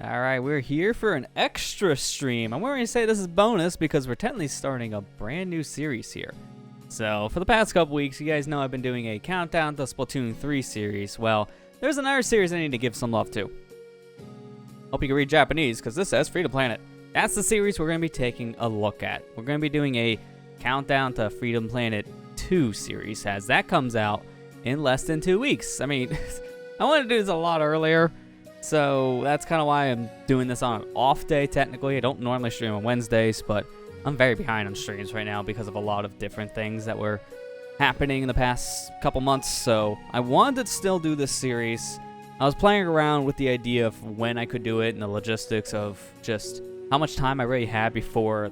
Alright, we're here for an extra stream. I'm going to say this is bonus because we're technically starting a brand new series here. So, for the past couple weeks, you guys know I've been doing a Countdown to Splatoon 3 series. Well, there's another series I need to give some love to. Hope you can read Japanese, because this says Freedom Planet. That's the series we're going to be taking a look at. We're going to be doing a Countdown to Freedom Planet 2 series, as that comes out in less than 2 weeks. I mean, I wanted to do this a lot earlier. So that's kind of why I'm doing this on an off day, technically. I don't normally stream on Wednesdays, but I'm very behind on streams right now because of a lot of different things that were happening in the past couple months. So I wanted to still do this series. I was playing around with the idea of when I could do it and the logistics of just how much time I really had before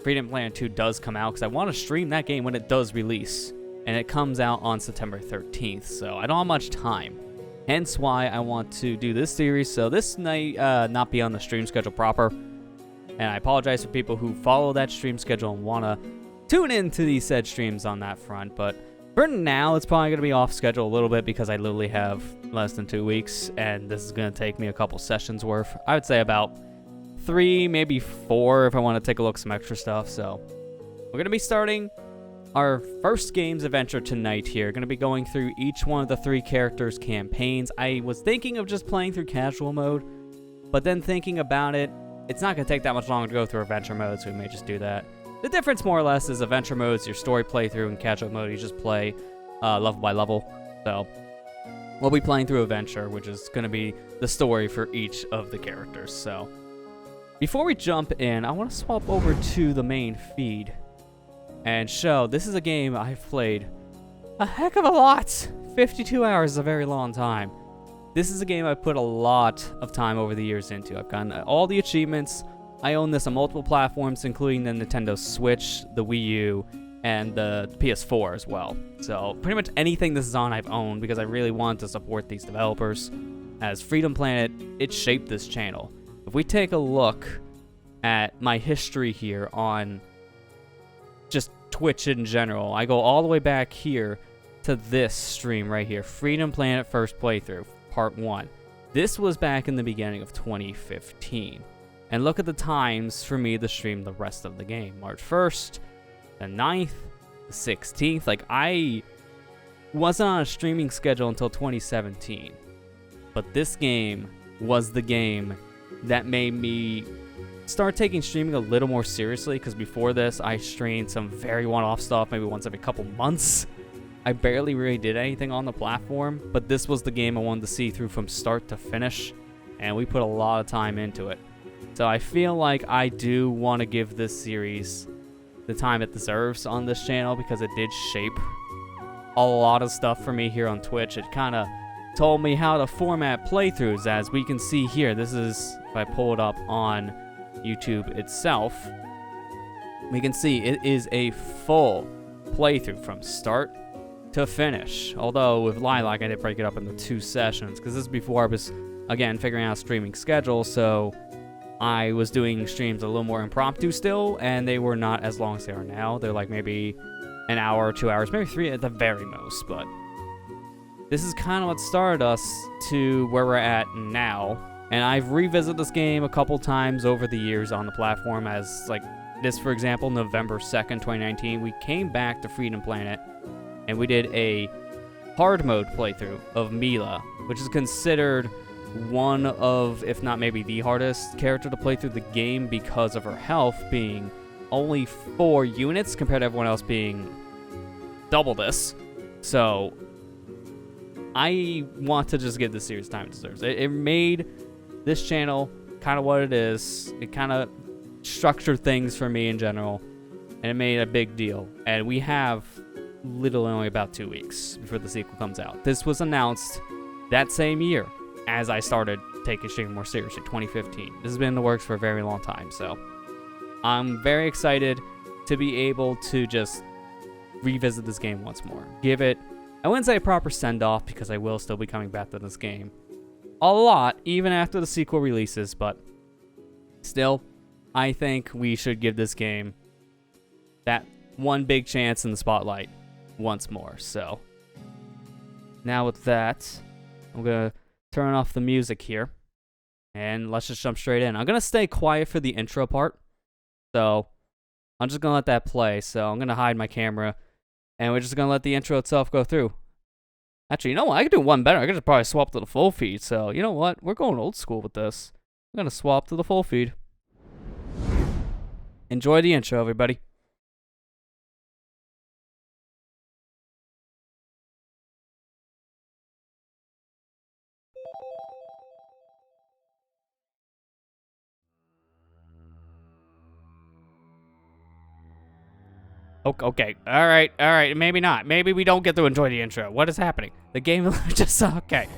Freedom Planet 2 does come out, because I want to stream that game when it does release. And it comes out on September 13th, so I don't have much time. Hence why I want to do this series, so this might not be on the stream schedule proper. And I apologize for people who follow that stream schedule and want to tune into these said streams on that front. But for now, it's probably going to be off schedule a little bit because I literally have less than 2 weeks. And this is going to take me a couple sessions worth. I would say about 3, maybe 4 if I want to take a look at some extra stuff. So we're going to be starting our first game's adventure tonight here. Going to be going through each one of the 3 characters' campaigns. I was thinking of just playing through casual mode, but then thinking about it, it's not going to take that much longer to go through adventure mode, so we may just do that. The difference, more or less, is adventure mode is your story playthrough, and casual mode you just play level by level. So we'll be playing through adventure, which is going to be the story for each of the characters. So before we jump in, I want to swap over to the main feed and show, this is a game I've played a heck of a lot. 52 hours is a very long time. This is a game I've put a lot of time over the years into. I've gotten all the achievements. I own this on multiple platforms, including the Nintendo Switch, the Wii U, and the PS4 as well. So pretty much anything this is on I've owned because I really want to support these developers. As Freedom Planet, it shaped this channel. If we take a look at my history here on just Twitch in general, I go all the way back here to this stream right here, Freedom Planet First Playthrough, Part 1. This was back in the beginning of 2015. And look at the times for me to stream the rest of the game. March 1st, the 9th, the 16th. Like, I wasn't on a streaming schedule until 2017. But this game was the game that made me start taking streaming a little more seriously, because before this I streamed some very one-off stuff, maybe once every couple months. I barely really did anything on the platform, but this was the game I wanted to see through from start to finish, and we put a lot of time into it. So I feel like I do want to give this series the time it deserves on this channel, because it did shape a lot of stuff for me here on Twitch. It kind of told me how to format playthroughs, as we can see here. This is, if I pull it up on YouTube itself, we can see it is a full playthrough from start to finish. Although with Lilac I did break it up into 2 sessions, because this is before I was, again, figuring out a streaming schedule, so I was doing streams a little more impromptu still, and they were not as long as they are now. They're like maybe an hour, 2 hours, maybe 3 at the very most. But this is kind of what started us to where we're at now. And I've revisited this game a couple times over the years on the platform, as like this, for example, November 2nd, 2019, we came back to Freedom Planet and we did a hard mode playthrough of Mila, which is considered one of, if not maybe the hardest character to play through the game because of her health being only 4 units compared to everyone else being double this. So I want to just give this series time it deserves. It made this channel kind of what it is. It kind of structured things for me in general, and it made a big deal. And we have literally only about 2 weeks before the sequel comes out. This was announced that same year as I started taking streaming more seriously, 2015. This has been in the works for a very long time, so I'm very excited to be able to just revisit this game once more. Give it, I wouldn't say a proper send-off, because I will still be coming back to this game a lot, even after the sequel releases, but still, I think we should give this game that one big chance in the spotlight once more. So now with that, I'm going to turn off the music here. And let's just jump straight in. I'm going to stay quiet for the intro part. So I'm just going to let that play. So I'm going to hide my camera. And we're just going to let the intro itself go through. Actually, you know what? I could do one better. I could just probably swap to the full feed. So you know what? We're going old school with this. I'm going to swap to the full feed. Enjoy the intro, everybody. Okay, alright, maybe not. Maybe we don't get to enjoy the intro. What is happening? The game just, okay.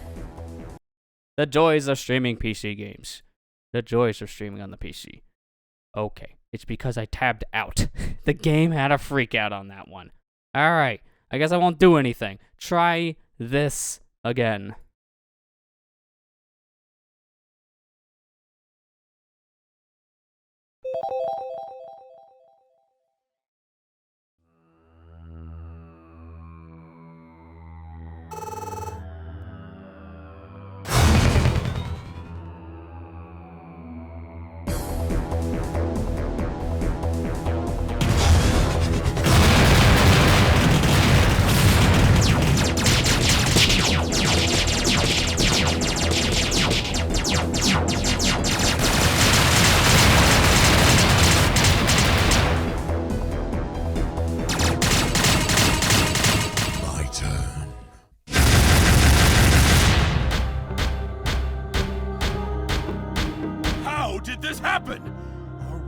The joys of streaming PC games. The joys of streaming on the PC. Okay, it's because I tabbed out. The game had a freak out on that one. Alright, I guess I won't do anything. Try this again.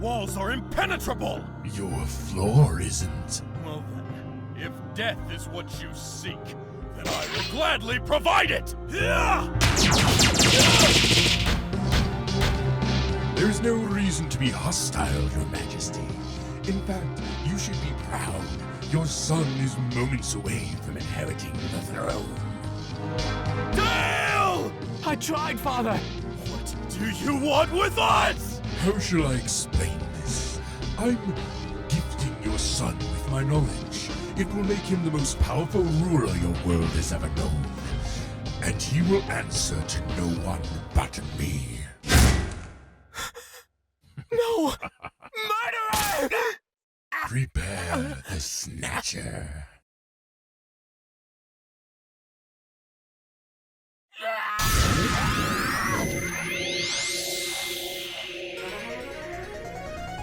Walls are impenetrable! Your floor isn't. Well then, if death is what you seek, then I will gladly provide it! There's no reason to be hostile, Your Majesty. In fact, you should be proud. Your son is moments away from inheriting the throne. Dale! I tried, Father! What do you want with us? How shall I explain this? I'm gifting your son with my knowledge. It will make him the most powerful ruler your world has ever known. And he will answer to no one but me. No! Murderer! Prepare the Snatcher.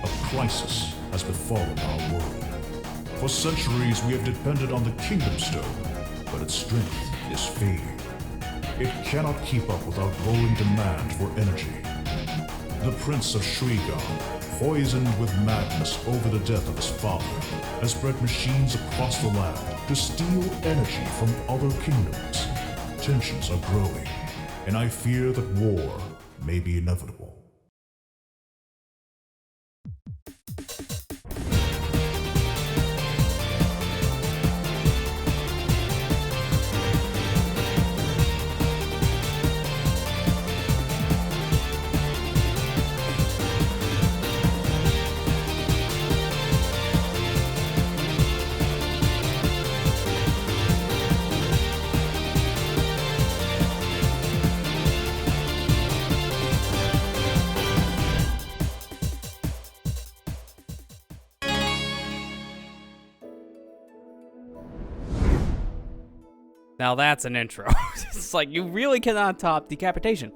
A crisis has befallen our world. For centuries we have depended on the Kingdom Stone, but its strength is fading. It cannot keep up with our growing demand for energy. The Prince of Shuigang, poisoned with madness over the death of his father, has bred machines across the land to steal energy from other kingdoms. Tensions are growing, and I fear that war may be inevitable. Now that's an intro. It's like, you really cannot top decapitation.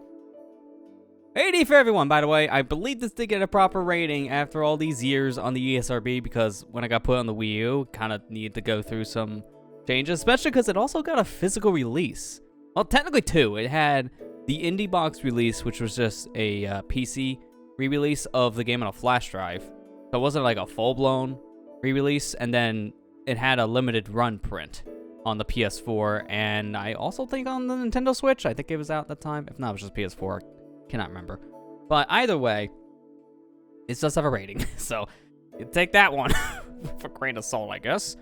80 for everyone, by the way. I believe this did get a proper rating after all these years on the ESRB, because when I got put on the Wii U, kind of needed to go through some changes, especially because it also got a physical release. Well, technically two. It had the Indie Box release, which was just a PC re-release of the game on a flash drive. So it wasn't like a full-blown re-release, and then it had a limited run print on the PS4, and I also think on the Nintendo Switch. I think it was out at that time. If not, it was just PS4. Cannot remember. But either way, it does have a rating. So, you take that one for a grain of salt, I guess.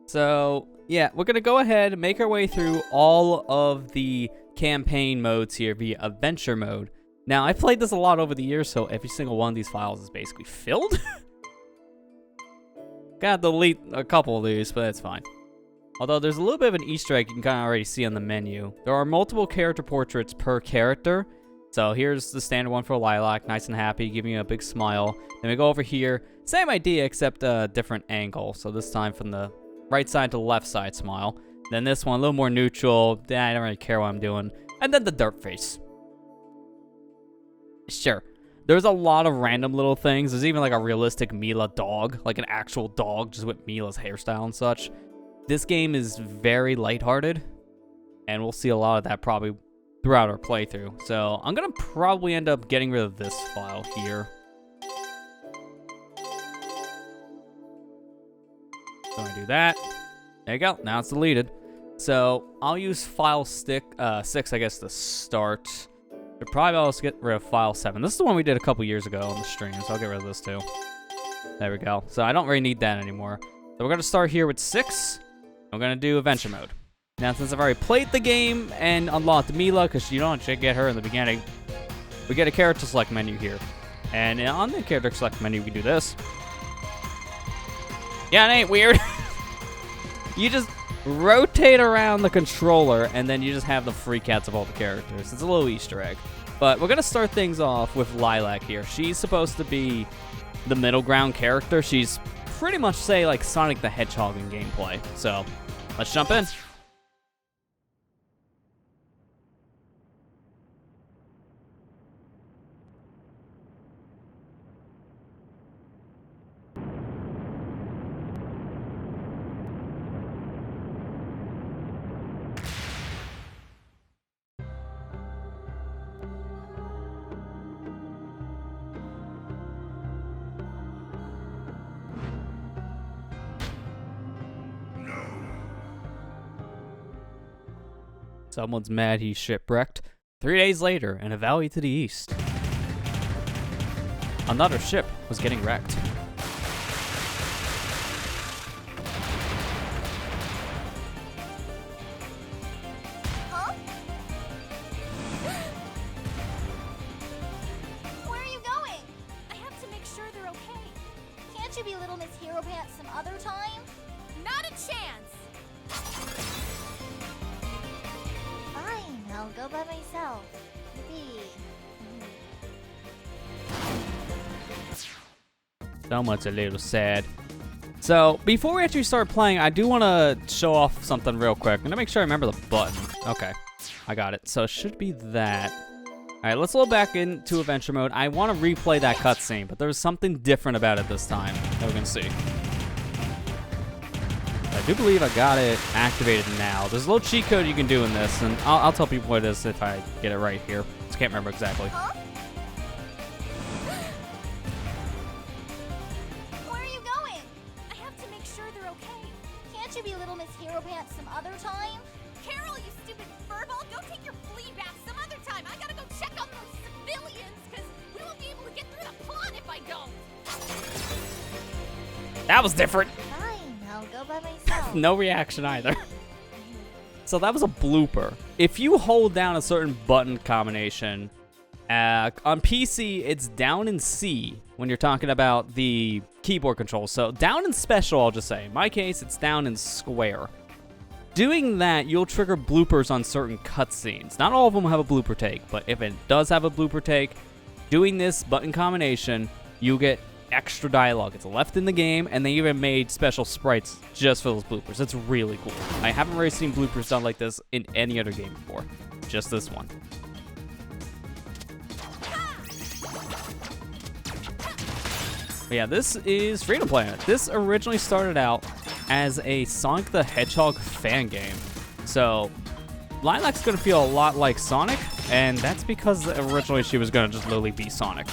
So, yeah, we're going to go ahead and make our way through all of the campaign modes here via adventure mode. Now, I've played this a lot over the years, so every single one of these files is basically filled. Gotta delete a couple of these, but it's fine. Although there's a little bit of an Easter egg you can kind of already see on the menu. There are multiple character portraits per character, So here's the standard one for Lilac, nice and happy, giving you a big smile. Then we go over here, same idea except a different angle. So this time from the right side to the left side smile. Then this one, a little more neutral. I don't really care what I'm doing. And then the dirt face. Sure. There's a lot of random little things. There's even like a realistic Mila dog, like an actual dog, just with Mila's hairstyle and such. This game is very lighthearted, and we'll see a lot of that probably throughout our playthrough. So I'm gonna probably end up getting rid of this file here. So I do that. There you go. Now it's deleted. So I'll use file 6, I guess, to start. Should probably also get rid of file 7. This is the one we did a couple years ago on the stream, so I'll get rid of this too. There we go. So I don't really need that anymore. So we're gonna start here with 6. I'm gonna do adventure mode. Now, since I've already played the game and unlocked Mila, because you don't get her in the beginning, we get a character select menu here. And on the character select menu, we can do this. Yeah, it ain't weird. You just rotate around the controller, and then you just have the free cats of all the characters. It's a little Easter egg. But we're going to start things off with Lilac here. She's supposed to be the middle ground character. She's pretty much, say, like Sonic the Hedgehog in gameplay. So, let's jump in. Someone's mad he's shipwrecked. 3 days later, in a valley to the east, another ship was getting wrecked. Huh? Where are you going? I have to make sure they're okay. Can't you be Little Miss Hero Pants some other time? Not a chance! Fine, I'll go by myself. Someone's a little sad. So, before we actually start playing, I do want to show off something real quick. I'm going to make sure I remember the button. Okay, I got it. So, it should be that. Alright, let's load back into adventure mode. I want to replay that cutscene, but there's something different about it this time that we're going to see. I do believe I got it activated now. There's a little cheat code you can do in this, and I'll tell people what it is if I get it right here. Just can't remember exactly. Huh? Where are you going? I have to make sure they're okay. Can't you be Little Miss Hero Pants some other time? Carol, you stupid furball, go take your flea bath some other time. I gotta go check on those civilians, because we won't be able to get through the plot if I don't. That was different. Fine, I'll go by myself. No reaction either. So that was a blooper. If you hold down a certain button combination, on PC, it's down in C when you're talking about the keyboard controls. So down in special, I'll just say. In my case, it's down in square. Doing that, you'll trigger bloopers on certain cutscenes. Not all of them have a blooper take, but if it does have a blooper take, doing this button combination, you get extra dialogue. It's left in the game, and they even made special sprites just for those bloopers. It's really cool. I haven't really seen bloopers done like this in any other game before. Just this one. But yeah, this is Freedom Planet. This originally started out as a Sonic the Hedgehog fan game. So Lilac's gonna feel a lot like Sonic, and that's because originally she was gonna just literally be Sonic.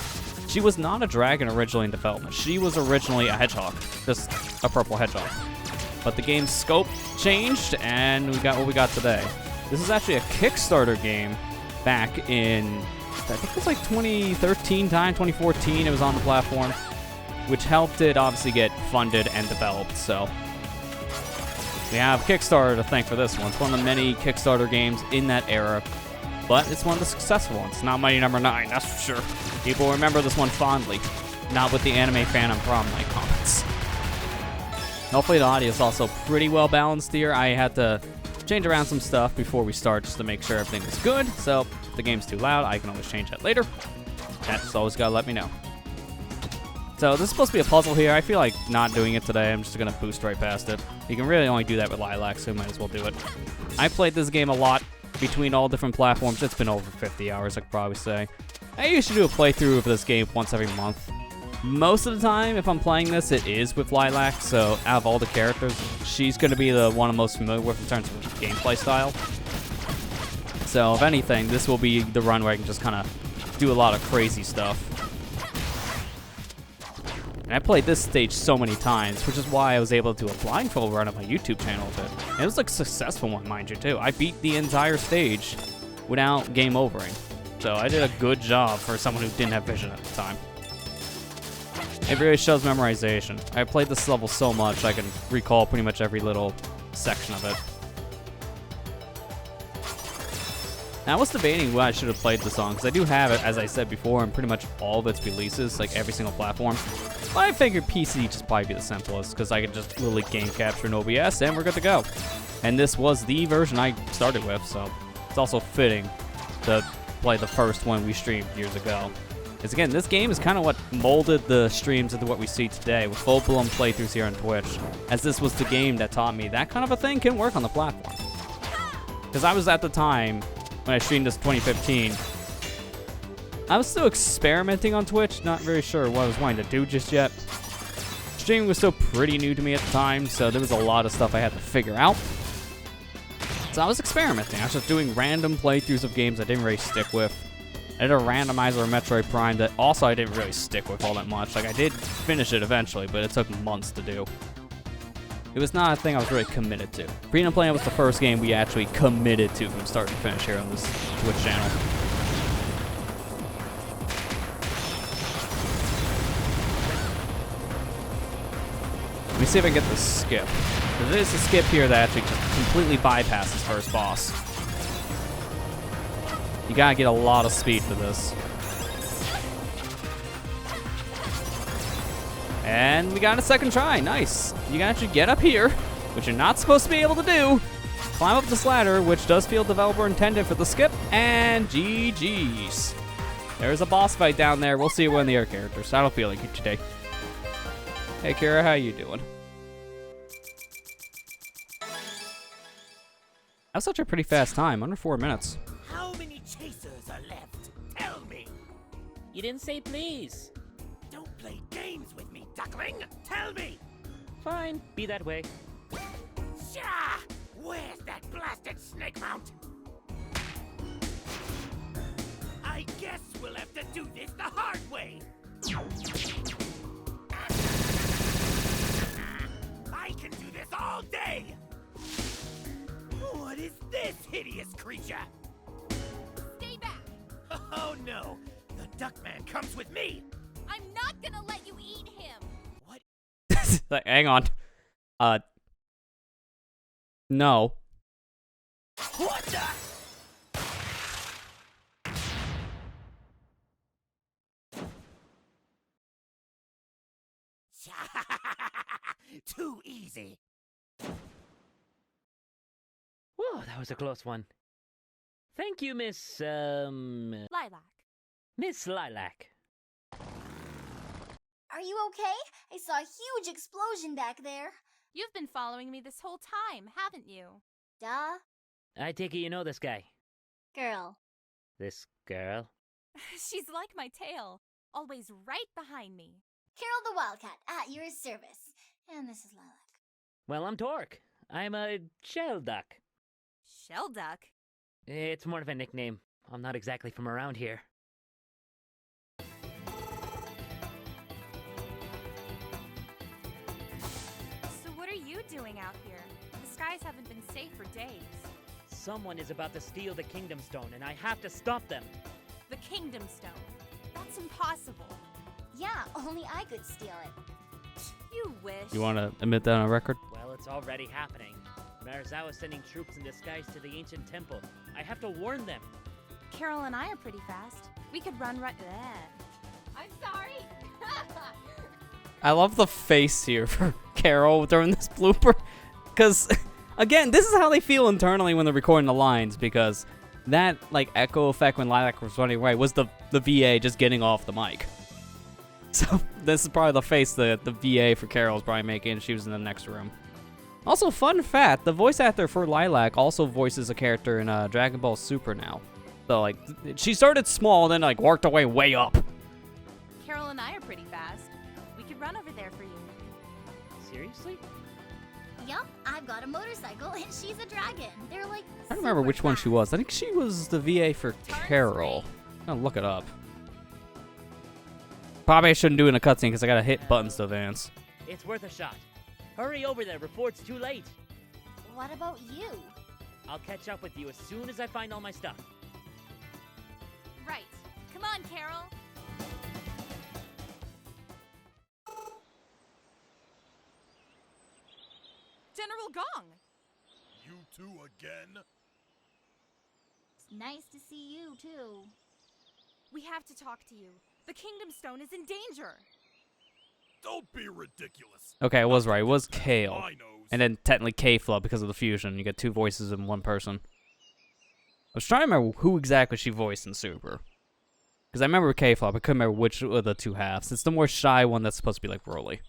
She was not a dragon originally in development. She was originally a hedgehog, just a purple hedgehog. But the game's scope changed, and we got what we got today. This is actually a Kickstarter game back in, I think it was like 2013 time, 2014 it was on the platform, which helped it obviously get funded and developed, so. We have Kickstarter to thank for this one. It's one of the many Kickstarter games in that era, but it's one of the successful ones. Not Mighty Number 9, that's for sure. People remember this one fondly, not with the anime fan on prom night comments. Hopefully the audio is also pretty well balanced here. I had to change around some stuff before we start just to make sure everything was good. So the game's too loud, I can always change that later. That's always gotta let me know. So this is supposed to be a puzzle here. I feel like not doing it today. I'm just gonna boost right past it. You can really only do that with Lilac, so might as well do it. I played this game a lot between all different platforms. It's been over 50 hours, I could probably say. I usually do a playthrough of this game once every month. Most of the time, if I'm playing this, it is with Lilac, so out of all the characters, she's gonna be the one I'm most familiar with in terms of gameplay style. So if anything, this will be the run where I can just kind of do a lot of crazy stuff. And I played this stage so many times, which is why I was able to do a blindfold run on my YouTube channel with it. And it was like a successful one, mind you, too. I beat the entire stage without game overing. So I did a good job for someone who didn't have vision at the time. It really shows memorization. I played this level so much I can recall pretty much every little section of it. Now, I was debating what I should have played this on, because I do have it, as I said before, in pretty much all of its releases, like every single platform. But I figured PC just probably be the simplest, because I could just literally game capture in OBS, and we're good to go. And this was the version I started with, so it's also fitting to play the first one we streamed years ago. Because again, this game is kind of what molded the streams into what we see today, with full-blown playthroughs here on Twitch, as this was the game that taught me that kind of a thing can work on the platform. Because I was at the time, when I streamed this in 2015, I was still experimenting on Twitch, not very sure what I was wanting to do just yet. Streaming was still pretty new to me at the time, so there was a lot of stuff I had to figure out. So I was experimenting. I was just doing random playthroughs of games I didn't really stick with. I did a randomizer of Metroid Prime that also I didn't really stick with all that much. Like, I did finish it eventually, but it took months to do. It was not a thing I was really committed to. Freedom Planet was the first game we actually committed to from start to finish here on this Twitch channel. Let me see if I can get the skip. There is a skip here that actually just completely bypasses first boss. You gotta get a lot of speed for this. And we got a second try. Nice. You can actually get up here, which you're not supposed to be able to do. Climb up this ladder, which does feel developer intended for the skip. And GG's. There's a boss fight down there. We'll see it when the other characters. I don't feel like it today. Hey, Kira, how you doing? That was such a pretty fast time, under 4 minutes. How many chasers are left? Tell me. You didn't say please. Don't play games with me, duckling. Tell me. Fine, be that way. Shah! Where's that blasted snake mount? I guess we'll have to do this the hard way. I can do this all day. What is this hideous creature? Stay back. Oh no, the Duckman comes with me. I'm not gonna let you eat him. What? Like, hang on. No. What the? Too easy. Whoa, that was a close one. Thank you, Miss, Lilac. Miss Lilac. Are you okay? I saw a huge explosion back there. You've been following me this whole time, haven't you? Duh. I take it you know this guy. Girl. This girl? She's like my tail, always right behind me. Carol the Wildcat, at your service. And this is Lilac. Well, I'm Torque. I'm a shell duck. Shell duck? It's more of a nickname. I'm not exactly from around here. So what are you doing out here? The skies haven't been safe for days. Someone is about to steal the Kingdom Stone, and I have to stop them. The Kingdom Stone? That's impossible. Yeah, only I could steal it. You wish. You want to admit that on record? Well, it's already happening. Marizawa is sending troops in disguise to the ancient temple. I have to warn them. Carol and I are pretty fast. We could run right there. I'm sorry. I love the face here for Carol during this blooper. Because, again, this is how they feel internally when they're recording the lines. Because that like echo effect when Lilac was running away was the VA just getting off the mic. So this is probably the face the VA for Carol was probably making. She was in the next room. Also, fun fact, the voice actor for Lilac also voices a character in Dragon Ball Super now. So like, she started small, then like worked her way up. Carol and I are pretty fast. We could run over there for you. Seriously? Yup, I've got a motorcycle and she's a dragon. They're like I don't remember which one she was. I think she was the VA for Carol. I'm gonna look it up. Probably I shouldn't do it in a cutscene because I gotta hit buttons to advance. It's worth a shot. Hurry over there before it's too late. What about you? I'll catch up with you as soon as I find all my stuff. Right. Come on, Carol. General Gong! You two again? It's nice to see you too. We have to talk to you. The Kingdom Stone is in danger. Don't be ridiculous. Okay, I was right. It was Kale. My nose. And then technically K-Flub because of the fusion. You get two voices in one person. I was trying to remember who exactly she voiced in Super. Because I remember K-Flub. I couldn't remember which of the two halves. It's the more shy one that's supposed to be like Broly.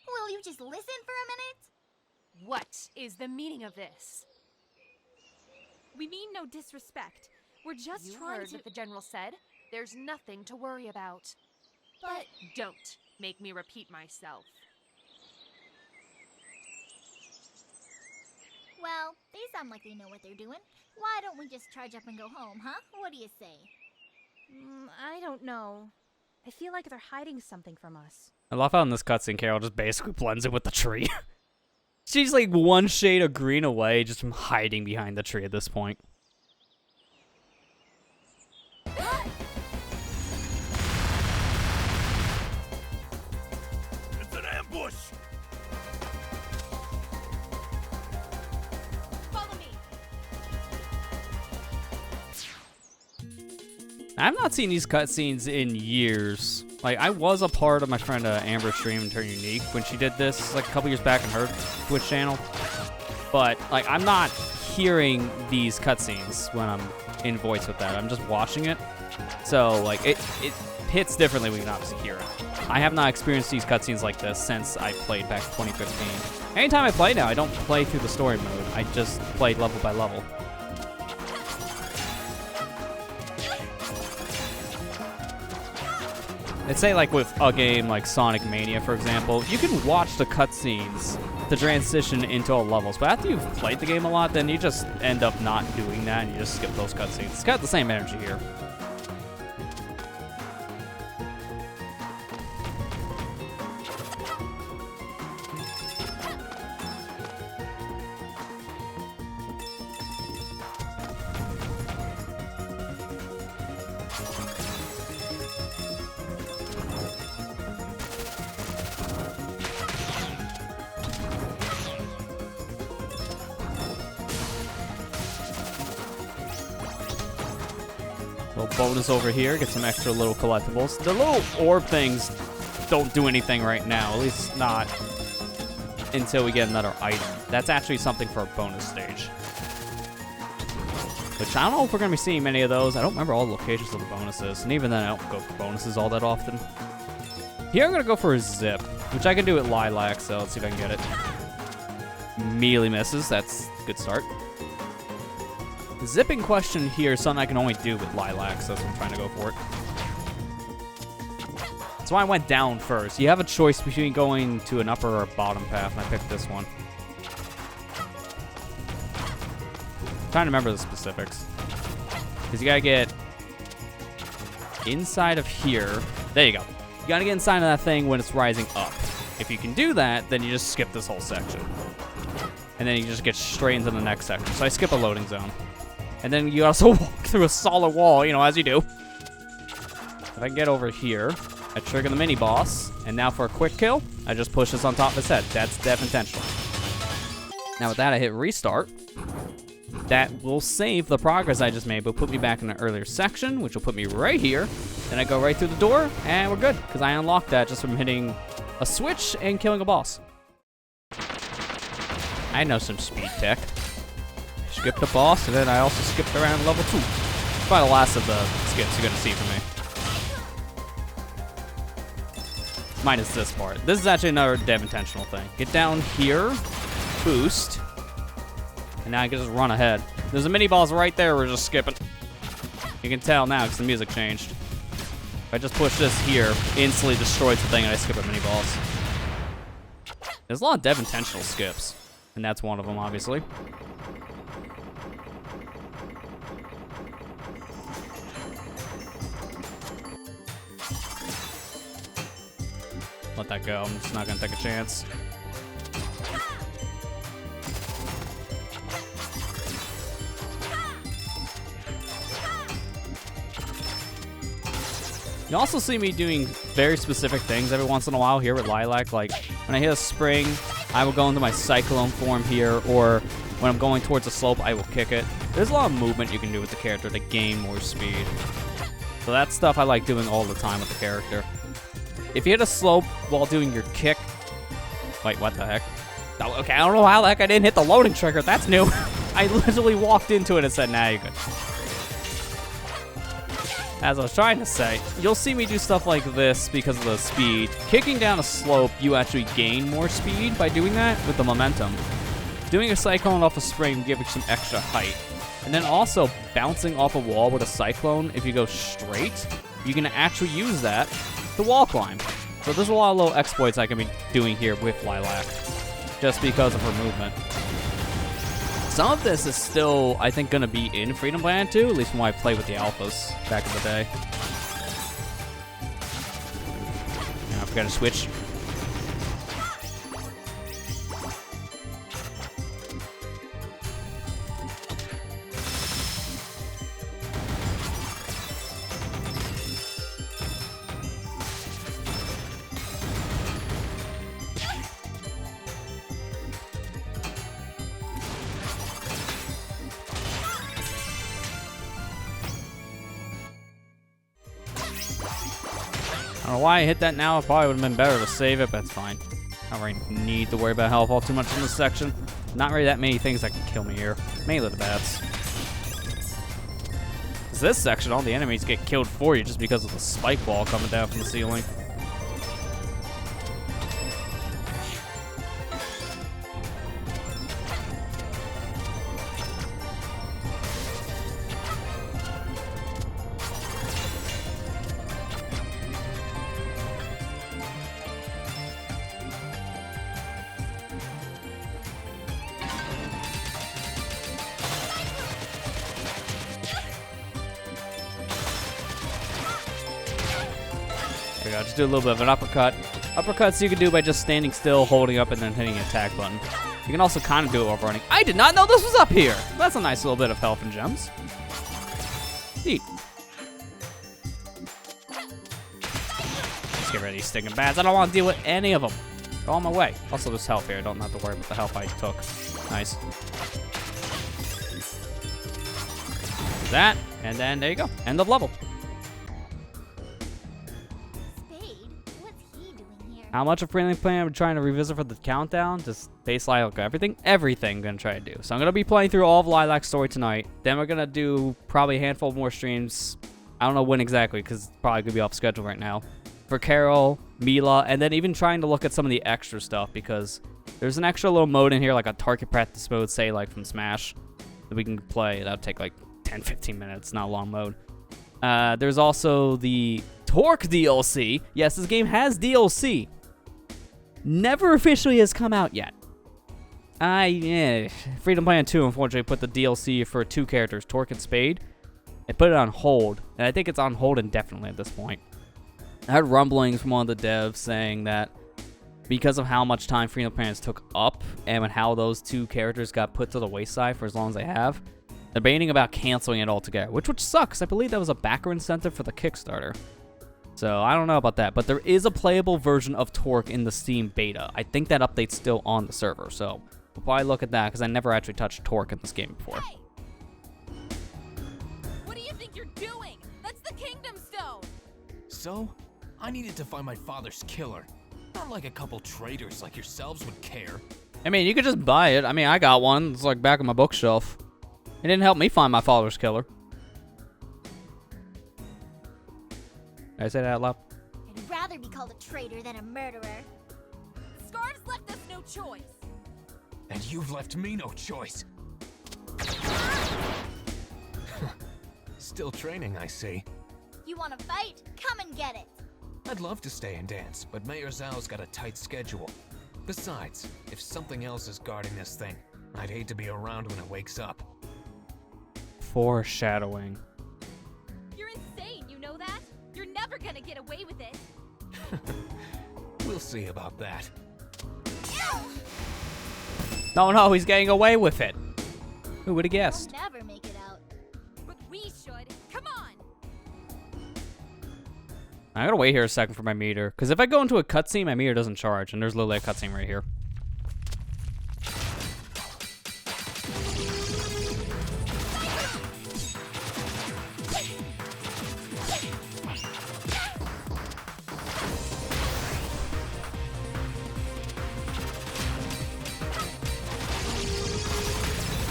Will you just listen for a minute? What is the meaning of this? We mean no disrespect. We're just You trying heard to... what the general said. There's nothing to worry about. But Don't make me repeat myself. well, they sound like they know what they're doing. Why don't we just charge up and go home, huh? What do you say? I don't know. I feel like they're hiding something from us. I love how in this cutscene Carol just basically blends in with the tree. She's like one shade of green away just from hiding behind the tree at this point. It's an ambush. Follow me! I've not seen these cutscenes in years. Like, I was a part of my friend Amber's stream and Turn Unique when she did this, like, a couple years back on her Twitch channel. But, like, I'm not hearing these cutscenes when I'm in voice with that. I'm just watching it. So, like, it hits differently when you can obviously hear it. I have not experienced these cutscenes like this since I played back in 2015. Anytime I play now, I don't play through the story mode. I just play level by level. Let's say like with a game like Sonic Mania, for example, you can watch the cutscenes to transition into all levels, but after you've played the game a lot, then you just end up not doing that and you just skip those cutscenes. It's got the same energy here. Little bonus over here, get some extra little collectibles. The little orb things don't do anything right now, at least not until we get another item. That's actually something for a bonus stage. Which I don't know if we're going to be seeing many of those. I don't remember all the locations of the bonuses, and even then I don't go for bonuses all that often. Here I'm going to go for a zip, which I can do at Lilac, so let's see if I can get it. Immediately misses, that's a good start. The zipping question here is something I can only do with Lilac, so that's what I'm trying to go for it. That's why I went down first. You have a choice between going to an upper or a bottom path, and I picked this one. I'm trying to remember the specifics. Because you gotta get inside of here. There you go. You gotta get inside of that thing when it's rising up. If you can do that, then you just skip this whole section. And then you just get straight into the next section. So I skip a loading zone. And then you also walk through a solid wall, you know, as you do. If I can get over here, I trigger the mini-boss. And now for a quick kill, I just push this on top of his head. That's def intentional. Now with that, I hit restart. That will save the progress I just made, but put me back in an earlier section, which will put me right here. Then I go right through the door, and we're good, because I unlocked that just from hitting a switch and killing a boss. I know some speed tech. skipped the boss, and then I also skipped around level 2. It's probably the last of the skips you're gonna see from me. Minus this part. This is actually another dev intentional thing. Get down here, boost, and now I can just run ahead. There's a mini boss right there we're just skipping. You can tell now because the music changed. If I just push this here, instantly destroys the thing and I skip a mini boss. There's a lot of dev intentional skips, and that's one of them, obviously. Let that go. I'm just not gonna take a chance. You also see me doing very specific things every once in a while here with Lilac. Like when I hit a spring, I will go into my Cyclone form here, or when I'm going towards a slope, I will kick it. There's a lot of movement you can do with the character to gain more speed. So that's stuff I like doing all the time with the character. If you hit a slope while doing your kick... Wait, what the heck? Oh, okay, I don't know how the heck I didn't hit the loading trigger. That's new. I literally walked into it and said, nah, you're good. As I was trying to say, you'll see me do stuff like this because of the speed. Kicking down a slope, you actually gain more speed by doing that with the momentum. Doing a Cyclone off a spring gives you some extra height. And then also bouncing off a wall with a Cyclone, if you go straight, you can actually use that to wall climb. So there's a lot of little exploits I can be doing here with Lilac, just because of her movement. Some of this is still, I think, going to be in Freedom Planet 2, at least when I played with the alphas back in the day. Now I forgot to switch. I don't know why I hit that now. It probably would have been better to save it, but that's fine. I don't really need to worry about health all too much in this section. Not really that many things that can kill me here. Mainly the bats. This section, all the enemies get killed for you just because of the spike wall coming down from the ceiling. There we go, just do a little bit of an uppercut. Uppercuts you can do by just standing still, holding up, and then hitting the attack button. You can also kind of do it while running. I did not know this was up here! That's a nice little bit of health and gems. Neat. Let's get rid of these stinking bats. I don't want to deal with any of them. They're on my way. Also, there's health here. I don't have to worry about the health I took. Nice. Do that, and then there you go. End of level. How much of Freedom Planet I'm trying to revisit for the countdown? Just base Lilac, everything I'm gonna try to do. So I'm gonna be playing through all of Lilac's story tonight. Then we're gonna do probably a handful more streams. I don't know when exactly, because it's probably gonna be off schedule right now. For Carol, Mila, and then even trying to look at some of the extra stuff, because there's an extra little mode in here, like a target practice mode, say like from Smash, that we can play. That'll take like 10-15 minutes, not a long mode. There's also the Torque DLC. Yes, this game has DLC. Never officially has come out yet. Freedom Planet 2 unfortunately put the DLC for 2 characters, Torque and Spade, and put it on hold. And I think it's on hold indefinitely at this point. I heard rumblings from one of the devs saying that because of how much time Freedom Planet took up and how those 2 characters got put to the wayside for as long as they have, they're debating about canceling it altogether, which would suck, because I believe that was a backer incentive for the Kickstarter. So I don't know about that, but there is a playable version of Torque in the Steam beta. I think that update's still on the server, so we'll probably look at that, because I never actually touched Torque in this game before. Hey! What do you think you're doing? That's the Kingdom Stone! So? I needed to find my father's killer. Not like a couple traitors like yourselves would care. I mean, you could just buy it. I mean, I got one. It's like back on my bookshelf. It didn't help me find my father's killer. Did I say that out loud? I'd rather be called a traitor than a murderer. Scarves left us no choice. And you've left me no choice. Still training, I see. You want to fight? Come and get it. I'd love to stay and dance, but Mayor Zhao's got a tight schedule. Besides, if something else is guarding this thing, I'd hate to be around when it wakes up. Foreshadowing. You're insane, you know that? You're never gonna get away with it. We'll see about that. No, he's getting away with it. Who would have guessed? We'll never make it out. But we should. Come on. I gotta wait here a second for my meter, because if I go into a cutscene, my meter doesn't charge, and there's literally a cutscene right here.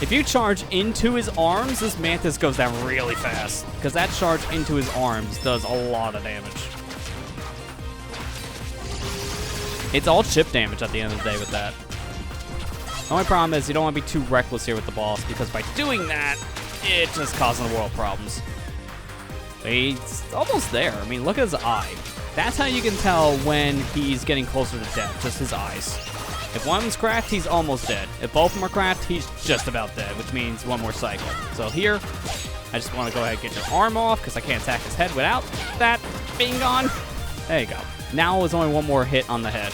If you charge into his arms, this Mantis goes down really fast, because that charge into his arms does a lot of damage. It's all chip damage at the end of the day with that. The only problem is you don't want to be too reckless here with the boss, because by doing that, it just causes the world problems. He's almost there. I mean, look at his eye. That's how you can tell when he's getting closer to death, just his eyes. If one's cracked, he's almost dead. If both of them are cracked, he's just about dead, which means one more cycle. So here, I just want to go ahead and get your arm off, because I can't attack his head without that being gone. There you go. Now there's only one more hit on the head.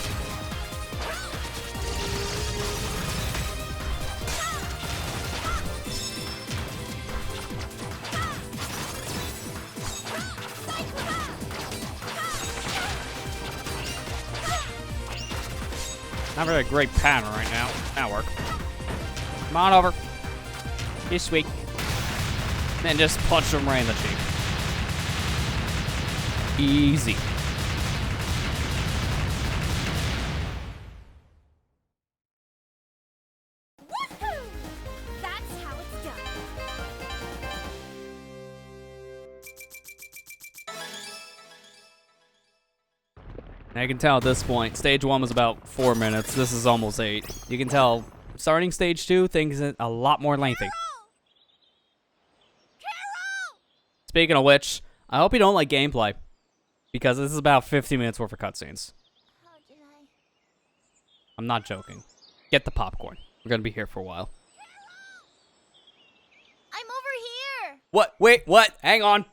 Not really a great pattern right now. That'll work. Come on over. Be sweet. And just punch him right in the cheek. Easy. Woohoo! That's how it's done. I can tell at this point, stage 1 was about 4 minutes. This is almost 8. You can tell, starting stage 2, things are a lot more lengthy. Carol! Speaking of which, I hope you don't like gameplay, because this is about 50 minutes worth of cutscenes. How did I? I'm not joking. Get the popcorn. We're gonna be here for a while. I'm over here. What? Wait, what? Hang on.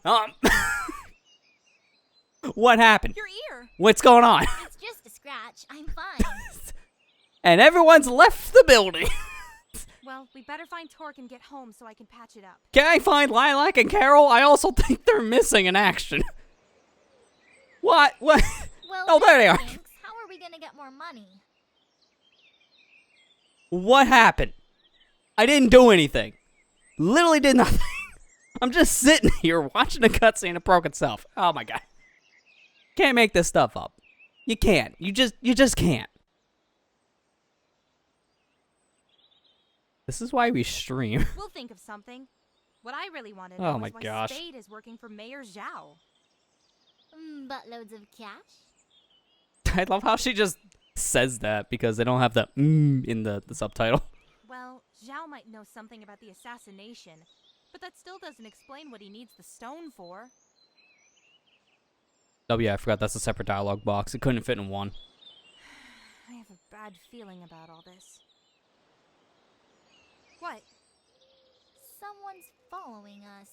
What happened? Your ear. What's going on? It's just a scratch. I'm fine. And everyone's left the building. Well, we better find Torque and get home so I can patch it up. Can I find Lilac and Carol? I also think they're missing in action. What? What? Well, Oh, there they are. thanks. How are we gonna get more money? What happened? I didn't do anything. Literally did nothing. I'm just sitting here watching a cutscene that broke itself. Oh my god. Can't make this stuff up. You can't. You just can't. This is why we stream. We'll think of something. What I really want to Oh know my is why gosh. Spade is working for Mayor Zhao. Buttloads of cash. I love how she just says that because they don't have the in the subtitle. Well, Zhao might know something about the assassination, but that still doesn't explain what he needs the stone for. Oh yeah, I forgot that's a separate dialogue box. It couldn't fit in one. I have a bad feeling about all this. What? Someone's following us.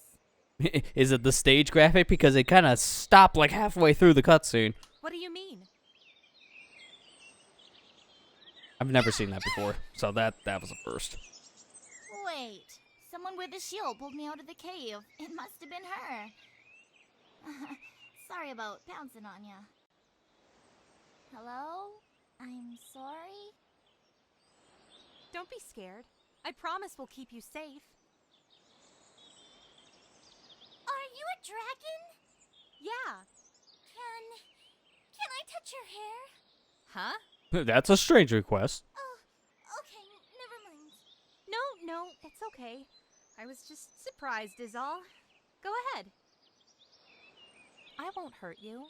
Is it the stage graphic? Because it kind of stopped like halfway through the cutscene. What do you mean? I've never seen that before, so that was a first. Wait. Someone with a shield pulled me out of the cave. It must have been her. Sorry about pouncing on ya. Hello? I'm sorry? Don't be scared. I promise we'll keep you safe. Are you a dragon? Yeah. Can I touch your hair? Huh? That's a strange request. Oh, okay, never mind. No, it's okay. I was just surprised is all. Go ahead. I won't hurt you.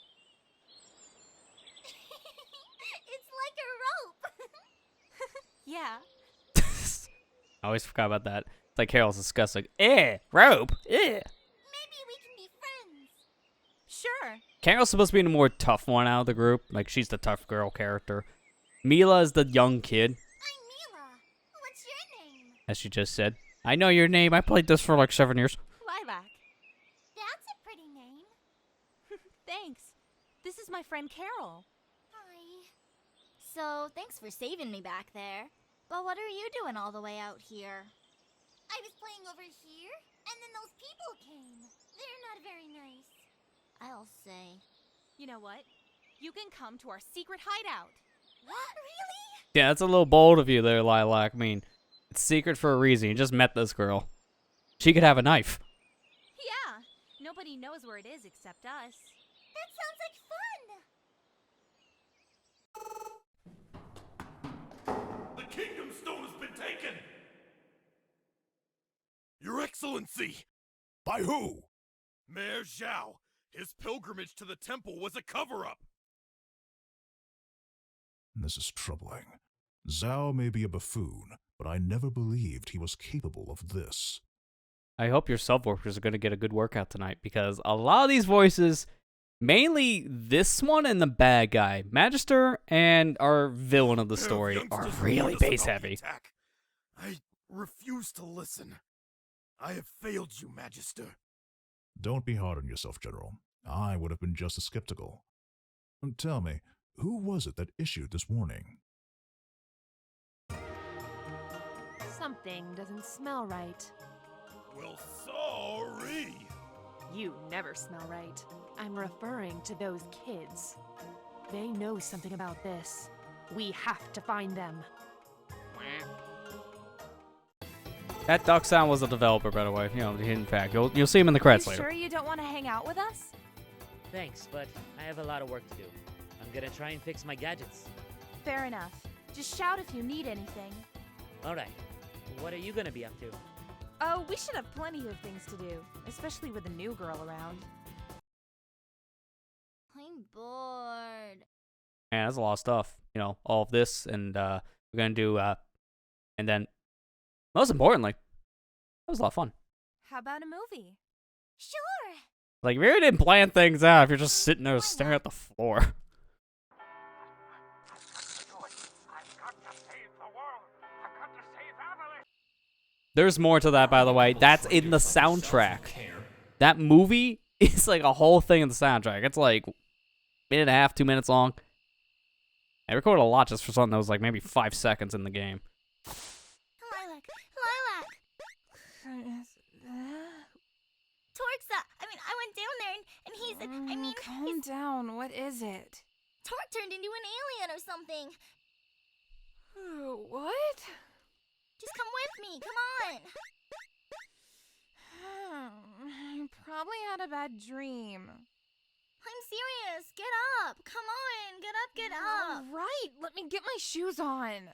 It's like a rope. Yeah. I always forgot about that. It's like Carol's disgusting. Rope. Maybe we can be friends. Sure. Carol's supposed to be the more tough one out of the group. Like, she's the tough girl character. Mila is the young kid, I'm Mila. What's your name? as she just said. I know your name. I played this for like 7 years. Lilac. That's a pretty name. Thanks. This is my friend Carol. Hi. So, thanks for saving me back there. But what are you doing all the way out here? I was playing over here, and then those people came. They're not very nice, I'll say. You know what? You can come to our secret hideout. What? Really? Yeah, that's a little bold of you there, Lilac. I mean, it's secret for a reason. You just met this girl. She could have a knife. Yeah. Nobody knows where it is except us. That sounds like fun! The Kingdom Stone has been taken! Your Excellency! By who? Mayor Zhao. His pilgrimage to the temple was a cover-up. This is troubling. Zhao may be a buffoon, but I never believed he was capable of this. I hope your sub-workers are going to get a good workout tonight, because a lot of these voices, mainly this one and the bad guy, Magister and our villain of the story, are really bass-heavy. I refuse to listen. I have failed you, Magister. Don't be hard on yourself, General. I would have been just as skeptical. Tell me, who was it that issued this warning? Something doesn't smell right. Well, sorry. You never smell right. I'm referring to those kids. They know something about this. We have to find them. That duck sound was a developer, by the way. You know, the hidden fact. You'll see him in the credits later. Sure you don't want to hang out with us? Thanks, but I have a lot of work to do. I'm gonna try and fix my gadgets. Fair enough. Just shout if you need anything. Alright, what are you gonna be up to? Oh, we should have plenty of things to do, especially with a new girl around. I'm bored. Man, that's a lot of stuff. You know, all of this, and we're gonna do, and then, most importantly, that was a lot of fun. How about a movie? Sure. Like, we really didn't plan things out if you're just sitting there staring at the floor. There's more to that, by the way. That's in the soundtrack. That movie is like a whole thing in the soundtrack. It's like a minute and a half, 2 minutes long. I recorded a lot just for something that was like maybe 5 seconds in the game. Lilac. Torque's I went down there and he's, Calm down. What is it? Torque turned into an alien or something. What? Just come with me, come on. I probably had a bad dream. I'm serious. Get up. Come on. Get up. Right. Let me get my shoes on.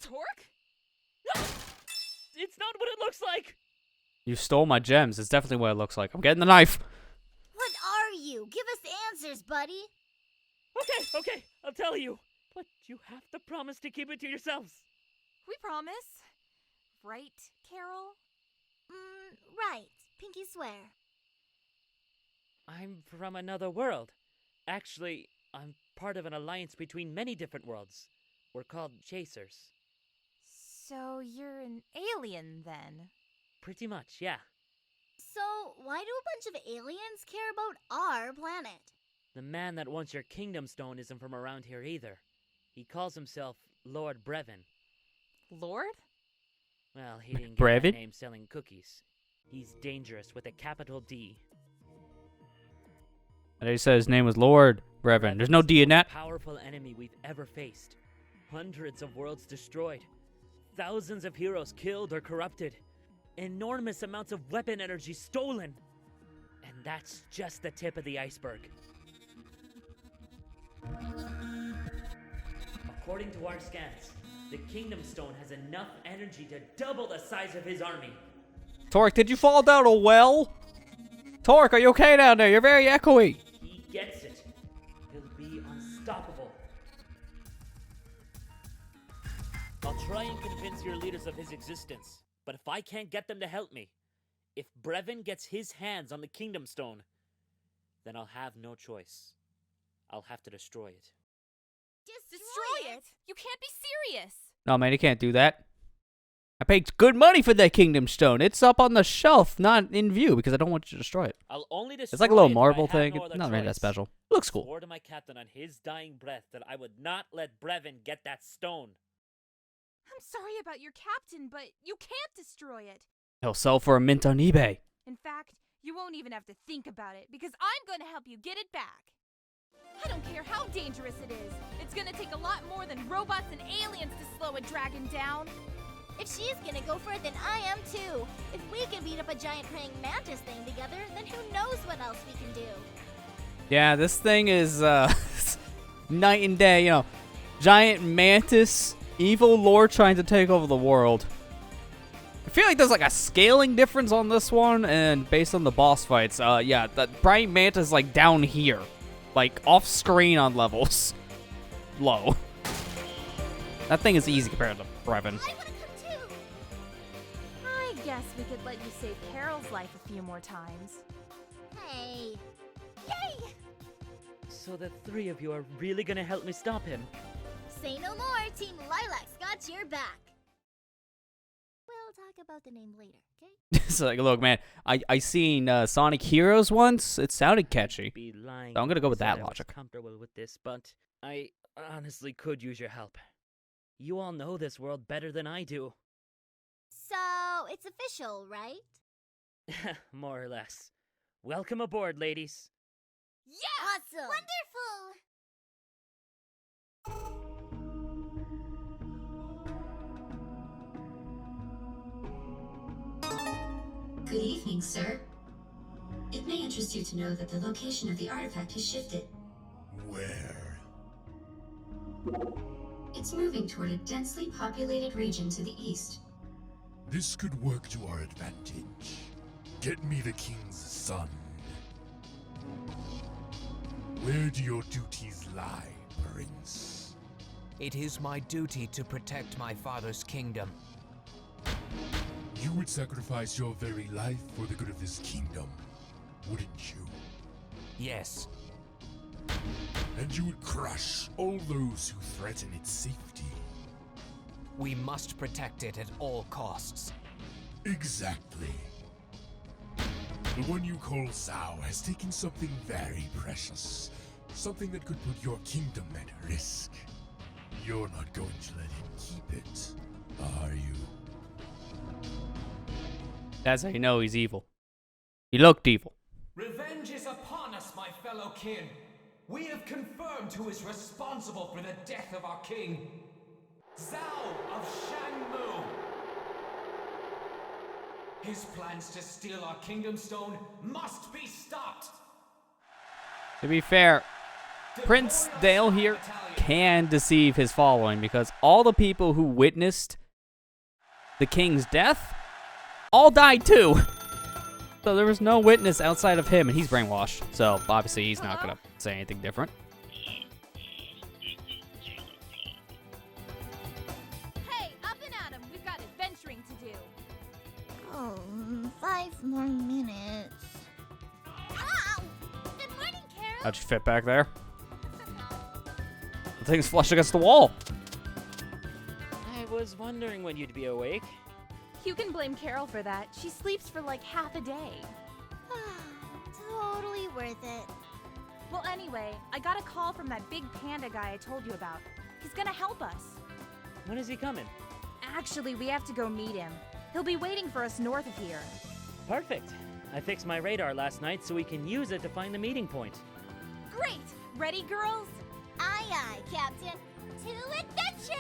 Torque? It's not what it looks like! You stole my gems. It's definitely what it looks like. I'm getting the knife. What are you? Give us answers, buddy. Okay, I'll tell you. But you have to promise to keep it to yourselves. We promise. Right, Carol? Right. Pinky swear. I'm from another world. Actually, I'm part of an alliance between many different worlds. We're called Chasers. So you're an alien, then? Pretty much, yeah. So, why do a bunch of aliens care about our planet? The man that wants your kingdom stone isn't from around here either. He calls himself Lord Brevin. Lord? Well, he didn't get Brevin? that name selling cookies. He's dangerous with a capital D. And he said his name was Lord Brevin. There's no D in that. Powerful enemy we've ever faced. Hundreds of worlds destroyed. Thousands of heroes killed or corrupted. Enormous amounts of weapon energy stolen. And that's just the tip of the iceberg. According to our scans, the Kingdom Stone has enough energy to double the size of his army. Torque, did you fall down a well? Torque, are you okay down there? You're very echoey. He gets it. He'll be unstoppable. I'll try and convince your leaders of his existence, but if I can't get them to help me, if Brevin gets his hands on the Kingdom Stone, then I'll have no choice. I'll have to destroy it. Destroy it? You can't be serious. No, man, you can't do that. I paid good money for that Kingdom Stone. It's up on the shelf, not in view, because I don't want you to destroy it. I'll only destroy It's like a little it if marble I have thing. no It's other not really that choice. special. It looks cool. Swore to my captain on his dying breath that I would not let Brevin get that stone. I'm sorry about your captain, but you can't destroy it. He'll sell for a mint on eBay. In fact, you won't even have to think about it, because I'm going to help you get it back. I don't care how dangerous it is. It's going to take a lot more than robots and aliens to slow a dragon down. If she's gonna go for it, then I am too. If we can beat up a giant praying mantis thing together, then who knows what else we can do. Yeah, this thing is night and day, you know. Giant mantis, evil lord trying to take over the world. I feel like there's like a scaling difference on this one, and based on the boss fights, yeah, that bright mantis is like down here. Like off screen on levels. Low. That thing is easy compared to Brevin. I wanna come too. I guess we could let you save Carol's life a few more times. Hey. Yay! So the three of you are really gonna help me stop him? Say no more, Team Lilac's got your back. We'll talk about the name later, okay? So like, look, man, I seen Sonic Heroes once. It sounded catchy. Be lying So I'm gonna go with if I said that I was logic. comfortable with this, but I honestly could use your help. You all know this world better than I do. So, it's official, right? More or less. Welcome aboard, ladies. Yeah! Awesome! Wonderful! Good evening, sir. It may interest you to know that the location of the artifact has shifted. Where? It's moving toward a densely populated region to the east. This could work to our advantage. Get me the king's son. Where do your duties lie, Prince? It is my duty to protect my father's kingdom. You would sacrifice your very life for the good of this kingdom, wouldn't you? Yes. And you would crush all those who threaten its safety. We must protect it at all costs. Exactly. The one you call Zhao has taken something very precious. Something that could put your kingdom at risk. You're not going to let him keep it, are you? That's how you know he's evil. He looked evil. Revenge is upon us, my fellow kin. We have confirmed who is responsible for the death of our king. Zhao of Shangmu. His plans to steal our kingdom stone must be stopped. To be fair, Prince Dale here can deceive his following because all the people who witnessed the king's death all died too. So there was no witness outside of him, and he's brainwashed. So obviously he's not gonna say anything different. Hey, up and at 'em. We've got adventuring to do. Oh, 5 more minutes. Ow! Good morning, Carol. How'd you fit back there? The thing's flush against the wall. I was wondering when you'd be awake. You can blame Carol for that. She sleeps for like half a day. Totally worth it. Well, anyway, I got a call from that big panda guy I told you about. He's gonna help us. When is he coming? Actually, we have to go meet him. He'll be waiting for us north of here. Perfect. I fixed my radar last night so we can use it to find the meeting point. Great! Ready, girls? Aye, aye, Captain. To adventure!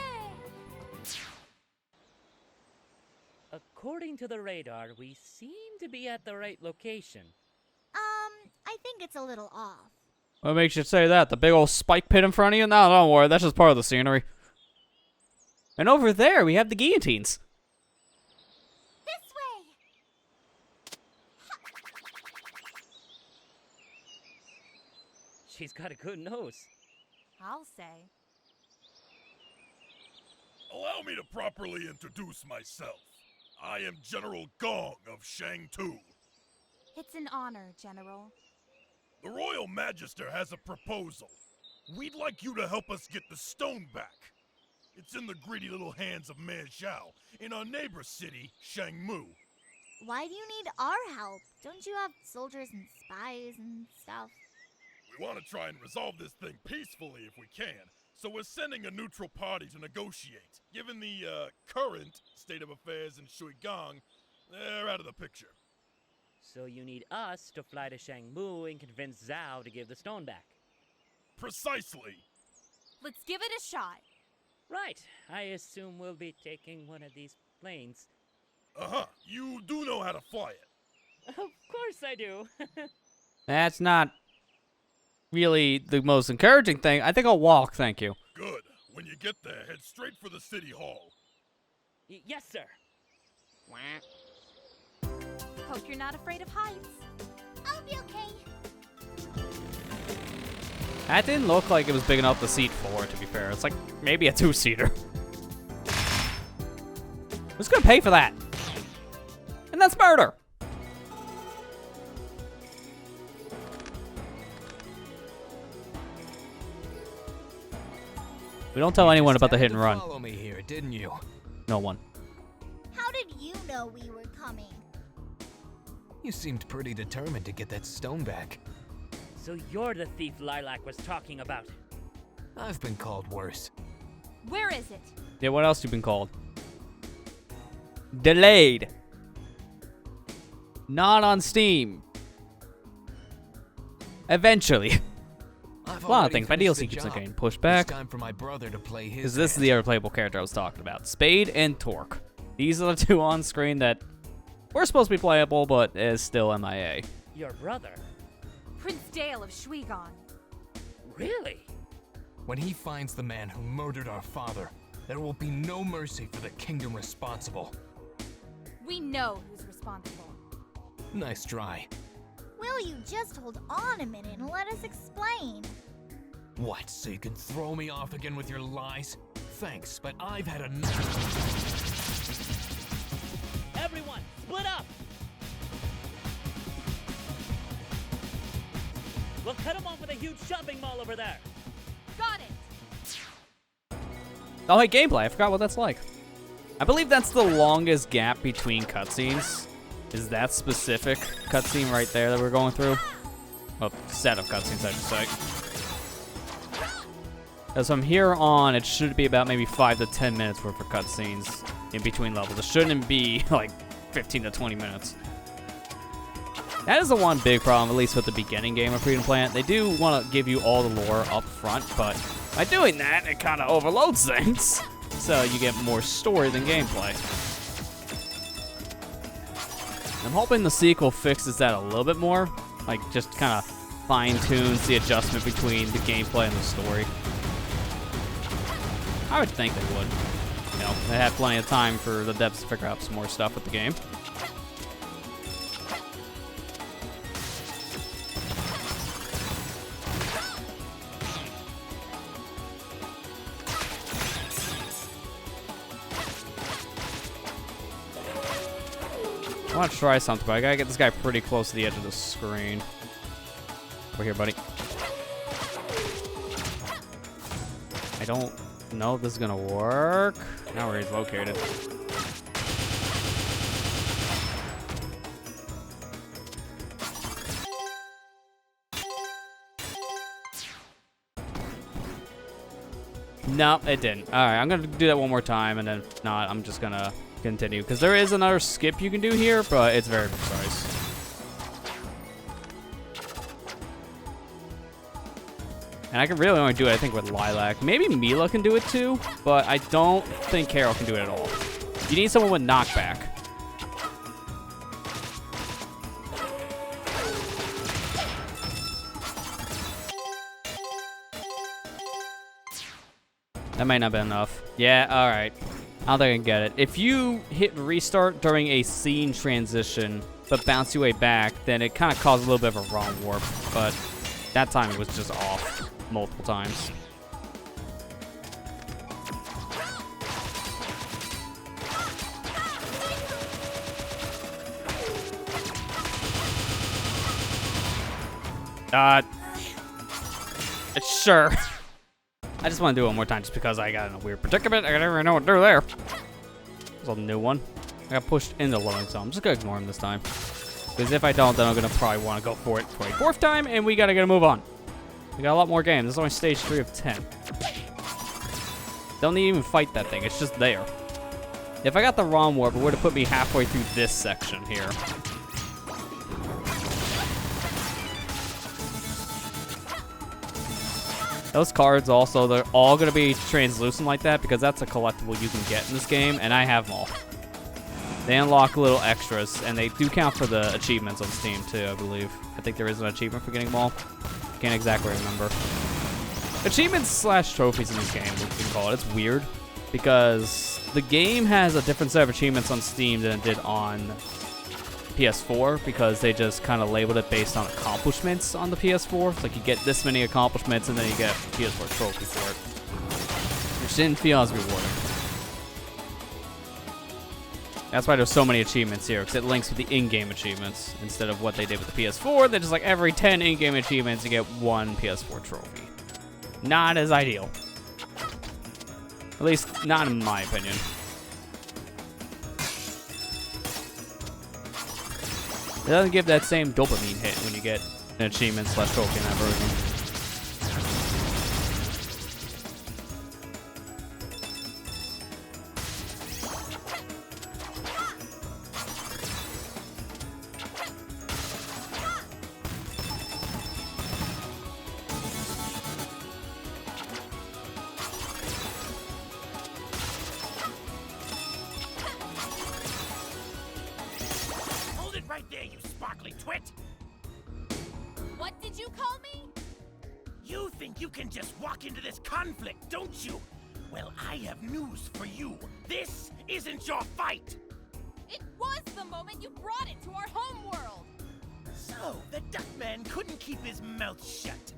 According to the radar, we seem to be at the right location. I think it's a little off. What makes you say that? The big old spike pit in front of you? No, don't worry. That's just part of the scenery. And over there, we have the guillotines. This way! She's got a good nose. I'll say. Allow me to properly introduce myself. I am General Gong of Shang-Tu. It's an honor, General. The Royal Magister has a proposal. We'd like you to help us get the stone back. It's in the greedy little hands of Man Zhao in our neighbor city, Shangmu. Why do you need our help? Don't you have soldiers and spies and stuff? We want to try and resolve this thing peacefully if we can, so we're sending a neutral party to negotiate. Given the current state of affairs in Shuigang, they're out of the picture. So you need us to fly to Shangmu and convince Zhao to give the stone back. Precisely. Let's give it a shot. Right. I assume we'll be taking one of these planes. Uh-huh. You do know how to fly it. Of course I do. That's not really the most encouraging thing. I think I'll walk, thank you. Good. When you get there, head straight for the city hall. Yes, sir. Hope you're not afraid of heights. I'll be okay. That didn't look like it was big enough to seat 4, to be fair. It's like maybe a 2-seater. Who's gonna pay for that? And that's murder. We don't tell anyone about the hit and run. Follow me here, didn't you? No one. How did you know we were coming? You seemed pretty determined to get that stone back. So you're the thief Lilac was talking about. I've been called worse. Where is it? Yeah, what else you been called? Delayed. Not on Steam. Eventually. A lot of things. My DLC keeps on getting pushed back. It's time for my brother to play his. Because this is the other playable character I was talking about. Spade and Torque. These are the two on screen that were supposed to be playable, but is still MIA. Your brother? Prince Dale of Shuigang. Really? When he finds the man who murdered our father, there will be no mercy for the kingdom responsible. We know who's responsible. Nice try. Will you just hold on a minute and let us explain? What, so you can throw me off again with your lies? Thanks, but I've had enough. Everyone, split up! We'll cut him off with a huge shopping mall over there. Got it. Oh, hey, gameplay. I forgot what that's like. I believe that's the longest gap between cutscenes. Is that specific cutscene right there that we're going through? Well, set of cutscenes, I should say. As from here on, it should be about maybe 5 to 10 minutes worth of cutscenes in between levels. It shouldn't be like 15 to 20 minutes. That is the one big problem, at least with the beginning game of Freedom Plant. They do want to give you all the lore up front, but by doing that, it kind of overloads things. So you get more story than gameplay. I'm hoping the sequel fixes that a little bit more. Like, just kind of fine-tunes the adjustment between the gameplay and the story. I would think they would. You know, they had plenty of time for the devs to figure out some more stuff with the game. I want to try something, but I gotta get this guy pretty close to the edge of the screen. Over here, buddy. I don't know if this is gonna work. Now where he's located. No, it didn't. Alright, I'm gonna do that one more time, and then if not, I'm just gonna continue. Because there is another skip you can do here, but it's very precise. And I can really only do it, I think, with Lilac. Maybe Mila can do it too, but I don't think Carol can do it at all. You need someone with knockback. That might not be enough. Yeah, alright. I don't think I can get it. If you hit restart during a scene transition, but bounce your way back, then it kind of caused a little bit of a wrong warp. But that time it was just off multiple times. Sure. I just want to do it one more time just because I got in a weird predicament. I never really know what to do there. There's a new one. I got pushed into loading, so I'm just going to ignore him this time. Because if I don't, then I'm going to probably want to go for it for a 4th time, and we got to get a move on. We got a lot more games. This is only stage 3 of 10. Don't need to even fight that thing. It's just there. If I got the wrong warp, it would have put me halfway through this section here. Those cards also, they're all going to be translucent like that because that's a collectible you can get in this game, and I have them all. They unlock little extras, and they do count for the achievements on Steam too, I believe. I think there is an achievement for getting them all. Can't exactly remember. Achievements slash trophies in this game, we can call it. It's weird because the game has a different set of achievements on Steam than it did on PS4 because they just kind of labeled it based on accomplishments on the PS4. It's like you get this many accomplishments and then you get a PS4 trophy for it, which didn't feel as rewarding. That's why there's so many achievements here, because it links with the in-game achievements instead of what they did with the PS4. They're just like every 10 in-game achievements you get 1 PS4 trophy. Not as ideal. At least not in my opinion. It doesn't give that same dopamine hit when you get an achievement slash trophy in that version. Right there, you sparkly twit! What did you call me? You think you can just walk into this conflict, don't you? Well, I have news for you. This isn't your fight! It was the moment you brought it to our homeworld! So, the Duckman couldn't keep his mouth shut.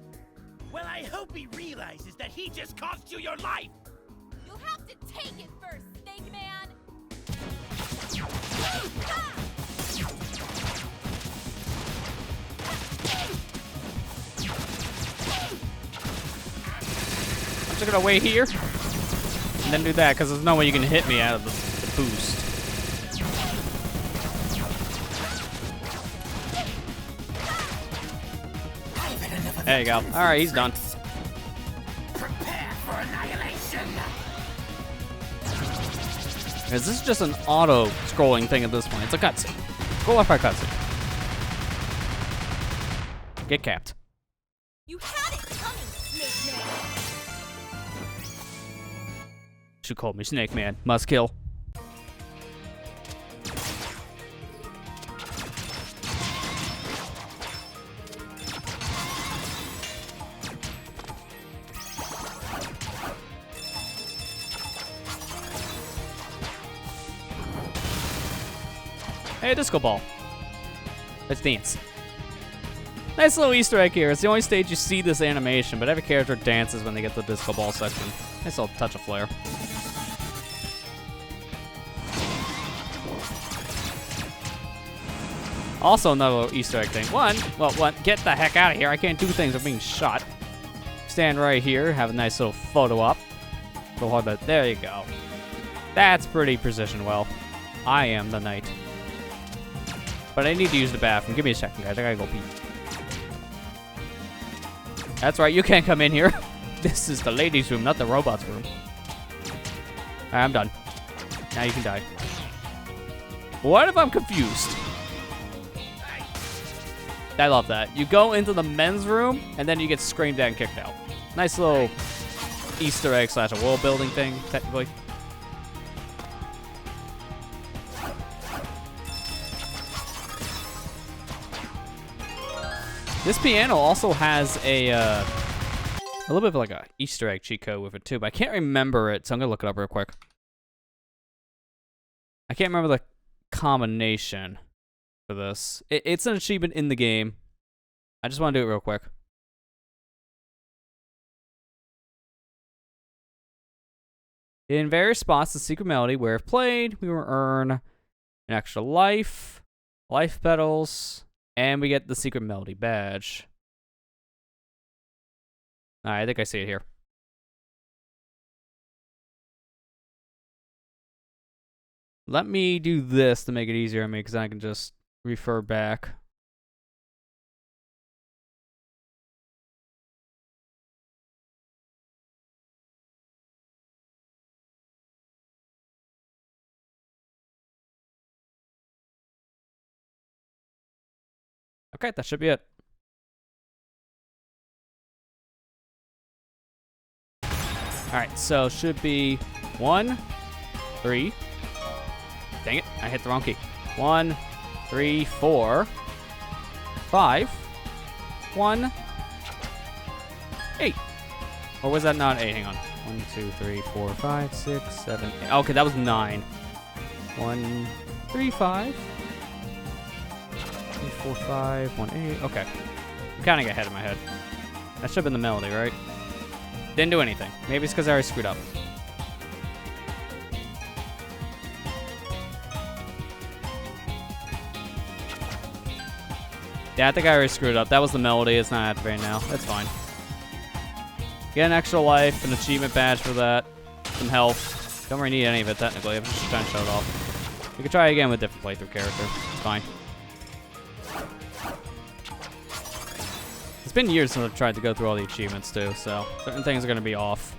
Well, I hope he realizes that he just cost you your life! You'll have to take it first, Snake Man! I'm just gonna wait here and then do that because there's no way you can hit me out of the boost. There you go. Alright, he's done. Prepare for annihilation! This is just an auto-scrolling thing at this point. It's a cutscene. Go off our cutscene. Get capped. You had it coming, Snake Man! Should call me Snake Man. Must kill. Hey, a disco ball. Let's dance. Nice little Easter egg here. It's the only stage you see this animation, but every character dances when they get to the disco ball section. Nice little touch of flair. Also another little Easter egg thing. One, get the heck out of here. I can't do things. I'm being shot. Stand right here. Have a nice little photo op. Go hard, but there you go. That's pretty precision well. I am the knight. But I need to use the bathroom. Give me a second, guys. I gotta go pee. That's right. You can't come in here. This is the ladies' room, not the robots' room. Alright, I'm done. Now you can die. What if I'm confused? I love that. You go into the men's room, and then you get screamed at and kicked out. Nice little Easter egg slash a world building thing, technically. This piano also has a A little bit of like a Easter egg cheat code with it too, but I can't remember it, so I'm gonna look it up real quick. I can't remember the combination for this. It's an achievement in the game. I just want to do it real quick. In various spots, the secret melody, where if played, we will earn an extra life, life petals, and we get the secret melody badge. Alright, I think I see it here. Let me do this to make it easier on me, because I can just refer back. Okay, that should be it. Alright, so should be 1, 3. Dang it, I hit the wrong key. 1, 3, 4, 5, 1, 8. Or was that not 8? Hang on. 1, 2, 3, 4, 5, 6, 7, 8. Okay, that was 9. 1, 3, 5. 3, 4, 5, 1, 8. Okay. I'm counting ahead in my head. That should have been the melody, right? Didn't do anything. Maybe it's because I already screwed up. Yeah, I think I already screwed up. That was the melody. It's not activating now. That's fine. Get an extra life, an achievement badge for that. Some health. Don't really need any of it, technically. I'm just trying to show it off. You can try again with a different playthrough character. It's fine. It's been years since I've tried to go through all the achievements, too, so certain things are going to be off.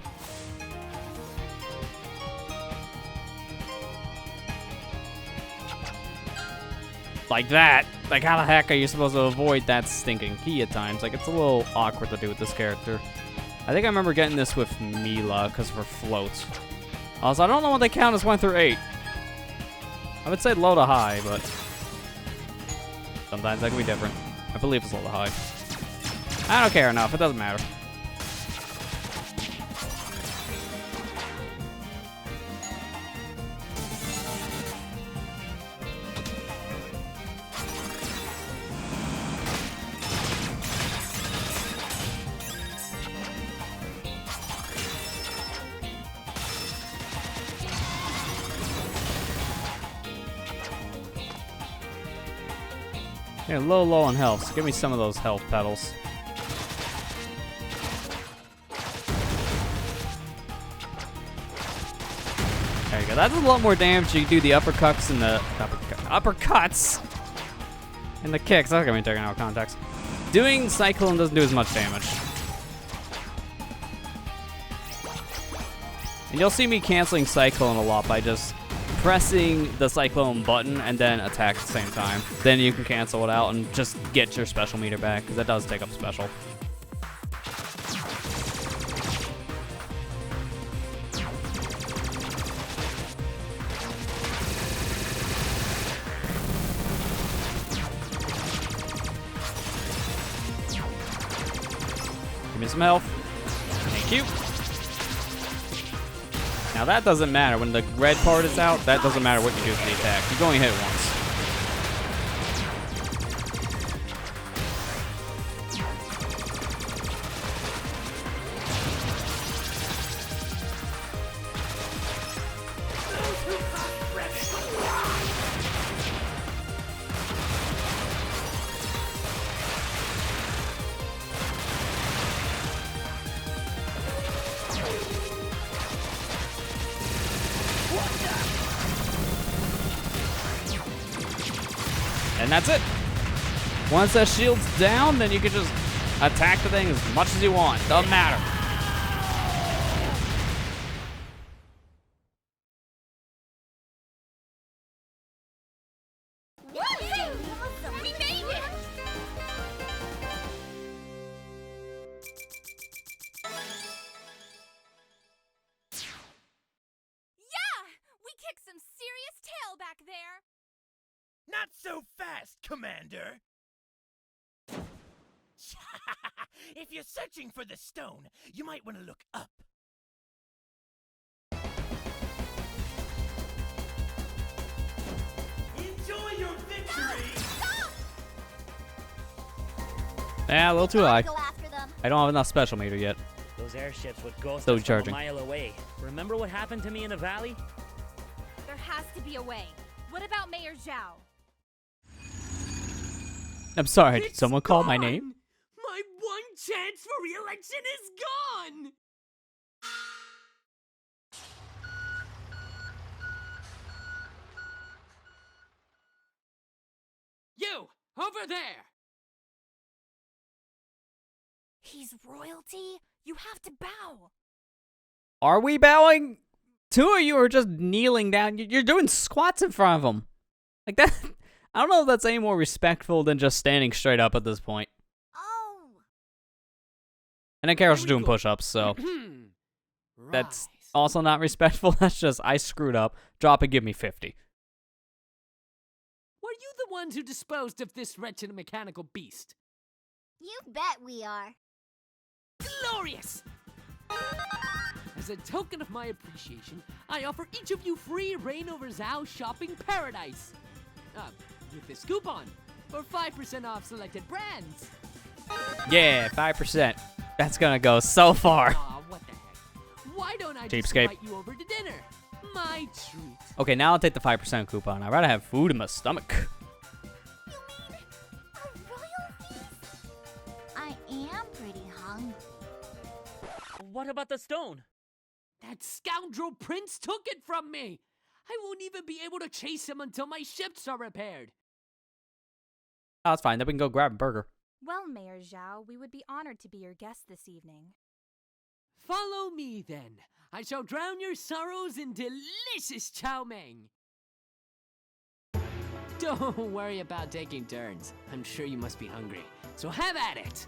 Like that. Like, how the heck are you supposed to avoid that stinking key at times? Like, it's a little awkward to do with this character. I think I remember getting this with Mila because of her floats. Also, I don't know what they count as 1 through 8. I would say low to high, but sometimes that can be different. I believe it's low to high. I don't care enough. It doesn't matter. Yeah, low on health. So give me some of those health petals. There you go. That's a lot more damage. You can do the uppercuts and the uppercuts and the kicks. That's gonna be taken out of context. Doing Cyclone doesn't do as much damage. And you'll see me canceling Cyclone a lot by just pressing the Cyclone button and then attack at the same time. Then you can cancel it out and just get your special meter back, because that does take up special. Give me some health. Thank you. Now that doesn't matter. When the red part is out, that doesn't matter what you do with the attack. You can only hit it once. And that's it. Once that shield's down, then you can just attack the thing as much as you want. Doesn't matter. We made it! Yeah! We kicked some serious tail back there! Not so fast, Commander! If you're searching for the stone, you might want to look up. Enjoy your victory! Yeah, a little too high. Go after them. I don't have enough special meter yet. Those airships would ghost Still us from charging. a mile away. Remember what happened to me in the valley? There has to be a way. What about Mayor Zhao? I'm sorry, did It's someone call my gone! name? My one chance for re-election is gone! You! Over there! He's royalty. You have to bow. Are we bowing? Two of you are just kneeling down. You're doing squats in front of him. Like that. I don't know if that's any more respectful than just standing straight up at this point. Oh. And then Carol's Here we doing go. push-ups, so that's Rise. also not respectful. That's just, I screwed up. Drop and give me 50. Were you the ones who disposed of this wretched mechanical beast? You bet we are. Glorious! As a token of my appreciation, I offer each of you free reign over Zhao shopping paradise. With this coupon for 5% off selected brands. Yeah, 5%. That's gonna go so far. Aw, what the heck? Why don't I just Cheapskate. invite you over to dinner? My treat. Okay, now I'll take the 5% coupon. I'd rather have food in my stomach. You mean a royal feast? I am pretty hungry. What about the stone? That scoundrel prince took it from me. I won't even be able to chase him until my ships are repaired. Oh, that's fine. Then we can go grab a burger. Well, Mayor Zhao, we would be honored to be your guest this evening. Follow me, then. I shall drown your sorrows in delicious chow mein. Don't worry about taking turns. I'm sure you must be hungry. So have at it.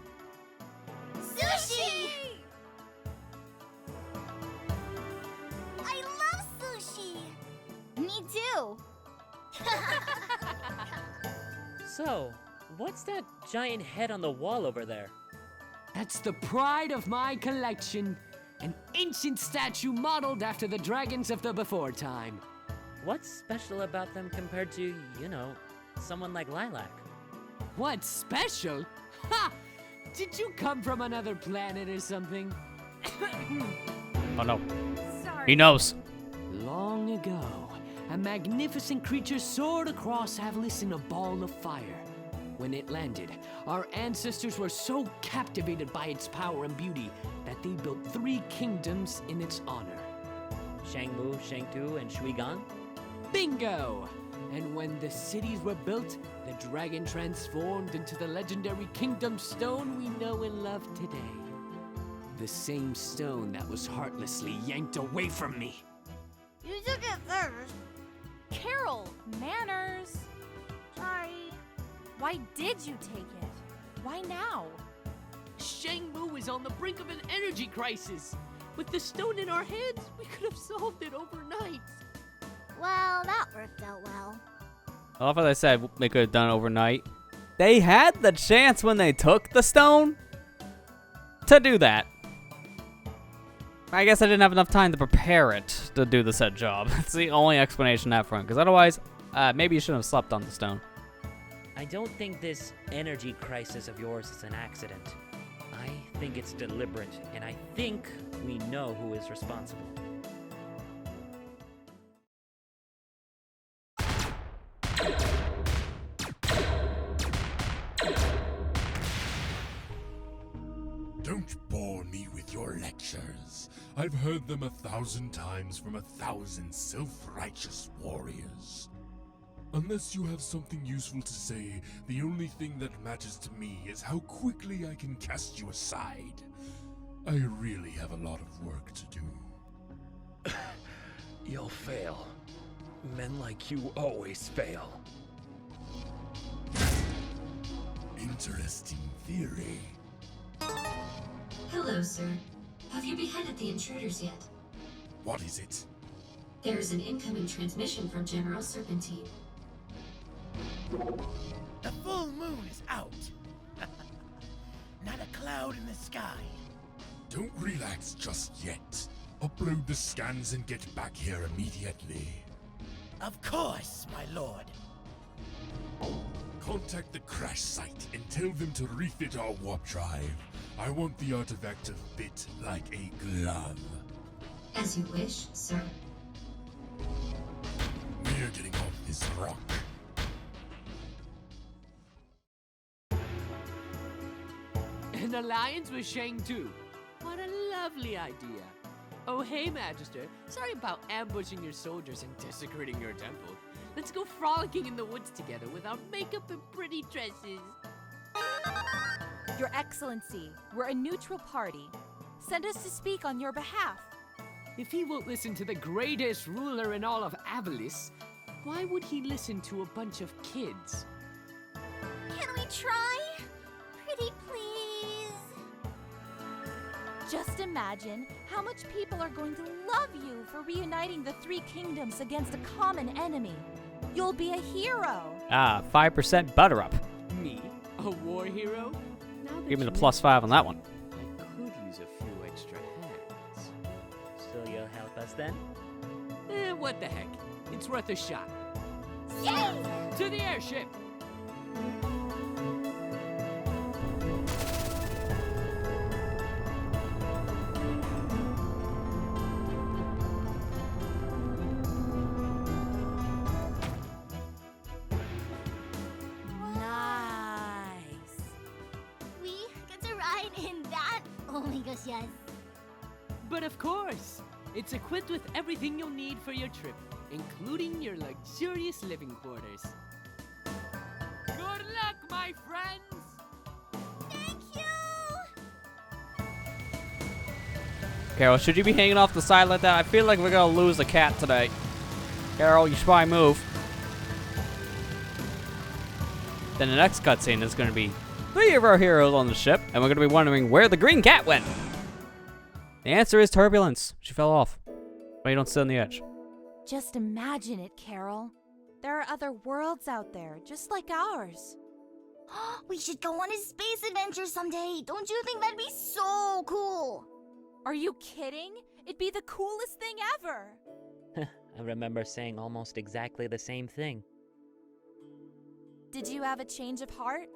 Sushi! I love sushi. Me too. So, what's that giant head on the wall over there? That's the pride of my collection. An ancient statue modeled after the dragons of the before time. What's special about them compared to, you know, someone like Lilac? What's special? Ha! Did you come from another planet or something? Oh no. Sorry. He knows. Long ago, a magnificent creature soared across Avalis in a ball of fire. When it landed, our ancestors were so captivated by its power and beauty that they built 3 kingdoms in its honor. Shangmu, Shangtu, and Shuigan? Bingo! And when the cities were built, the dragon transformed into the legendary Kingdom Stone we know and love today. The same stone that was heartlessly yanked away from me. You took it first. Carol, manners. Sorry. Why did you take it? Why now? Shangmu is on the brink of an energy crisis. With the stone in our hands, we could have solved it overnight. Well, that worked out well. I love how they said they could have done it overnight. They had the chance when they took the stone to do that. I guess I didn't have enough time to prepare it to do the said job. It's the only explanation up front, because otherwise, maybe you shouldn't have slept on the stone. I don't think this energy crisis of yours is an accident. I think it's deliberate, and I think we know who is responsible. Don't bore me with your lectures. I've heard them 1,000 times from 1,000 self-righteous warriors. Unless you have something useful to say, the only thing that matters to me is how quickly I can cast you aside. I really have a lot of work to do. You'll fail. Men like you always fail. Interesting theory. Hello, sir. Have you beheaded the intruders yet? What is it? There's an incoming transmission from General Serpentine. The full moon is out. not a cloud in the sky. Don't relax just yet. Upload the scans and get back here immediately. Of course, my lord. Contact the crash site and tell them to refit our warp drive. I want the artifact to fit like a glove. As you wish, sir. We're getting off this rock. An alliance with Shang-Tu. What a lovely idea. Oh, hey, Magister. Sorry about ambushing your soldiers and desecrating your temple. Let's go frolicking in the woods together with our makeup and pretty dresses. Your Excellency, we're a neutral party. Send us to speak on your behalf. If he won't listen to the greatest ruler in all of Avalis, why would he listen to a bunch of kids? Can we try? Pretty please. Just imagine how much people are going to love you for reuniting the three kingdoms against a common enemy. You'll be a hero. 5% butter up. Me? A war hero? Give me the +5 on that one. I could use a few extra hands. So you'll help us then? What the heck? It's worth a shot. Yay! To the airship! Nice. We get to ride in that? Oh my gosh, yes. But of course, it's equipped with everything you'll need for your trip, including your luxurious living quarters. Good luck, my friends! Thank you! Carol, should you be hanging off the side like that? I feel like we're gonna lose a cat today. Carol, you should probably move. Then the next cutscene is gonna be 3 of our heroes on the ship, and we're gonna be wondering where the green cat went. The answer is turbulence. She fell off. Why you don't sit on the edge? Just imagine it, Carol. There are other worlds out there, just like ours. We should go on a space adventure someday. Don't you think that'd be so cool? Are you kidding? It'd be the coolest thing ever. I remember saying almost exactly the same thing. Did you have a change of heart?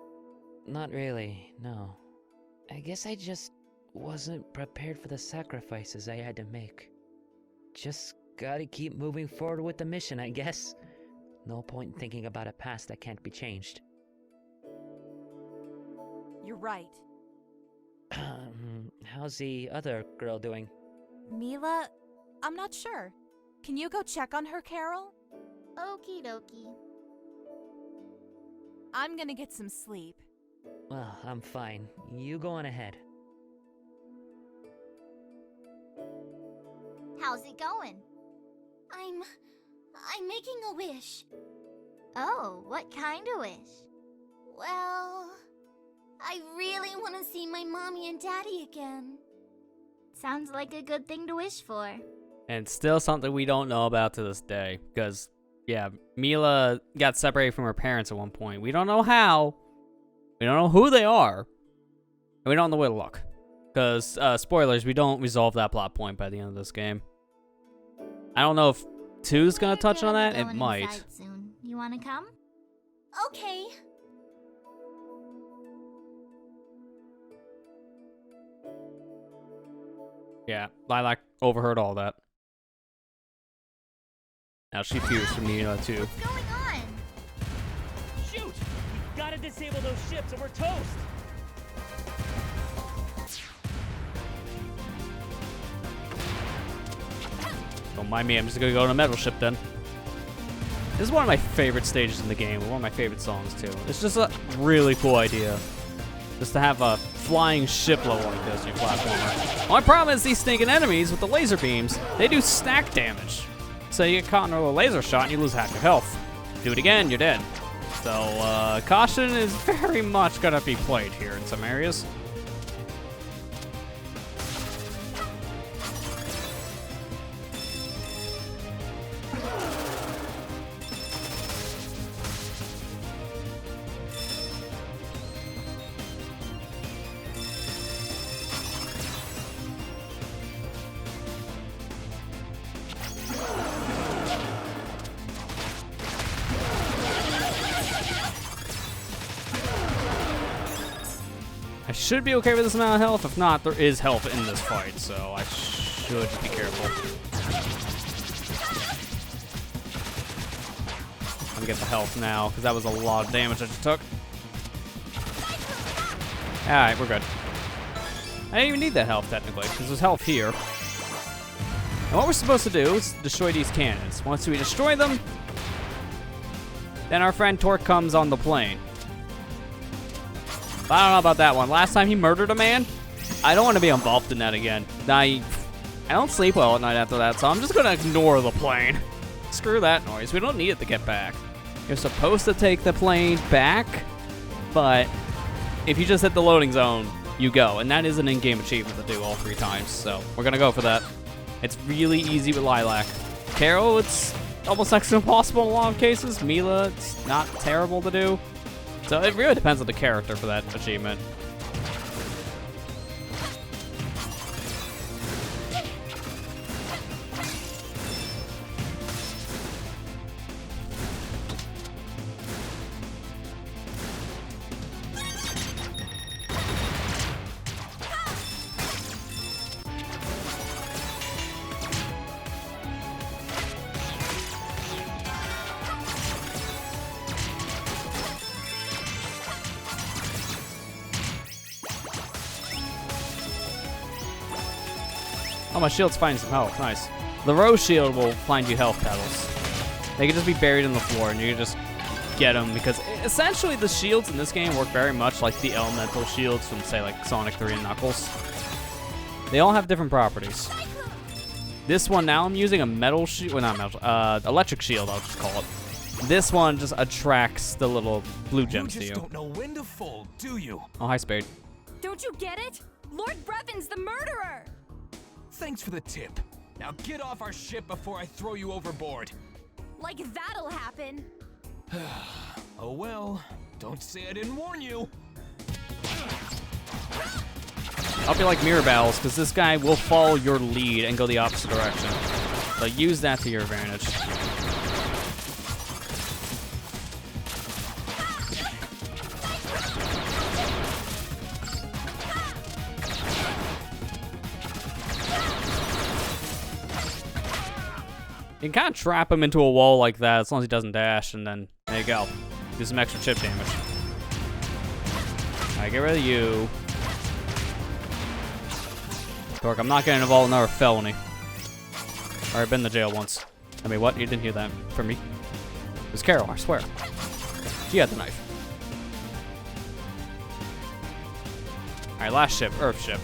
Not really, no. I guess I just wasn't prepared for the sacrifices I had to make. Just gotta keep moving forward with the mission, I guess. No point in thinking about a past that can't be changed. You're right. How's the other girl doing? Mila? I'm not sure. Can you go check on her, Carol? Okie dokie. I'm gonna get some sleep. Well, I'm fine. You go on ahead. How's it going? I'm making a wish. Oh, what kind of wish? Well, I really want to see my mommy and daddy again. Sounds like a good thing to wish for. And still something we don't know about to this day. Because, yeah, Mila got separated from her parents at one point. We don't know how. We don't know who they are. And we don't know where to look. Because, spoilers, we don't resolve that plot point by the end of this game. I don't know if 2's gonna touch on that. It might. Soon. You want to come? Okay. Yeah, Lilac overheard all that. Now she fears from Mila too. What's going on? Shoot! We gotta disable those ships or we're toast! Don't mind me, I'm just gonna go to a metal ship then. This is one of my favorite stages in the game, one of my favorite songs too. It's just a really cool idea. Just to have a flying ship level like this in your platformer. Only problem is these stinking enemies with the laser beams, they do stack damage. So you get caught in a laser shot and you lose half your health. Do it again, you're dead. So caution is very much gonna be played here in some areas. I should be okay with this amount of health. If not, there is health in this fight, so I should be careful. I'm gonna get the health now, because that was a lot of damage I just took. Alright, we're good. I didn't even need that health, technically, because there's health here. And what we're supposed to do is destroy these cannons. Once we destroy them, then our friend Torque comes on the plane. But I don't know about that one. Last time he murdered a man, I don't want to be involved in that again. I don't sleep well at night after that, so I'm just going to ignore the plane. Screw that noise. We don't need it to get back. You're supposed to take the plane back, but if you just hit the loading zone, you go. And that is an in-game achievement to do all 3 times, so we're going to go for that. It's really easy with Lilac. Carol, it's almost next to impossible in a lot of cases. Mila, it's not terrible to do. So it really depends on the character for that achievement. Oh, my shield's finding some health. Nice. The rose shield will find you health petals. They can just be buried in the floor, and you can just get them, because essentially the shields in this game work very much like the elemental shields from, say, like Sonic 3 and Knuckles. They all have different properties. This one now I'm using a metal shield, well, not metal, electric shield, I'll just call it. This one just attracts the little blue gems to you. You just don't know when to fold, do you? Oh, hi, Spade. Don't you get it? Lord Brevon's the murderer! Thanks for the tip. Now get off our ship before I throw you overboard. Like that'll happen. Oh well, don't say I didn't warn you. I'll be like mirror battles, because this guy will follow your lead and go the opposite direction. So use that to your advantage. You can kind of trap him into a wall like that as long as he doesn't dash, and then there you go. Do some extra chip damage. Alright, get rid of you. Torque, I'm not getting involved in another felony. Alright, been in the jail once. I mean, what? You didn't hear that from me? It was Carol, I swear. She had the knife. Alright, last ship, Earth ship.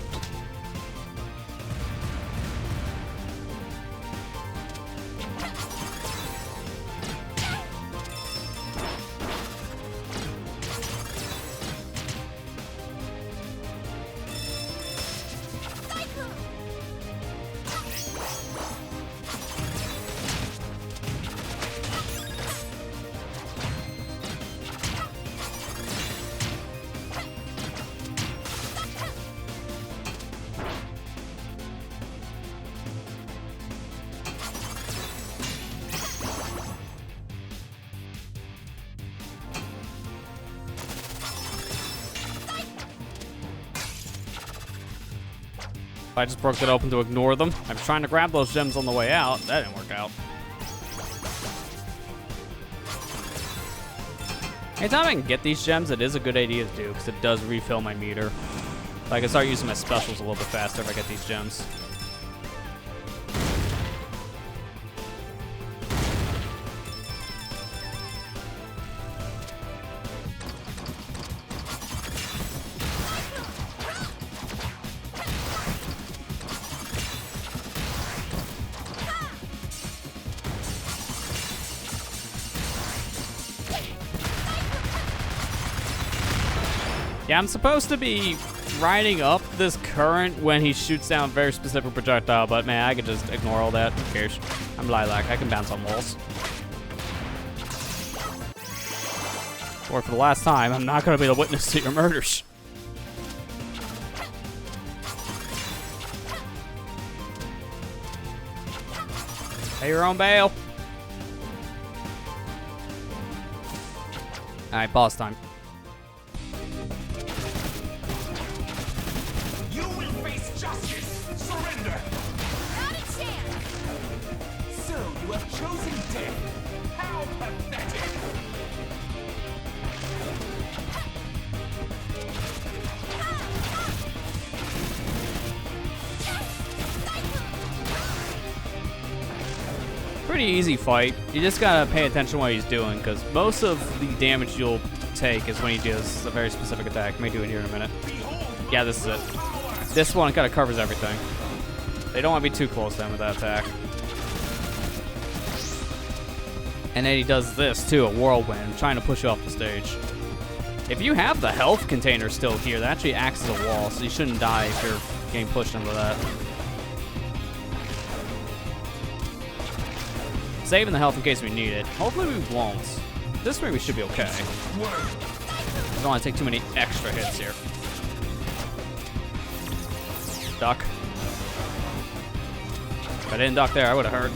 I just broke it open to ignore them. I was trying to grab those gems on the way out. That didn't work out. Anytime I can get these gems, it is a good idea to do, because it does refill my meter. So I can start using my specials a little bit faster if I get these gems. Yeah, I'm supposed to be riding up this current when he shoots down a very specific projectile, but man, I could just ignore all that. Who cares? I'm Lilac. I can bounce on walls. Or for the last time, I'm not going to be the witness to your murders. Pay your own bail. Alright, boss time. justice! Surrender! Not a chance! So you have chosen death! How pathetic! Pretty easy fight. You just gotta pay attention to what he's doing, because most of the damage you'll take is when he does a very specific attack. May do it here in a minute. Yeah, this is it. This one kind of covers everything. They don't want to be too close to him with that attack. And then he does this too, a whirlwind, trying to push you off the stage. If you have the health container still here, that actually acts as a wall, so you shouldn't die if you're getting pushed into that. Saving the health in case we need it. Hopefully we won't. This way we should be okay. We don't want to take too many extra hits here. Duck. If I didn't duck there, I would have hurt.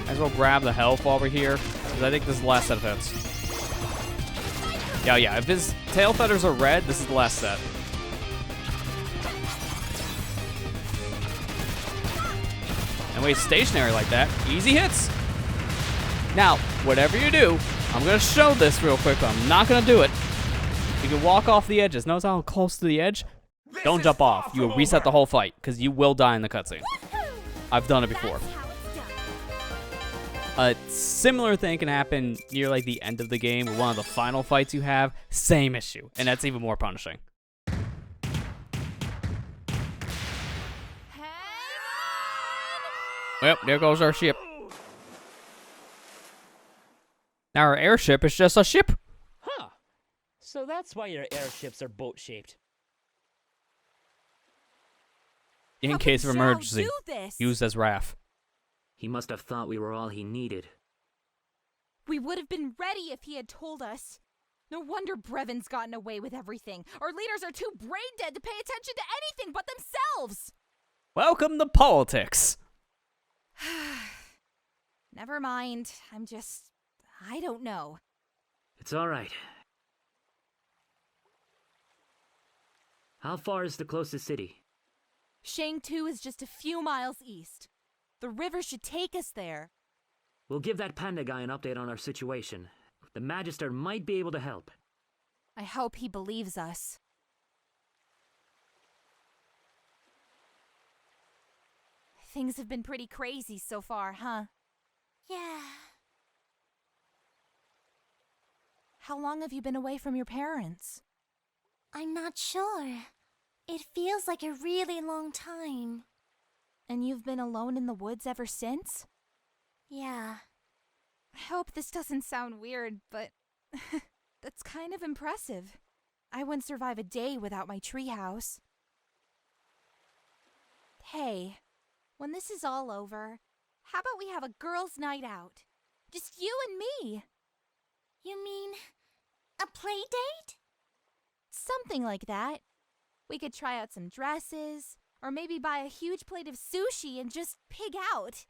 Might as well grab the health while we're here, because I think this is the last set of hits. Yeah, if his tail feathers are red, this is the last set. And when he's stationary like that, easy hits. Now, whatever you do, I'm going to show this real quick, but I'm not going to do it. You can walk off the edges. Notice how close to the edge? Don't jump off. You will reset the whole fight, because you will die in the cutscene. I've done it before. A similar thing can happen near like the end of the game, or one of the final fights you have. Same issue, and that's even more punishing. Well, there goes our ship. Now our airship is just a ship. Huh. So that's why your airships are boat-shaped. In case of emergency, used as RAF. He must have thought we were all he needed. We would have been ready if he had told us. No wonder Brevon's gotten away with everything. Our leaders are too brain dead to pay attention to anything but themselves. Welcome to politics. Never mind. I don't know. It's all right. How far is the closest city? Shang-Tu is just a few miles east. The river should take us there. We'll give that panda guy an update on our situation. The Magister might be able to help. I hope he believes us. Things have been pretty crazy so far, huh? Yeah. How long have you been away from your parents? I'm not sure. It feels like a really long time. And you've been alone in the woods ever since? Yeah. I hope this doesn't sound weird, but that's kind of impressive. I wouldn't survive a day without my treehouse. Hey, when this is all over, how about we have a girls' night out? Just you and me. You mean a play date? Something like that. We could try out some dresses, or maybe buy a huge plate of sushi and just pig out.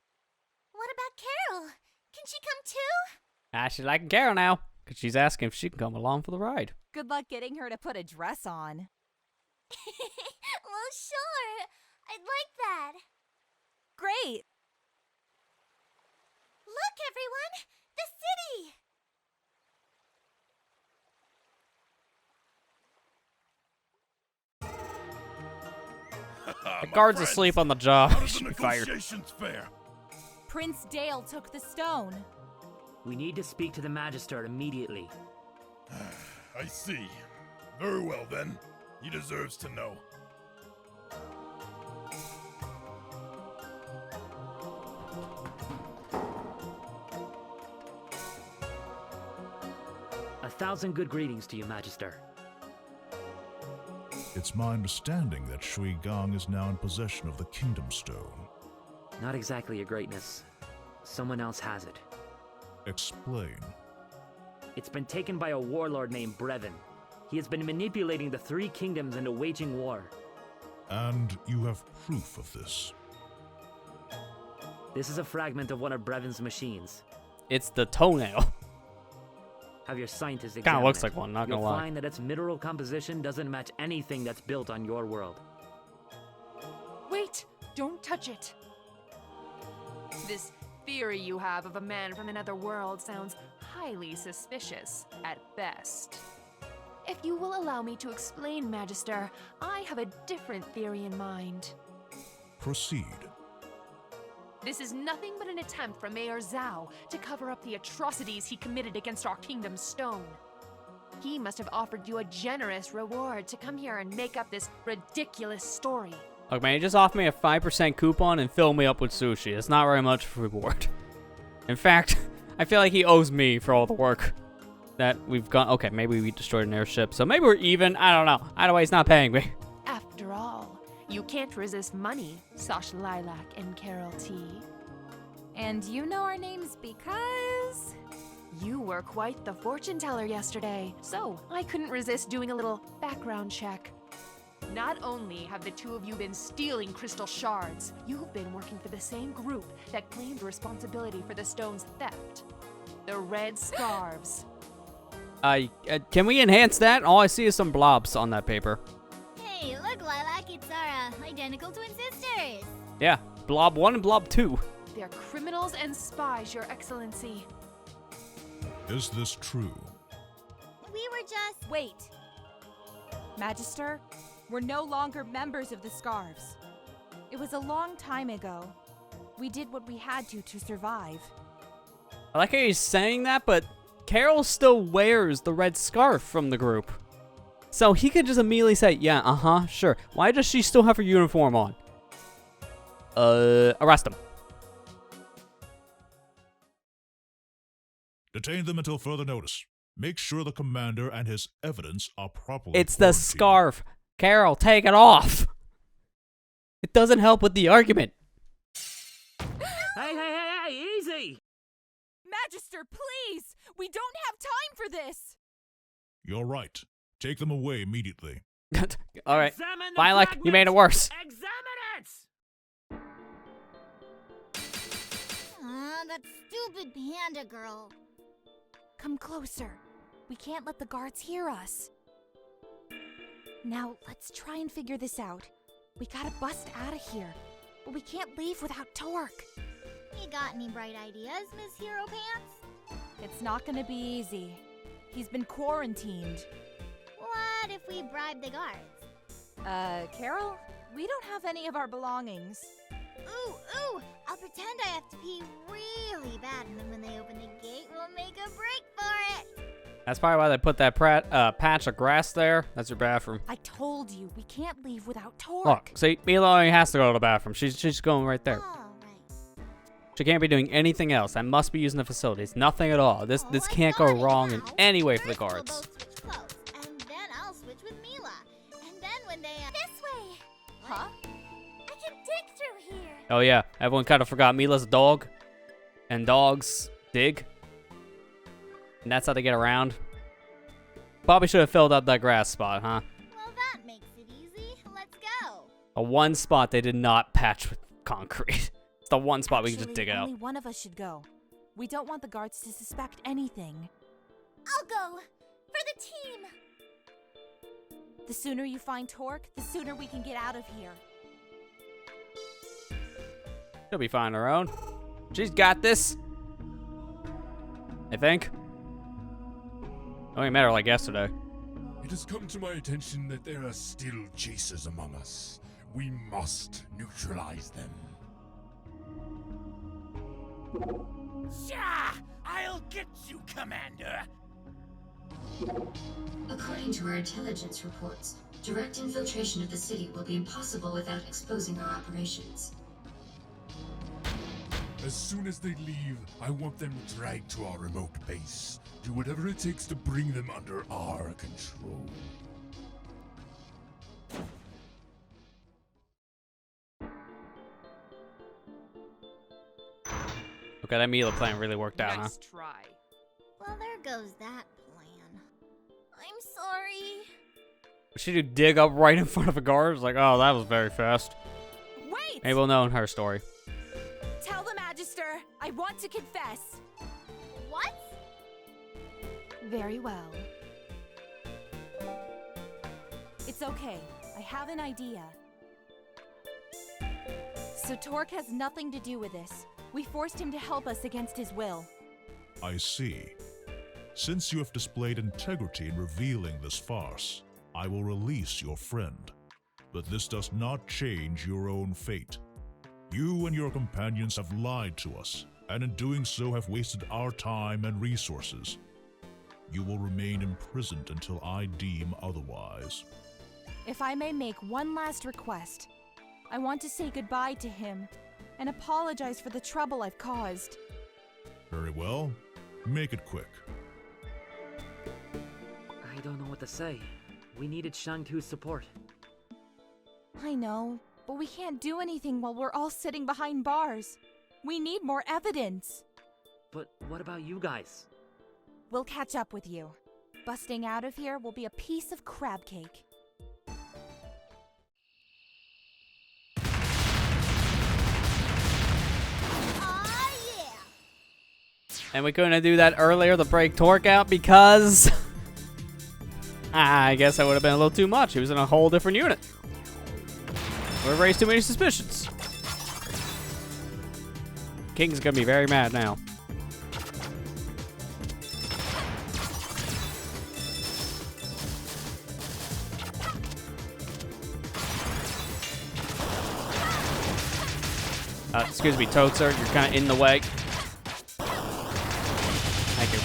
What about Carol? Can she come too? She's liking Carol now, because she's asking if she can come along for the ride. Good luck getting her to put a dress on. Well, sure. I'd like that. Great. Look, everyone! The city! The guard's asleep on the job. How He does the should be fired. negotiations fare? Prince Dale took the stone. We need to speak to the Magister immediately. I see. Very well then. He deserves to know. A thousand good greetings to you, Magister. It's my understanding that Shui Gong is now in possession of the Kingdom Stone. Not exactly, Your Greatness. Someone else has it. Explain. It's been taken by a warlord named Brevon. He has been manipulating the three kingdoms into waging war. And you have proof of this? This is a fragment of one of Brevon's machines. It's the toenail. Have your scientists examine Kind of looks it. like one, not You'll gonna lie. find that its mineral composition doesn't match anything that's built on your world. Wait! Don't touch it! This theory you have of a man from another world sounds highly suspicious, at best. If you will allow me to explain, Magister, I have a different theory in mind. Proceed. This is nothing but an attempt from Mayor Zhao to cover up the atrocities he committed against our kingdom's stone. He must have offered you a generous reward to come here and make up this ridiculous story. Look, man, he just offered me a 5% coupon and filled me up with sushi. It's not very much of a reward. In fact, I feel like he owes me for all the work that we've gone. Okay, maybe we destroyed an airship, so maybe we're even. I don't know. Either way, he's not paying me. After all, you can't resist money, Sosh Lilac and Carol T. And you know our names because... You were quite the fortune teller yesterday, so I couldn't resist doing a little background check. Not only have the two of you been stealing crystal shards, you've been working for the same group that claimed responsibility for the stone's theft. The Red Scarves. Can we enhance that? All I see is some blobs on that paper. Hey, look, Lilac, it's our identical twin sisters. Yeah, blob 1 and blob 2. They're criminals and spies, Your Excellency. Is this true? We were just... Wait. Magister, we're no longer members of the Scarves. It was a long time ago. We did what we had to survive. I like how he's saying that, but Carol still wears the red scarf from the group. So he could just immediately say, yeah, sure. Why does she still have her uniform on? Arrest him. Detain them until further notice. Make sure the commander and his evidence are properly It's the quarantined. scarf. Carol, take it off. It doesn't help with the argument. Hey, easy! Magister, please! We don't have time for this! You're right. Take them away immediately. All right. Examine the Lilac, you made it worse. Examine it! that stupid panda girl. Come closer. We can't let the guards hear us. Now, let's try and figure this out. We gotta bust out of here, but we can't leave without Torque. You got any bright ideas, Miss Hero Pants? It's not gonna be easy. He's been quarantined. What if we bribe the guards? Carol? We don't have any of our belongings. Ooh, I'll pretend I have to pee really bad, and then when they open the gate, we'll make a break for it. That's probably why they put that patch of grass there. That's your bathroom. I told you, we can't leave without Torque. Look, see, Mila only has to go to the bathroom. She's going right there. All right. She can't be doing anything else. I must be using the facilities. Nothing at all. This can't go wrong in any way for the guards. We'll both switch clothes, and then I'll switch with Mila. And then when they... This way! Huh? I can dig through here. Oh yeah, everyone kind of forgot Mila's a dog. And dogs dig. And that's how they get around. Probably should have filled up that grass spot, huh? Well, that makes it easy. Let's go. A one spot they did not patch with concrete. It's the one spot we can just dig out. Only one of us should go. We don't want the guards to suspect anything. I'll go. For the team. The sooner you find Torque, the sooner we can get out of here. She'll be fine on her own. She's got this. I think. Only met her like yesterday. It has come to my attention that there are still chasers among us. We must neutralize them. Sha! I'll get you, Commander! According to our intelligence reports, direct infiltration of the city will be impossible without exposing our operations. As soon as they leave, I want them dragged to our remote base. Do whatever it takes to bring them under our control. Okay, that Mila plan really worked out, huh? Let's try. Well, there goes that plan. I'm sorry. She do dig up right in front of a guard? It's like, oh, that was very fast. Wait! Maybe we'll know in her story. Tell the Magister, I want to confess. What? Very well. It's okay. I have an idea. So Torque has nothing to do with this. We forced him to help us against his will. I see. Since you have displayed integrity in revealing this farce, I will release your friend. But this does not change your own fate. You and your companions have lied to us, and in doing so have wasted our time and resources. You will remain imprisoned until I deem otherwise. If I may make one last request, I want to say goodbye to him and apologize for the trouble I've caused. Very well. Make it quick. I don't know what to say. We needed Shang-Tu's support. I know, but we can't do anything while we're all sitting behind bars. We need more evidence. But what about you guys? We'll catch up with you. Busting out of here will be a piece of crab cake. And we couldn't do that earlier to break Torque out because I guess that would have been a little too much. He was in a whole different unit. We've raised too many suspicions. King's gonna be very mad now. Excuse me, Toadster, you're kind of in the way. Thank you.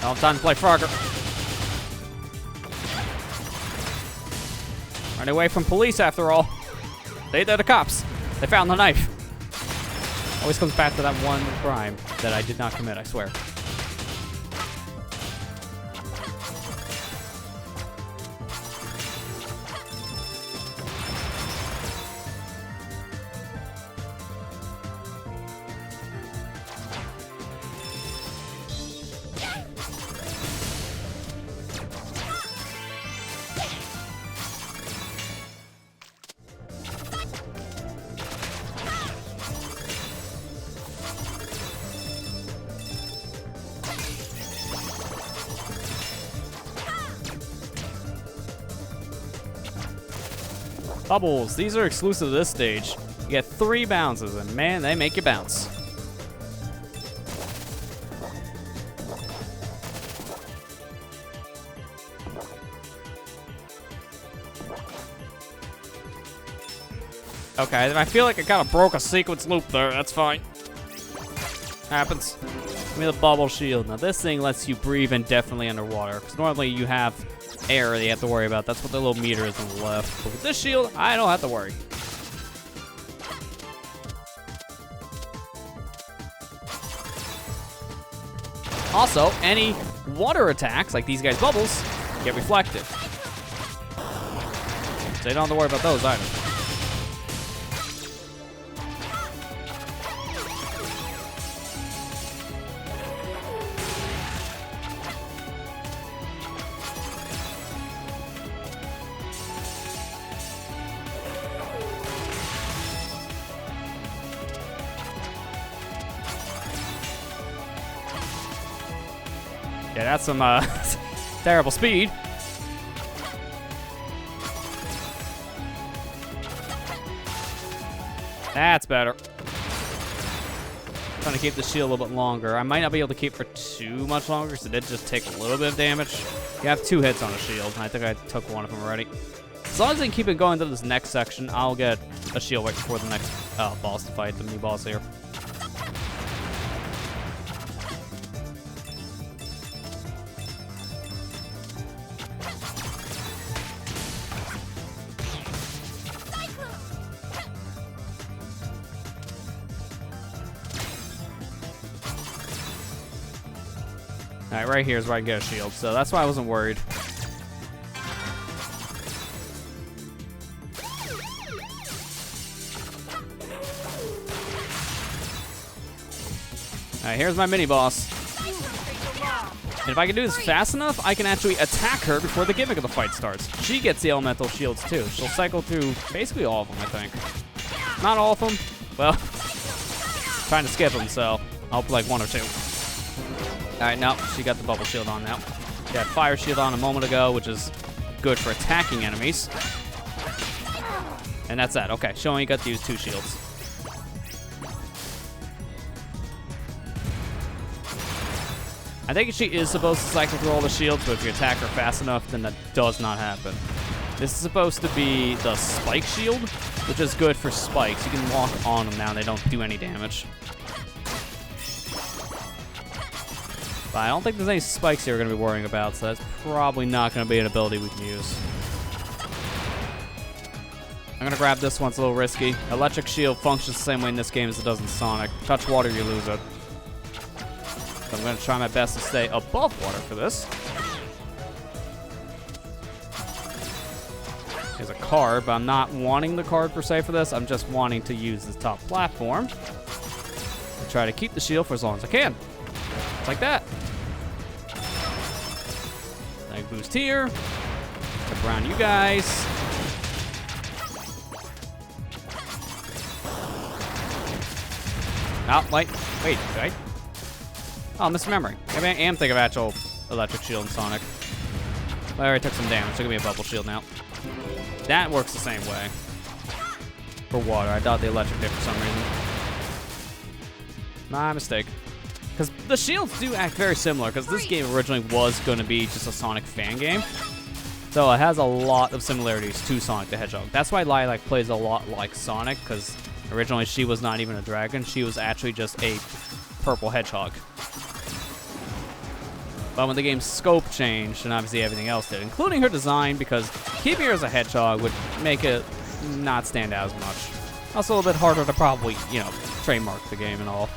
Oh, time to play Frogger. Run away from police, after all. They're the cops. They found the knife. Always comes back to that one crime that I did not commit, I swear. Bubbles, these are exclusive to this stage. You get 3 bounces, and man, they make you bounce. Okay, then I feel like I kind of broke a sequence loop there. That's fine. Happens. Give me the bubble shield. Now this thing lets you breathe indefinitely underwater, because normally you have air that you have to worry about. That's what the little meter is on the left. But with this shield, I don't have to worry. Also, any water attacks, like these guys' bubbles, get reflected. So you don't have to worry about those either. Yeah, that's some terrible speed. That's better. Trying to keep the shield a little bit longer. I might not be able to keep for too much longer because it did just take a little bit of damage. You have 2 hits on a shield, and I think I took one of them already. As long as I can keep it going to this next section, I'll get a shield right before the next boss to fight, the mini boss here. Alright, right here is where I can get a shield, so that's why I wasn't worried. Alright, here's my mini boss. And if I can do this fast enough, I can actually attack her before the gimmick of the fight starts. She gets the elemental shields too. She'll cycle through basically all of them, I think. Not all of them. Well, trying to skip them, so I'll hope like one or two. Alright, no, she got the bubble shield on now. She had fire shield on a moment ago, which is good for attacking enemies. And that's that. Okay, she only got to use 2 shields. I think she is supposed to cycle through all the shields, but if you attack her fast enough, then that does not happen. This is supposed to be the spike shield, which is good for spikes. You can walk on them now, and they don't do any damage. But I don't think there's any spikes here we're going to be worrying about, so that's probably not going to be an ability we can use. I'm going to grab this one. It's a little risky. Electric shield functions the same way in this game as it does in Sonic. Touch water, you lose it. So I'm going to try my best to stay above water for this. There's a card, but I'm not wanting the card per se for this. I'm just wanting to use this top platform to try to keep the shield for as long as I can. Just like that. Leg boost here. Look around you guys. Oh, wait, right? Oh, I'm misremembering. Maybe I am thinking of actual electric shield in Sonic. I already took some damage. So give me a bubble shield now. That works the same way. For water. I thought the electric did for some reason. My mistake. Because the shields do act very similar, because this game originally was going to be just a Sonic fan game. So it has a lot of similarities to Sonic the Hedgehog. That's why Lilac plays a lot like Sonic, because originally she was not even a dragon. She was actually just a purple hedgehog. But when the game's scope changed, and obviously everything else did, including her design, because keeping her as a hedgehog would make it not stand out as much. Also a little bit harder to probably, you know, trademark the game and all.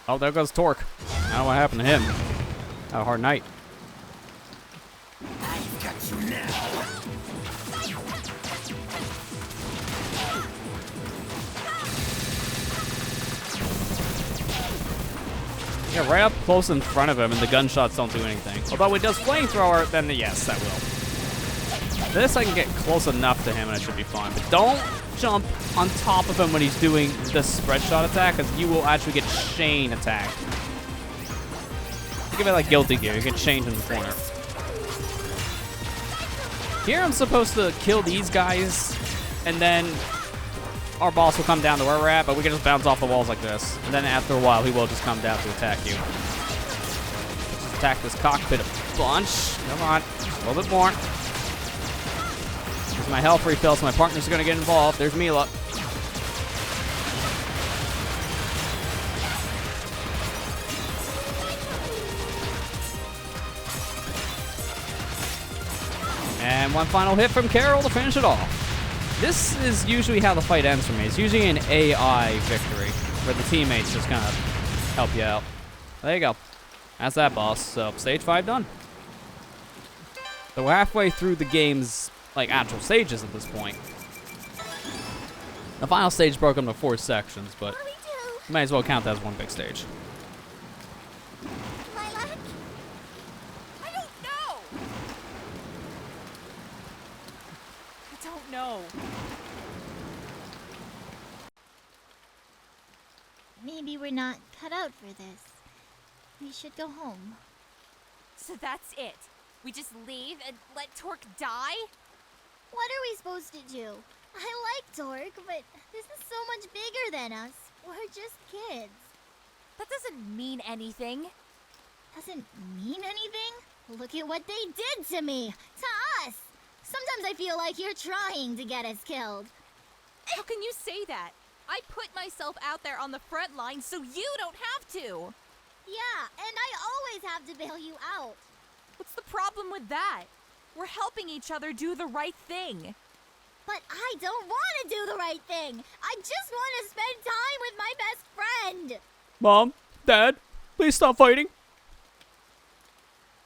Oh, there goes Torque. I don't know what happened to him. Had a hard night. I've got you now. Yeah, right up close in front of him, and the gunshots don't do anything. Although it does flamethrower, then yes, that will. This I can get close enough to him, and it should be fine. But don't jump on top of him when he's doing the spread shot attack, because you will actually get chain attacked. Think of it like Guilty Gear. You get chained in the corner. Here I'm supposed to kill these guys, and then our boss will come down to where we're at, but we can just bounce off the walls like this. And then after a while, he will just come down to attack you. Just attack this cockpit a bunch. Come on, just a little bit more. As my health refills, my partner's gonna get involved. There's Mila. And one final hit from Carol to finish it off. This is usually how the fight ends for me. It's usually an AI victory, where the teammates just kind of help you out. There you go. That's that boss. So, stage 5 done. So we're halfway through the game's, like, actual stages at this point. The final stage broke into 4 sections, but you might as well count that as one big stage. Lilac? I don't know. I don't know. Maybe we're not cut out for this. We should go home. So that's it. We just leave and let Torque die? What are we supposed to do? I like Torque, but this is so much bigger than us. We're just kids. That doesn't mean anything. Doesn't mean anything? Look at what they did to me! To us! Sometimes I feel like you're trying to get us killed. How can you say that? I put myself out there on the front line so you don't have to. Yeah, and I always have to bail you out. What's the problem with that? We're helping each other do the right thing. But I don't want to do the right thing. I just want to spend time with my best friend. Mom, Dad, please stop fighting.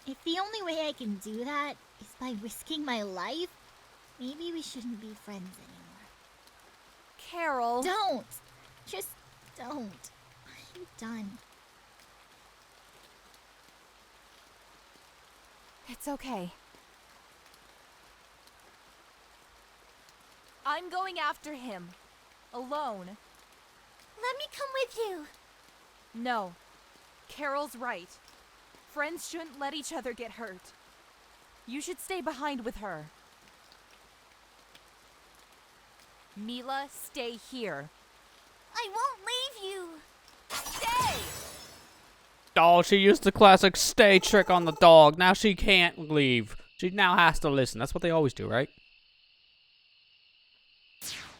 If the only way I can do that is by risking my life, maybe we shouldn't be friends anymore. Carol. Don't! Just don't. I'm done. It's okay. I'm going after him. Alone. Let me come with you. No. Carol's right. Friends shouldn't let each other get hurt. You should stay behind with her. Mila, stay here. I won't leave you. Stay! Oh, she used the classic stay trick on the dog. Now she can't leave. She now has to listen. That's what they always do, right?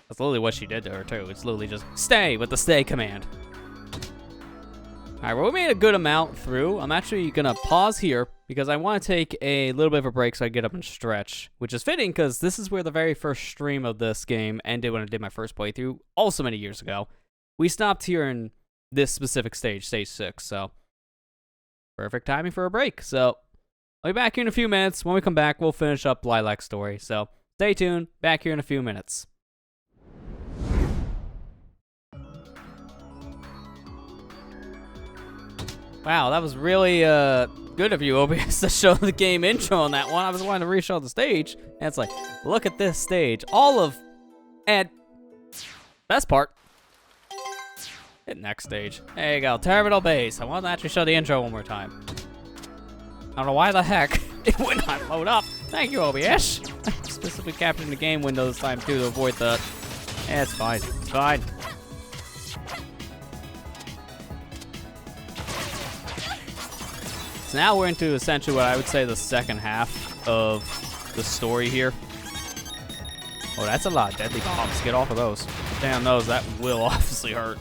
That's literally what she did to her, too. It's literally just stay with the stay command. Alright, well, we made a good amount through. I'm actually going to pause here because I want to take a little bit of a break so I get up and stretch, which is fitting because this is where the very first stream of this game ended when I did my first playthrough, also many years ago. We stopped here in this specific stage, stage 6, so perfect timing for a break. So I'll be back here in a few minutes. When we come back, we'll finish up Lilac's story. So stay tuned. Back here in a few minutes. Wow, that was really good of you, OBS, to show the game intro on that one. I was wanting to re-show the stage, and it's like, look at this stage. All of, and best part, hit next stage. There you go, Terminal Base. I want to actually show the intro one more time. I don't know why the heck it would not load up. Thank you, OBS. Specifically capturing the game window this time, too, to avoid the, yeah, it's fine, it's fine. So now we're into essentially what I would say the second half of the story here. Oh, that's a lot of deadly bombs. Get off of those. Damn those, that will obviously hurt.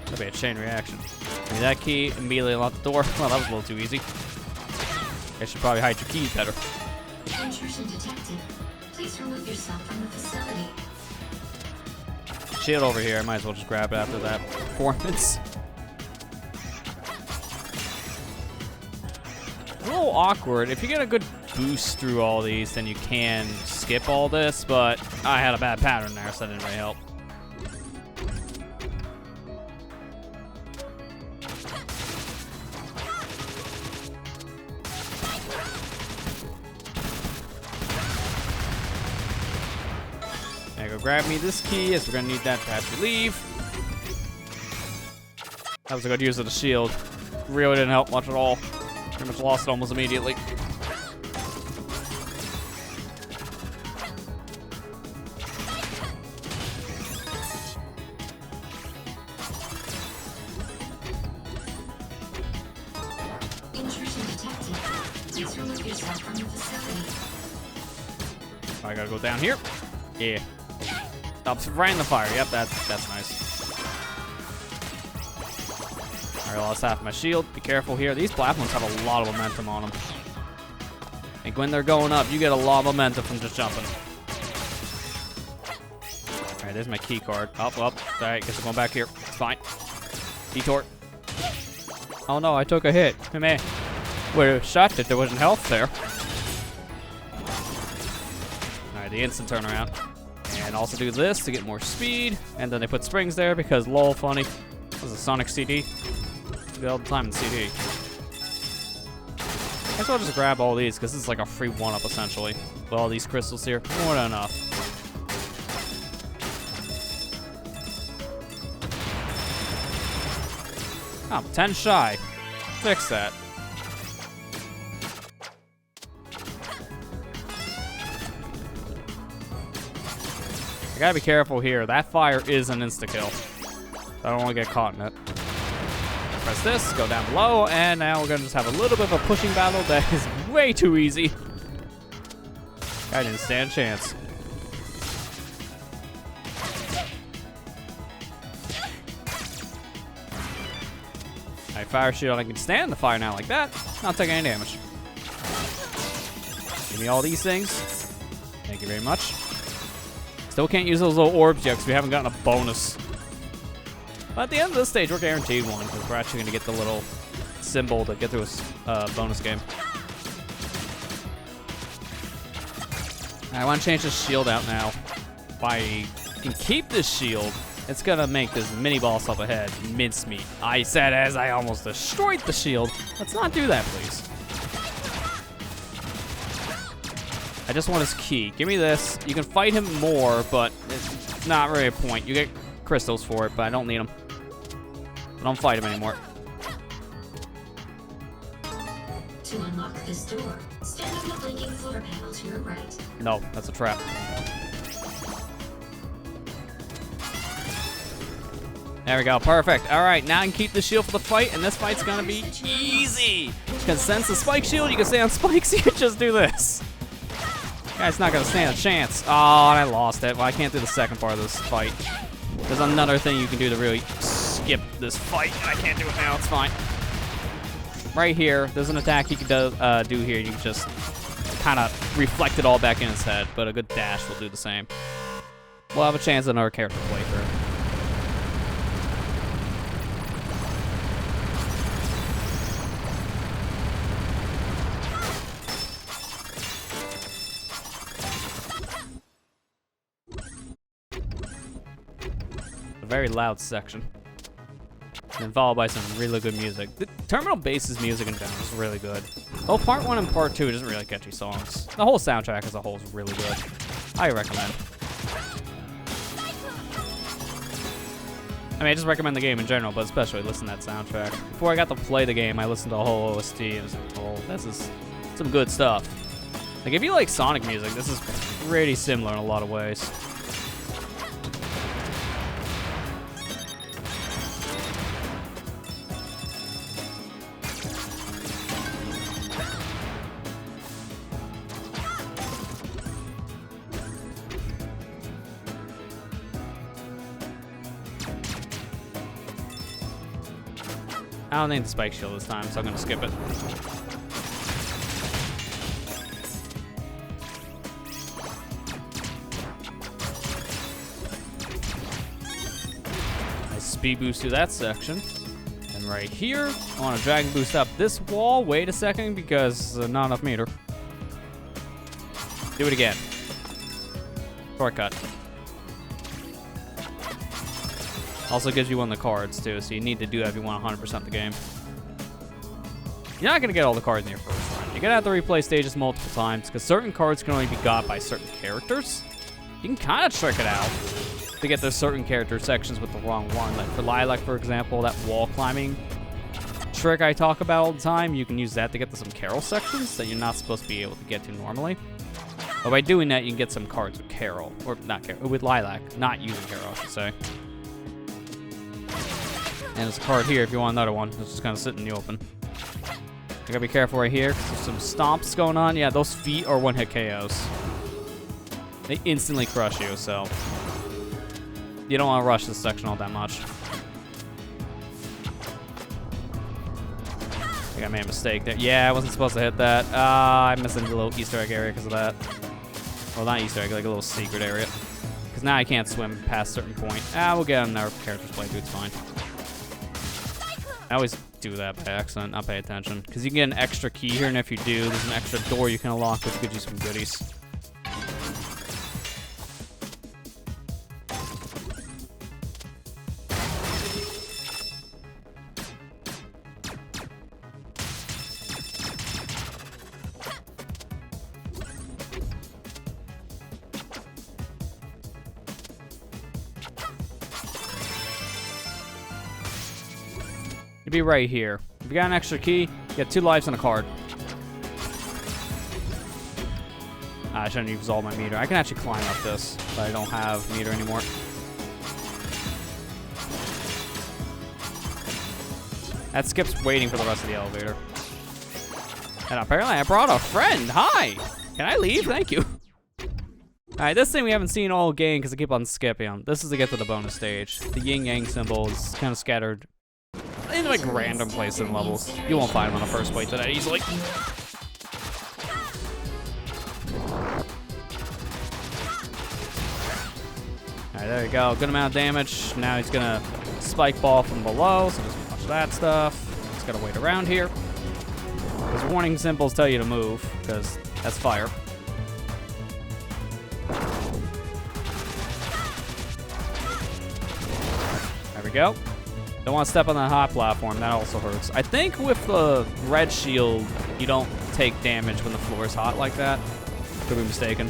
That'll be a chain reaction. Give me that key, immediately unlock the door. Well, that was a little too easy. I should probably hide your keys better. Intrusion detected. Please remove yourself from the facility. Shield over here. I might as well just grab it after that performance. A little awkward. If you get a good boost through all these, then you can skip all this, but I had a bad pattern there, so that didn't really help. There, go grab me this key, as we're gonna need that to actually leave. That was a good use of the shield. Really didn't help much at all. Pretty much lost it almost immediately. Intrusion detected. Please remove yourself from the facility. I gotta go down here. Yeah. Stops right in the fire. Yep, that's nice. Alright, lost half my shield. Be careful here. These platforms have a lot of momentum on them. I think when they're going up, you get a lot of momentum from just jumping. Alright, there's my key card. Up. Alright, guess I'm going back here. It's fine. Detour. Oh no, I took a hit. Hey man. Would have shot it. There wasn't health there. Alright, the instant turnaround. And also do this to get more speed. And then they put springs there because lol funny. This is a Sonic CD. All the time in CD. I guess I'll just grab all these because this is like a free one-up essentially. With all these crystals here, more than enough. Oh, 10 shy. Fix that. I gotta be careful here. That fire is an insta-kill. I don't want to get caught in it. Press this, go down below, and now we're gonna just have a little bit of a pushing battle that is way too easy. I didn't stand a chance. Alright, fire shield, I can stand the fire now like that, not taking any damage. Give me all these things. Thank you very much. Still can't use those little orbs yet because we haven't gotten a bonus. But at the end of this stage, we're guaranteed one because we're actually going to get the little symbol to get through a bonus game. I want to change the shield out now. If I can keep this shield, it's gonna make this mini boss up ahead mincemeat. I said as I almost destroyed the shield. Let's not do that, please. I just want his key. Give me this. You can fight him more, but it's not really a point. You get crystals for it, but I don't need them. I don't fight him anymore. To unlock this door, stand on the blinking floor panel to your right. No, that's a trap. There we go, perfect. All right, now I can keep the shield for the fight, and this fight's gonna be easy. You can sense the spike shield, you can stay on spikes, you can just do this. Guy's not gonna stand a chance. Oh, and I lost it. Well, I can't do the second part of this fight. There's another thing you can do to really skip this fight, and I can't do it now, it's fine. Right here, there's an attack you can do here. You can just kind of reflect it all back in his head, but a good dash will do the same. We'll have a chance at another character playthrough. Very loud section, and then followed by some really good music. The Terminal Bass's music in general is really good. Both Part 1 and Part 2 are just really catchy songs. The whole soundtrack as a whole is really good. I recommend. I mean, I just recommend the game in general, but especially listen to that soundtrack. Before I got to play the game, I listened to the whole OST, and it was like, oh, this is some good stuff. Like, if you like Sonic music, this is pretty similar in a lot of ways. I don't need the spike shield this time, so I'm gonna skip it. Nice speed boost through that section. And right here, I want to dragon boost up this wall. Wait a second, because not enough meter. Do it again. Shortcut. Also gives you one of the cards too, so you need to do that if you want 100% the game. You're not gonna get all the cards in your first run. You're gonna have to replay stages multiple times because certain cards can only be got by certain characters. You can kind of trick it out to get those certain character sections with the wrong one. Like for Lilac, for example, that wall climbing trick I talk about all the time, you can use that to get to some Carol sections that you're not supposed to be able to get to normally. But by doing that, you can get some cards with Carol, or not Carol, with Lilac, not using Carol, I should say. And there's a card here if you want another one. It's just kind of sitting in the open. You gotta be careful right here. There's some stomps going on. Yeah, those feet are one-hit KOs. They instantly crush you, so you don't want to rush this section all that much. I think I made a mistake there. Yeah, I wasn't supposed to hit that. I missed a little Easter egg area because of that. Well, not Easter egg, like a little secret area. Because now I can't swim past a certain point. We'll get another character's playthrough, it's fine. I always do that by accident, not pay attention. Because you can get an extra key here, and if you do, there's an extra door you can unlock, which gives you some goodies. You'd be right here. If you got an extra key, you get 2 lives and a card. I shouldn't use all my meter. I can actually climb up this, but I don't have meter anymore. That skips waiting for the rest of the elevator. And apparently I brought a friend. Hi! Can I leave? Thank you. Alright, this thing we haven't seen all game because I keep on skipping. This is to get to the bonus stage. The yin-yang symbol is kind of scattered in like random places and levels. You won't find them on the first playthrough that easily. Alright, there you go. Good amount of damage. Now he's gonna spike ball from below, so just watch that stuff. Just gotta wait around here. Those warning symbols tell you to move, because that's fire. There we go. Don't want to step on that hot platform. That also hurts. I think with the red shield, you don't take damage when the floor is hot like that. Could be mistaken.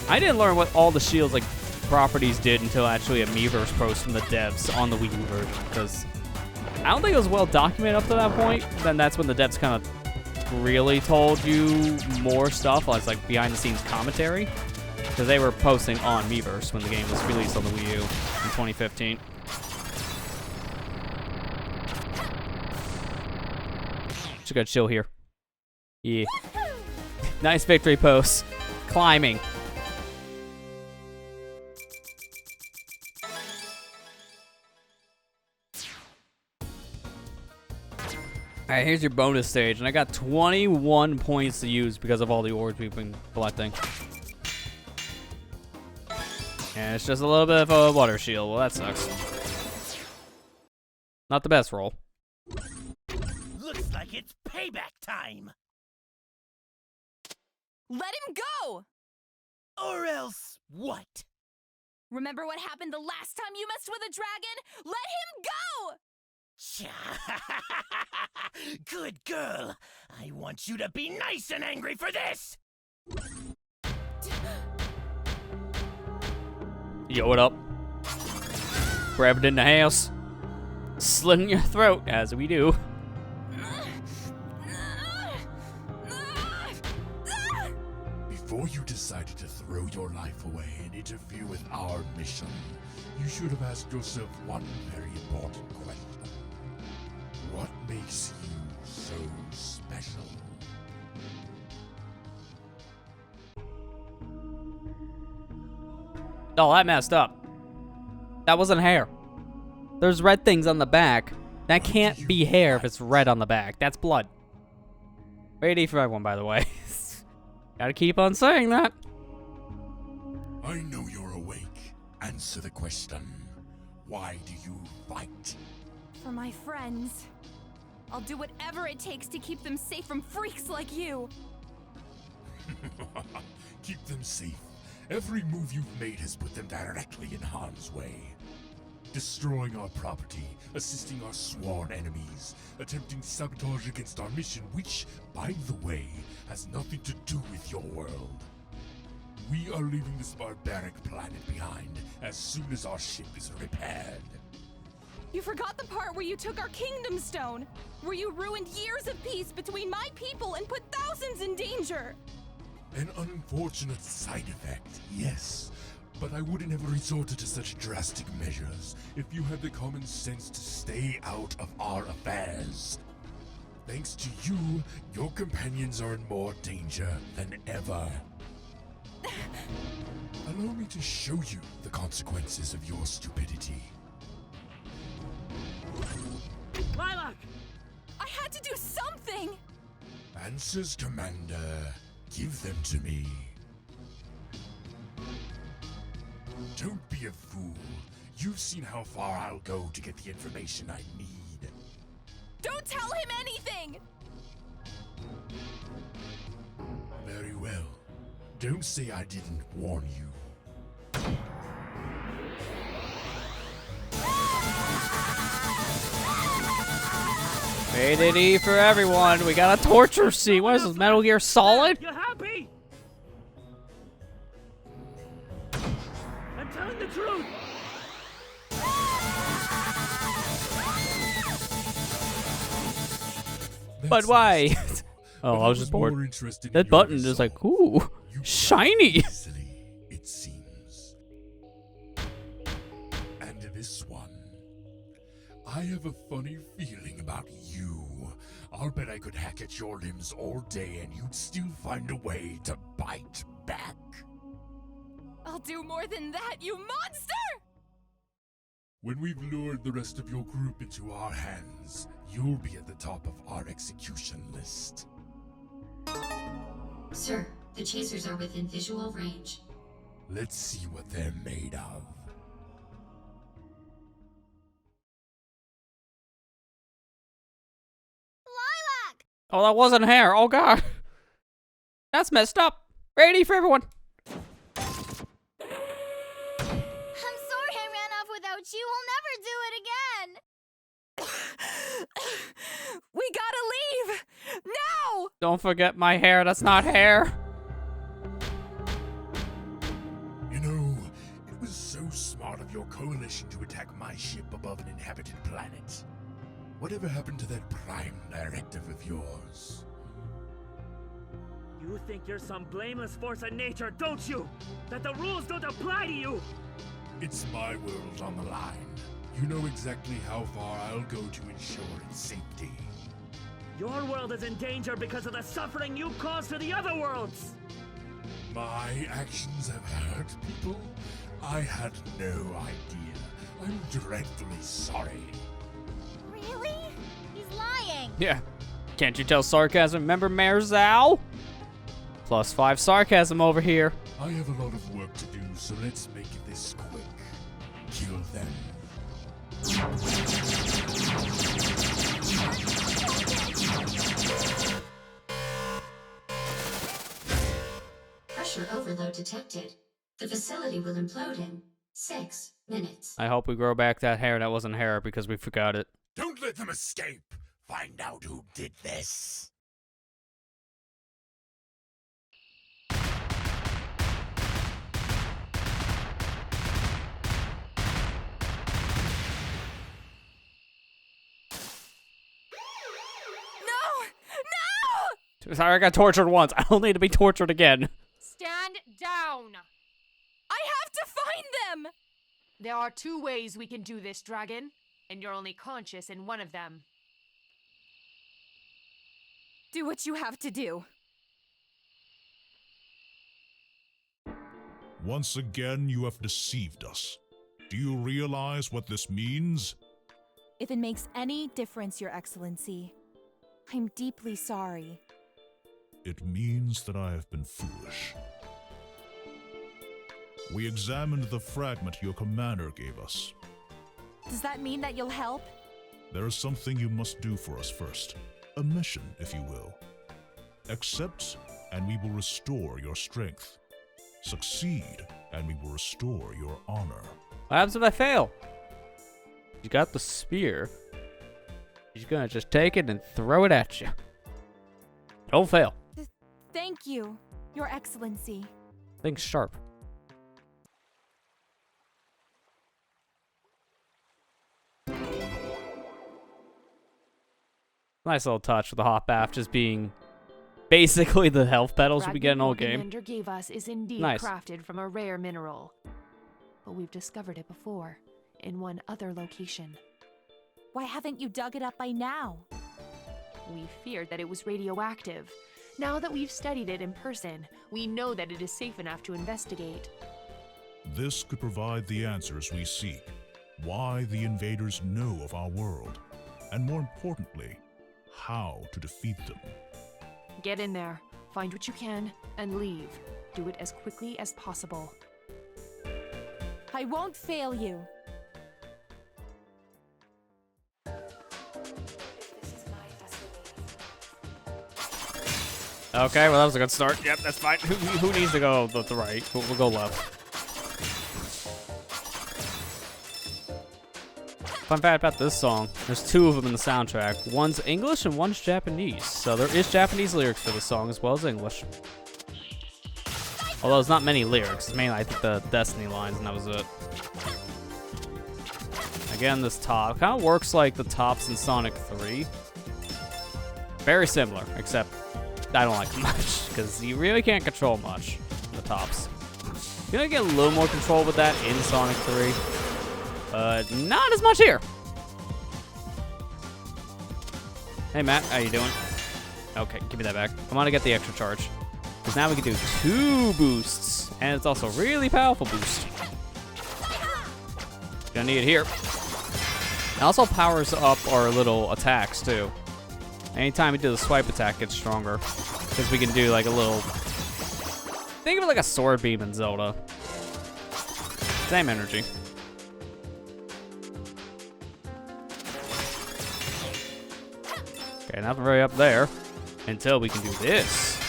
I didn't learn what all the shields like properties did until actually a Miiverse post from the devs on the Wii U version, because I don't think it was well documented up to that point. Then that's when the devs kind of really told you more stuff, as like behind the scenes commentary, because they were posting on Miiverse when the game was released on the Wii U in 2015. Just gotta chill here. Yeah. Nice victory pose. Climbing. Alright, here's your bonus stage, and I got 21 points to use because of all the orbs we've been collecting. And it's just a little bit of a water shield. Well, that sucks. Not the best roll. Looks like it's payback time. Let him go! Or else what? Remember what happened the last time you messed with a dragon? Let him go! Good girl. I want you to be nice and angry for this. Yo, what up? Grab it in the house. Slit in your throat, as we do. Before you decided to throw your life away and interfere with our mission, you should have asked yourself one very important question. What makes you so special? Oh, that messed up. That wasn't hair. There's red things on the back. That can't be hair if it's red on the back. That's blood. Ready for everyone, by the way. Gotta keep on saying that. I know you're awake. Answer the question. Why do you fight? For my friends. I'll do whatever it takes to keep them safe from freaks like you. Keep them safe. Every move you've made has put them directly in harm's way. Destroying our property, assisting our sworn enemies, attempting sabotage against our mission, which, by the way, has nothing to do with your world. We are leaving this barbaric planet behind as soon as our ship is repaired. You forgot the part where you took our kingdom stone, where you ruined years of peace between my people and put thousands in danger. An unfortunate side effect, yes. But I wouldn't have resorted to such drastic measures if you had the common sense to stay out of our affairs. Thanks to you, your companions are in more danger than ever. Allow me to show you the consequences of your stupidity. Lilac! I had to do something! Answers, Commander. Give them to me. Don't be a fool. You've seen how far I'll go to get the information I need. Don't tell him anything! Very well. Don't say I didn't warn you. Rated E for everyone. We got a torture scene. What is this, Metal Gear Solid? You happy? I'm telling the truth. But why? Oh, I was just bored. That button is like, ooh, shiny. It seems. And this one. I have a funny feeling about you. I'll bet I could hack at your limbs all day and you'd still find a way to bite back. I'll do more than that, you monster! When we've lured the rest of your group into our hands, you'll be at the top of our execution list. Sir, the chasers are within visual range. Let's see what they're made of. Lilac! Oh, that wasn't hair. Oh, God. That's messed up. Ready for everyone. I'm sorry I ran off without promise you we'll never do it again. We gotta leave! Now! Don't forget my hair. That's not hair. You know, it was so smart of your coalition to attack my ship above an inhabited planet. Whatever happened to that prime directive of yours? You think you're some blameless force of nature, don't you? That the rules don't apply to you! It's my world on the line. You know exactly how far I'll go to ensure its safety. Your world is in danger because of the suffering you caused to the other worlds! My actions have hurt people? I had no idea. I'm dreadfully sorry. Really? He's lying. Yeah. Can't you tell sarcasm? Remember Mayor Zhao? +5 sarcasm over here. I have a lot of work to do, so let's make this quick. Kill them. Pressure overload detected. The facility will implode in 6 minutes. I hope we grow back that hair that wasn't hair because we forgot it. Don't let them escape! Find out who did this! Sorry, I got tortured once. I don't need to be tortured again. Stand down! I have to find them! There are 2 ways we can do this, Dragon, and you're only conscious in one of them. Do what you have to do. Once again, you have deceived us. Do you realize what this means? If it makes any difference, Your Excellency, I'm deeply sorry. It means that I have been foolish. We examined the fragment your commander gave us. Does that mean that you'll help? There is something you must do for us first. A mission, if you will. Accept, and we will restore your strength. Succeed, and we will restore your honor. What happens if I fail? You got the spear. He's gonna just take it and throw it at you. Don't fail. Thank you, Your Excellency. Think sharp. Nice little touch with the hot bath just being basically the health petals we get in all game. Commander gave us is indeed Nice. crafted from a rare mineral, but we've discovered it before in one other location. Why haven't you dug it up by now? We feared that it was radioactive. Now that we've studied it in person, we know that it is safe enough to investigate. This could provide the answers we seek. Why the invaders know of our world. And more importantly, how to defeat them. Get in there, find what you can, and leave. Do it as quickly as possible. I won't fail you. Okay, well that was a good start. Yep, that's fine. Who needs to go the right? We'll go left. Fun fact about this song, there's 2 of them in the soundtrack. One's English and one's Japanese. So there is Japanese lyrics for the song as well as English. Although there's not many lyrics. It's mainly I think the Destiny lines and that was it. Again, this top kind of works like the tops in Sonic 3. Very similar, except I don't like them much because you really can't control much the tops. You're gonna get a little more control with that in Sonic 3, but not as much here. Hey Matt, how you doing? Okay, give me that back. I want to get the extra charge because now we can do 2 boosts, and it's also a really powerful boost. Gonna need it here. It also powers up our little attacks too. Anytime we do the swipe attack, it gets stronger. Because we can do like a little... Think of it like a sword beam in Zelda. Same energy. Okay, not very up there. Until we can do this.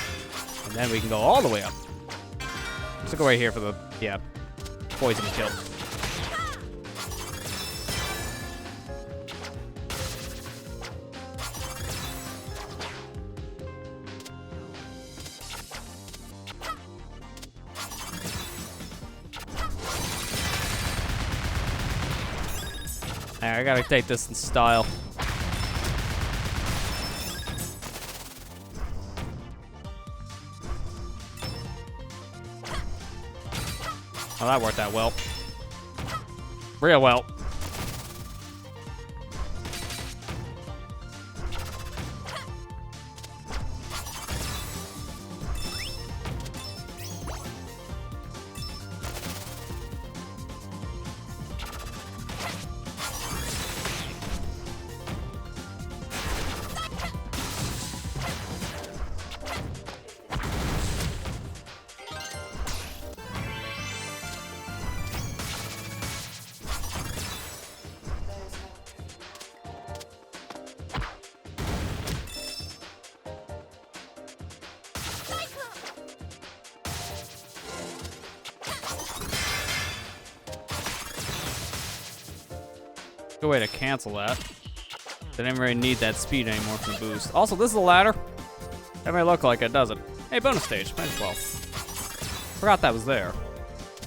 And then we can go all the way up. Let's go right here for the, yeah, poison kill. Alright, I gotta take this in style. Oh, that worked out well. Real well. Good way to cancel that. They didn't really need that speed anymore for the boost. Also, this is a ladder. That may look like it, doesn't. Hey, bonus stage. Might as well. Forgot that was there.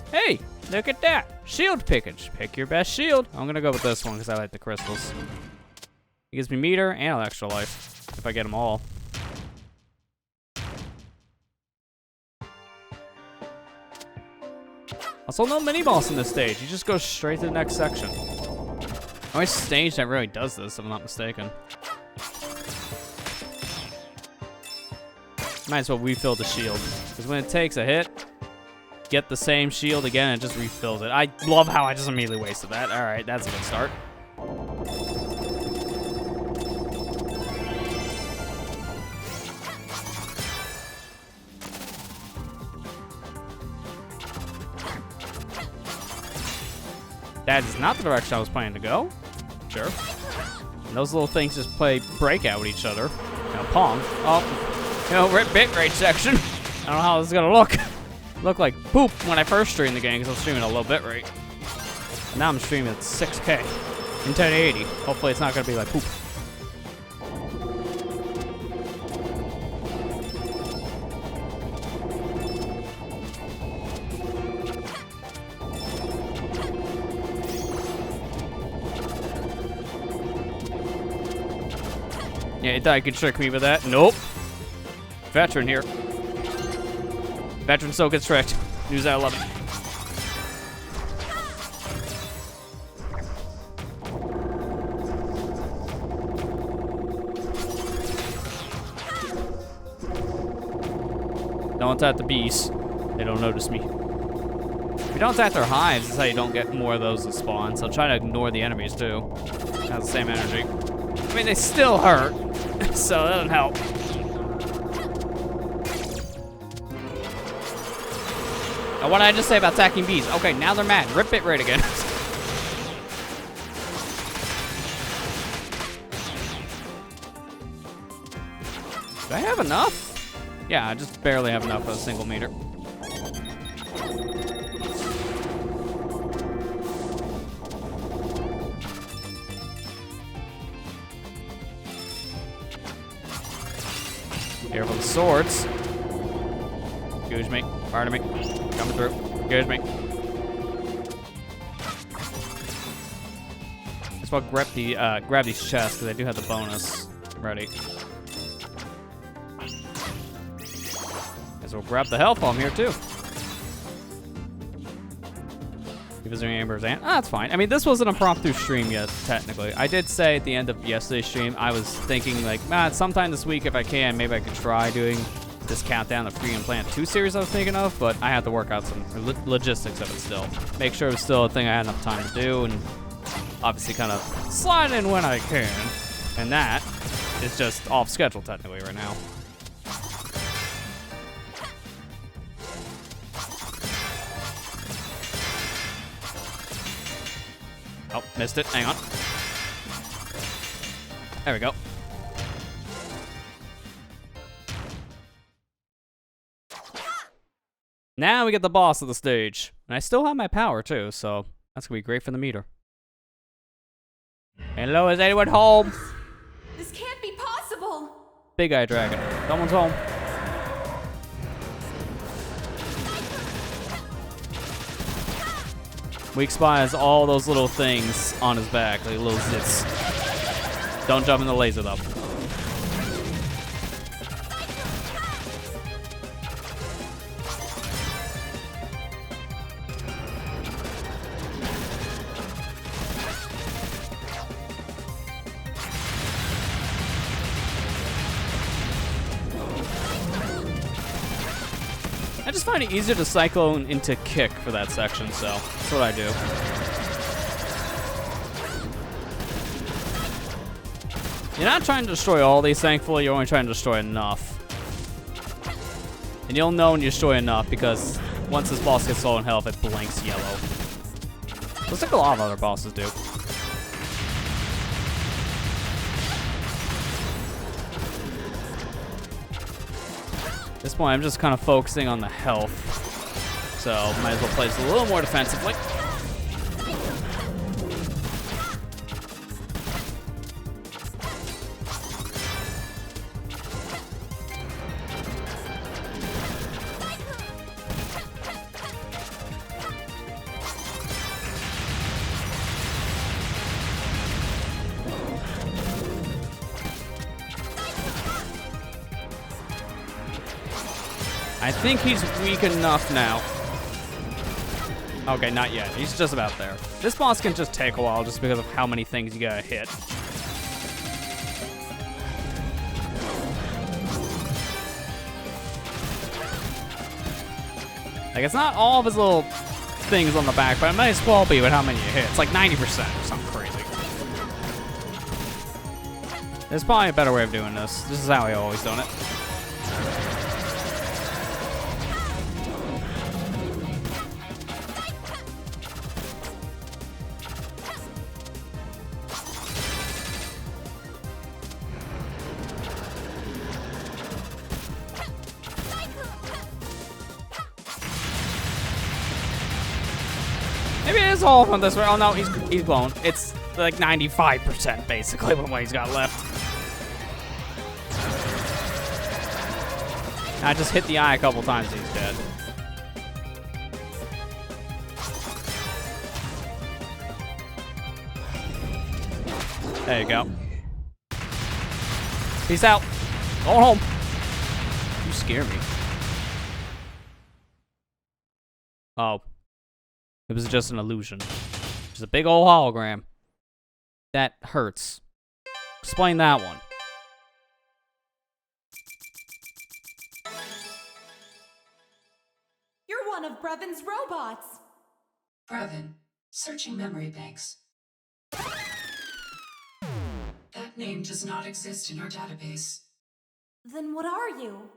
Hey, look at that. Shield pickage. Pick your best shield. I'm gonna go with this one because I like the crystals. It gives me meter and extra life if I get them all. Also, no mini boss in this stage. You just go straight to the next section. Only stage that really does this, if I'm not mistaken. Might as well refill the shield. Because when it takes a hit, get the same shield again and it just refills it. I love how I just immediately wasted that. Alright, that's a good start. That is not the direction I was planning to go. Sure. And those little things just play breakout with each other. You know, Pong. Oh, you know, bitrate section. I don't know how this is gonna look. Look like poop when I first streamed the game because I was streaming at a low bitrate. And now I'm streaming at 6K in 1080. Hopefully it's not gonna be like poop. Yeah, you thought you could trick me with that? Nope. Veteran here. Veteran so gets tricked. News that I love it. Don't attack the beasts. They don't notice me. If you don't attack their hives, that's how you don't get more of those to spawn. So try to ignore the enemies too. Has the same energy. I mean, they still hurt, so that doesn't help. Now, what did I just say about attacking bees? Okay, now they're mad. Rip it right again. Do I have enough? Yeah, I just barely have enough for a single meter. Here for the swords. Excuse me. Pardon me. Coming through. Excuse me. Just want to grab these chests because I do have the bonus ready. Guess we'll grab the health bomb here too. Visiting Amber's aunt. Ah, that's fine. I mean, this wasn't a impromptu stream yet, technically. I did say at the end of yesterday's stream, I was thinking, like, man, sometime this week, if I can, maybe I could try doing this Countdown to Free Implant 2 series I was thinking of, but I had to work out some logistics of it still. Make sure it was still a thing I had enough time to do, and obviously kind of slide in when I can. And that is just off schedule, technically, right now. Oh, missed it. Hang on. There we go. Now we get the boss of the stage. And I still have my power, too, so that's going to be great for the meter. Hello, is anyone home? This can't be possible! Big Eye Dragon. Someone's home. Weak spot has all those little things on his back, like little zits. Don't jump in the laser though. I just find it easier to cyclone into kick for that section, so that's what I do. You're not trying to destroy all these, thankfully. You're only trying to destroy enough. And you'll know when you destroy enough because once this boss gets low in health, it blinks yellow. Looks like a lot of other bosses do. At this point, I'm just kind of focusing on the health. So, might as well play this a little more defensively. I think he's weak enough now. Okay, not yet. He's just about there. This boss can just take a while just because of how many things you gotta hit. Like, it's not all of his little things on the back, but it might as well be with how many you hit. It's like 90% or something crazy. There's probably a better way of doing this. This is how I always done it. Maybe it is all of them this way. Oh no, he's blown. It's like 95% basically what he's got left. I just hit the eye a couple times and he's dead. There you go. Peace out. Going home. You scare me. Oh. It was just an illusion. Just a big old hologram. That hurts. Explain that one. You're one of Brevon's robots. Brevon, searching memory banks. That name does not exist in our database. Then what are you?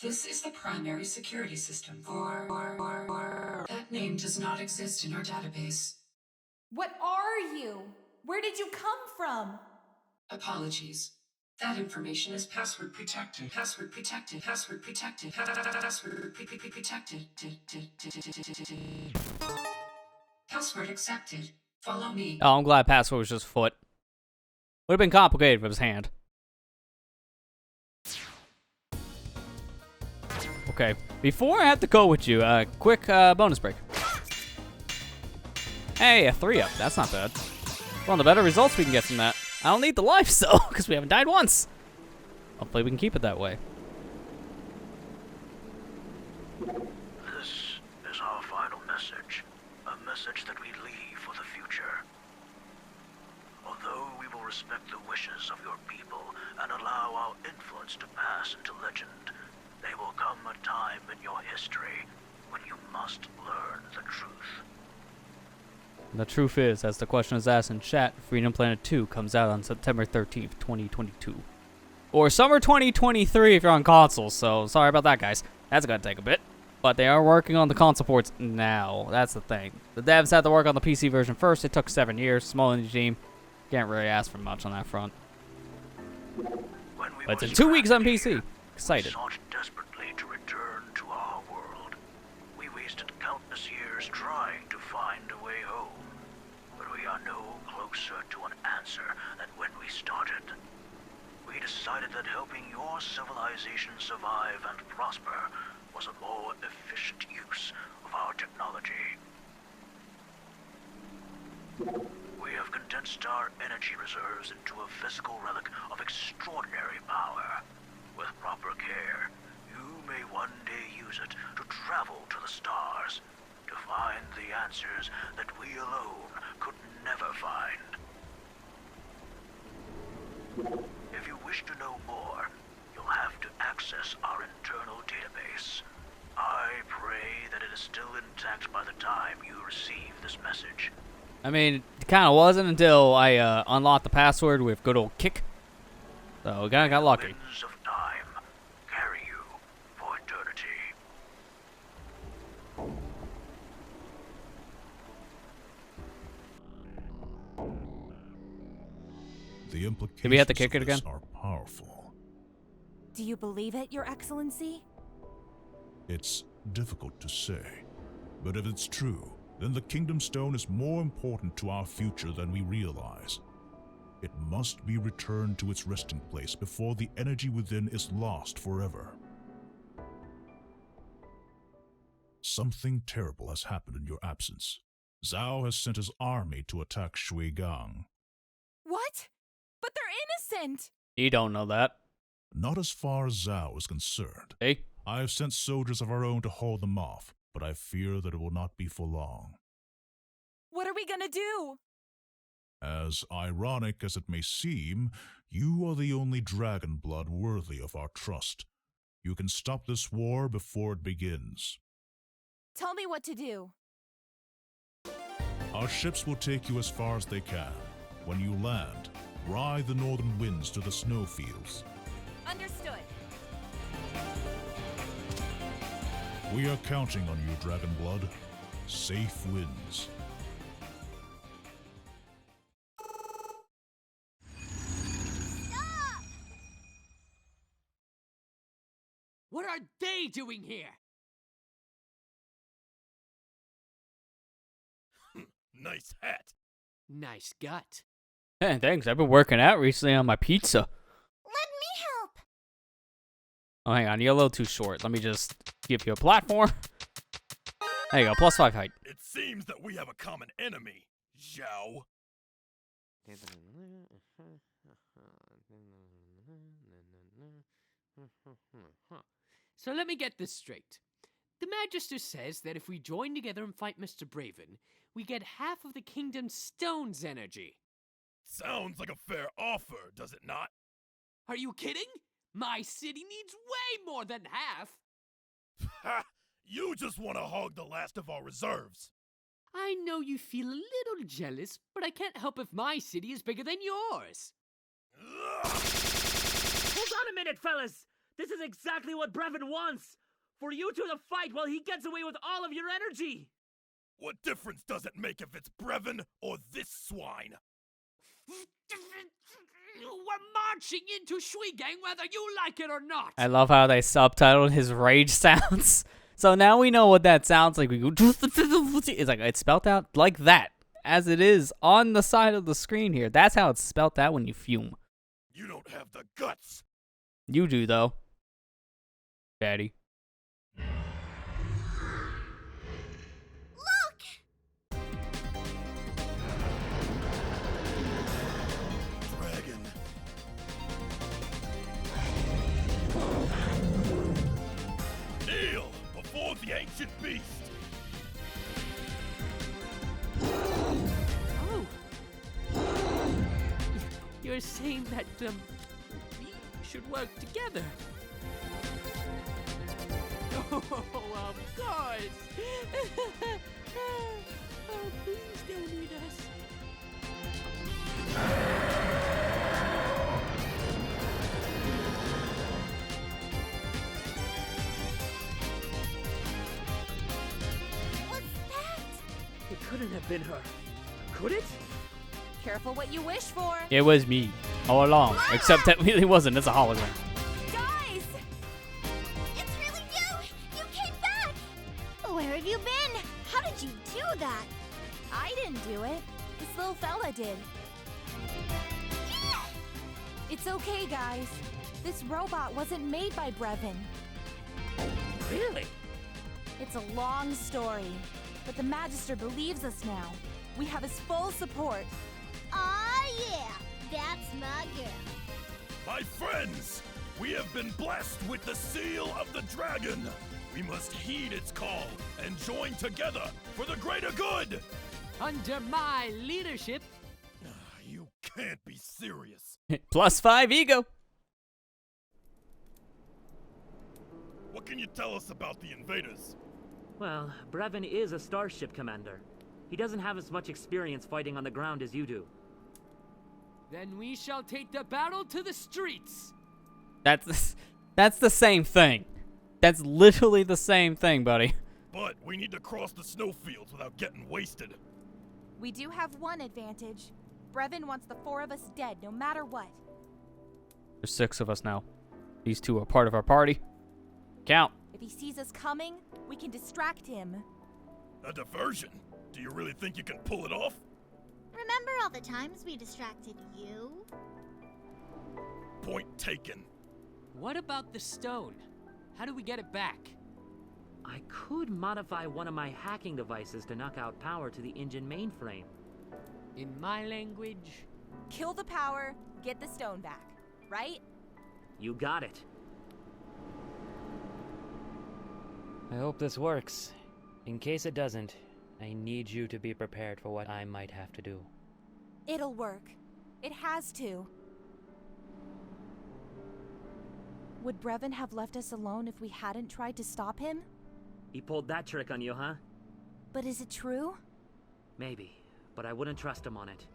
This is the primary security system for... That name does not exist in our database. What are you? Where did you come from? Apologies. That information is password protected. Password protected. Password protected. Password protected. Password accepted. Follow me. Oh, I'm glad password was just foot. Would have been complicated if it was hand. Okay, before I have to go with you, quick bonus break. Hey, a 3-up. That's not bad. One of the better results we can get from that. I don't need the life, though, because we haven't died once. Hopefully we can keep it that way. This is our final message. A message that we leave for the future. Although we will respect the wishes of your people and allow our influence to pass into legend, there will come a time in your history when you must learn the truth. The truth is, as the question is asked in chat, Freedom Planet 2 comes out on September 13th, 2022. Or summer 2023 if you're on consoles, so sorry about that, guys. That's gonna take a bit. But they are working on the console ports now. That's the thing. The devs had to work on the PC version first. It took 7 years. Small indie team. Can't really ask for much on that front. But it's in 2 weeks on PC. Excited. Sought desperately to return to our world. We wasted countless years trying to find a way home. But we are no closer to an answer than when we started. We decided that helping your civilization survive and prosper was a more efficient use of our technology. We have condensed our energy reserves into a physical relic of extraordinary power. With proper care, you may one day use it to travel to the stars, to find the answers that we alone could never find. If you wish to know more, you'll have to access our internal database. I pray that it is still intact by the time you receive this message. I mean, it kind of wasn't until I unlocked the password with good old Kick. So I got lucky. Winds of time carry you for eternity. The implications Did we have to kick of it this again? are powerful. Do you believe it, Your Excellency? It's difficult to say, but if it's true, then the Kingdom Stone is more important to our future than we realize. It must be returned to its resting place before the energy within is lost forever. Something terrible has happened in your absence. Zhao has sent his army to attack Shuigang. What? But they're innocent! You don't know that. Not as far as Zhao is concerned. Hey? I have sent soldiers of our own to hold them off, but I fear that it will not be for long. What are we gonna do? As ironic as it may seem, you are the only dragon blood worthy of our trust. You can stop this war before it begins. Tell me what to do. Our ships will take you as far as they can. When you land, ride the northern winds to the snowfields. Understood. We are counting on you, Dragon Blood. Safe winds. What are they doing here? Nice hat. Nice gut. Hey, thanks. I've been working out recently on my pizza. Let me help. Oh, hang on. You're a little too short. Let me just give you a platform. There you go. +5 height. It seems that we have a common enemy, Zhao. So let me get this straight. The Magister says that if we join together and fight Mr. Braven, we get half of the Kingdom Stone's energy. Sounds like a fair offer, does it not? Are you kidding? My city needs way more than half. Ha! You just want to hog the last of our reserves. I know you feel a little jealous, but I can't help if my city is bigger than yours. Hold on a minute, fellas! This is exactly what Brevin wants! For you two to fight while he gets away with all of your energy! What difference does it make if it's Brevin or this swine? We're marching into Shuigang whether you like it or not! I love how they subtitled his rage sounds. So now we know what that sounds like. We go, it's like it's spelled out like that, as it is on the side of the screen here. That's how it's spelled out when you fume. You don't have the guts. You do though, Daddy. Dragon. Kneel before the ancient beast. Oh. You're saying that, we should work together. Oh, of course. Oh, please don't eat us. What's that? It couldn't have been her. Could it? Careful what you wish for. It was me all along, except that really wasn't. It's a hologram. Guys! It's really you! You came back! Where have you been? How did you do that? I didn't do it. This little fella did. It's okay, guys. This robot wasn't made by Brevin. Really? It's a long story, but the Magister believes us now. We have his full support. Aw, yeah. That's my girl. My friends, we have been blessed with the Seal of the Dragon. We must heed its call and join together for the greater good. Under my leadership. You can't be serious. +5 ego. What can you tell us about the invaders? Well, Brevin is a starship commander. He doesn't have as much experience fighting on the ground as you do. Then we shall take the battle to the streets. That's the same thing. That's literally the same thing, buddy. But we need to cross the snowfields without getting wasted. We do have one advantage. Brevin wants the 4 of us dead, no matter what. There's 6 of us now. These 2 are part of our party. Count. If he sees us coming, we can distract him. A diversion? Do you really think you can pull it off? Remember all the times we distracted you? Point taken. What about the stone? How do we get it back? I could modify one of my hacking devices to knock out power to the engine mainframe. In my language... Kill the power, get the stone back, right? You got it. I hope this works. In case it doesn't, I need you to be prepared for what I might have to do. It'll work. It has to. Would Brevin have left us alone if we hadn't tried to stop him? He pulled that trick on you, huh? But is it true? Maybe, but I wouldn't trust him on it.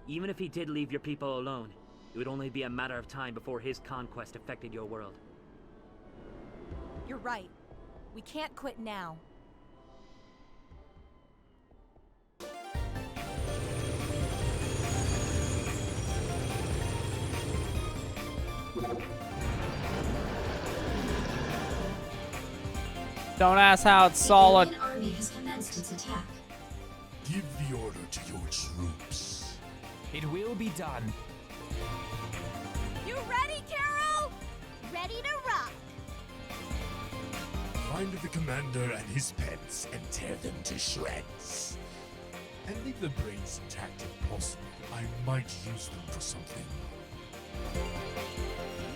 Even if he did leave your people alone, it would only be a matter of time before his conquest affected your world. You're right. We can't quit now. Don't ask how it's solid. The alien army has commenced its attack. Give the order to your troops. It will be done. You ready, Carol? Ready to rock. Find the commander and his pets and tear them to shreds. And leave the brains intact if possible. I might use them for something.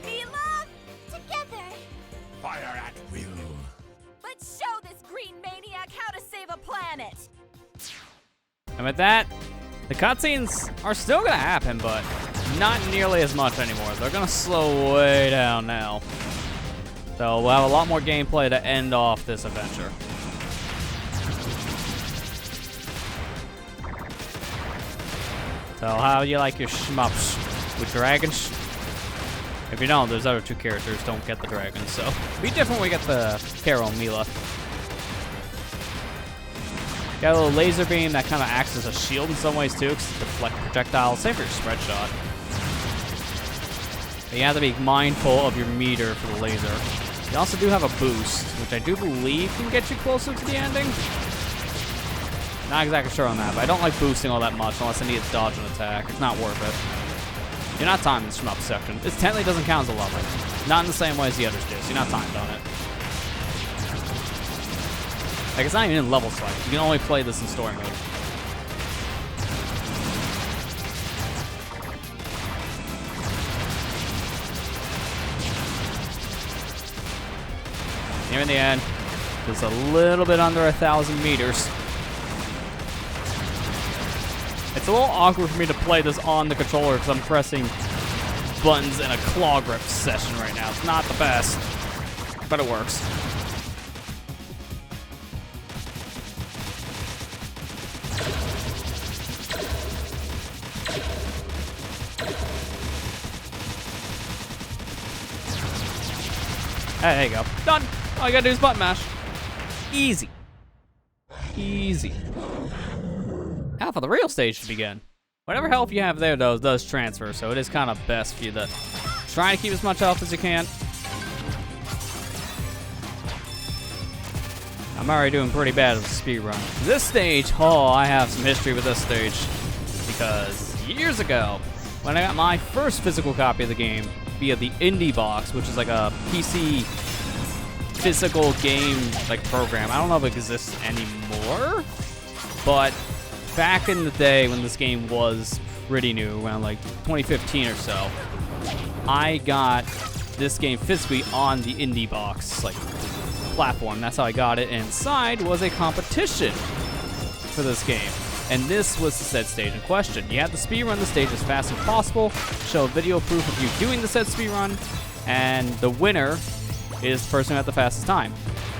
Mila, together. Fire at will. Let's show this green maniac how to save a planet. And with that, the cutscenes are still gonna happen, but not nearly as much anymore. They're gonna slow way down now. So we'll have a lot more gameplay to end off this adventure. So how do you like your shmups? With dragons? If you don't, those other 2 characters don't get the dragons, so it'll be different when we get the Carol and Mila. Got a little laser beam that kind of acts as a shield in some ways too, because it deflects projectiles. Same for your spread shot. But you have to be mindful of your meter for the laser. You also do have a boost, which I do believe can get you closer to the ending. Not exactly sure on that, but I don't like boosting all that much unless I need to dodge an attack. It's not worth it. You're not timed in the shmup section. This technically doesn't count as a level. Not in the same way as the others do, so you're not timed on it. Like, it's not even in level select. You can only play this in story mode. Here in the end, just a little bit under 1,000 meters. It's a little awkward for me to play this on the controller because I'm pressing buttons in a claw grip session right now. It's not the best, but it works. Hey, there you go. Done. All you gotta do is button mash. Easy. Easy. Now for the real stage to begin. Whatever health you have there, though, does transfer, so it is kind of best for you to try to keep as much health as you can. I'm already doing pretty bad as a speed run. This stage, oh, I have some history with this stage. Because years ago, when I got my first physical copy of the game via the Indie Box, which is like a PC physical game like program. I don't know if it exists anymore, but back in the day when this game was pretty new, around like 2015 or so, I got this game physically on the indie box like platform. That's how I got it. And inside was a competition for this game. And this was the said stage in question. You have to speedrun the stage as fast as possible, show video proof of you doing the said speedrun, and the winner is the person who had the fastest time.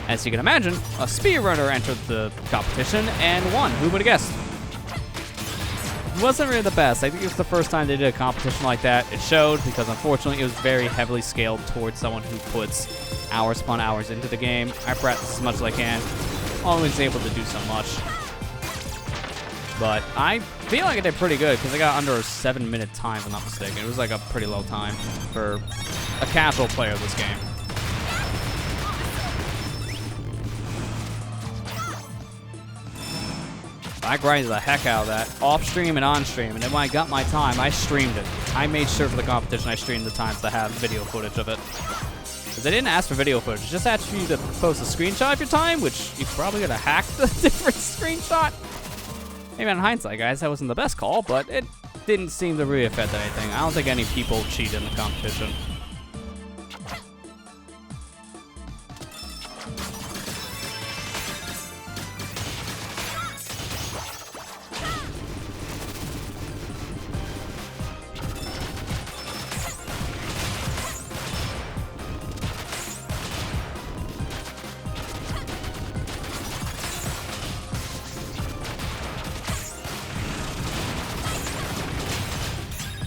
As you can imagine, a speedrunner entered the competition and won. Who would have guessed? It wasn't really the best. I think it was the first time they did a competition like that. It showed because unfortunately it was very heavily scaled towards someone who puts hours upon hours into the game. I practice as much as I can. Always able to do so much. But I feel like I did pretty good because I got under a 7-minute time, if I'm not mistaken. It was like a pretty low time for a casual player of this game. I grinded the heck out of that, off stream and on stream, and then when I got my time, I streamed it. I made sure for the competition I streamed the times to have video footage of it. Because they didn't ask for video footage, just asked you to post a screenshot of your time, which you probably could have hacked a different screenshot. Maybe in hindsight, guys, that wasn't the best call, but it didn't seem to really affect anything. I don't think any people cheated in the competition.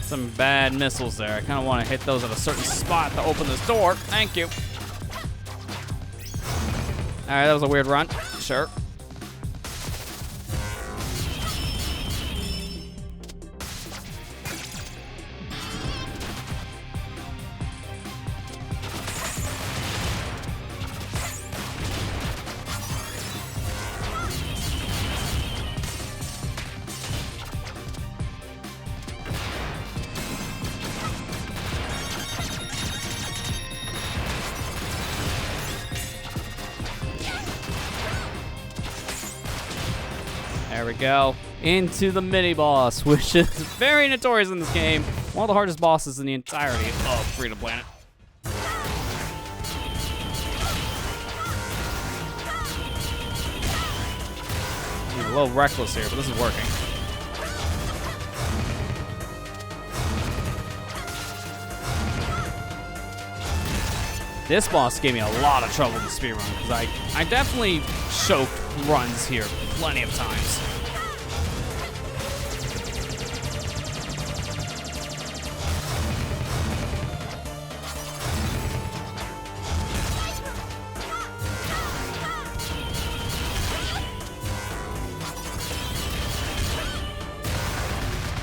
Some bad missiles there. I kind of want to hit those at a certain spot to open this door. Thank you. All right, that was a weird run. Sure. There we go. Into the mini-boss, which is very notorious in this game. One of the hardest bosses in the entirety of Freedom Planet. He's a little reckless here, but this is working. This boss gave me a lot of trouble in the speedrun, because I definitely choked runs here plenty of times.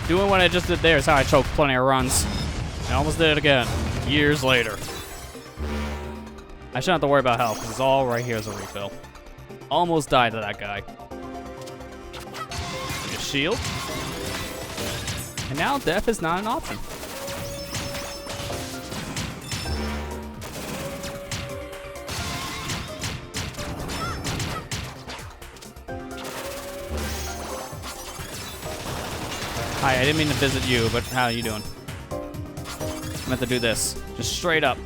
Doing what I just did there is how I choked plenty of runs. I almost did it again, years later. I shouldn't have to worry about health, because it's all right here as a refill. Almost died to that guy. Get a shield. And now death is not an option. Hi, I didn't mean to visit you, but how are you doing? I meant to do this. Just straight up.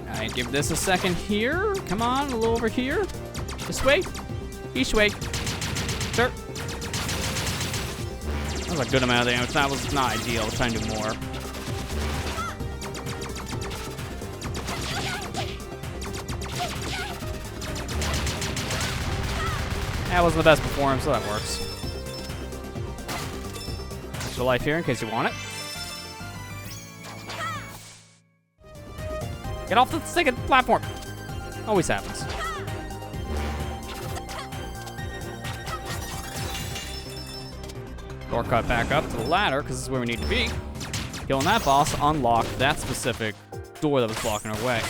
Alright, give this a second here. Come on, a little over here. This way. Each way. Sure. That was a good amount of damage. That was not ideal. I was trying to do more. That wasn't the best performance, so that works. Extra life here in case you want it. Get off the second platform. Always happens. Door cut back up to the ladder because this is where we need to be. Killing that boss unlocked that specific door that was blocking our way.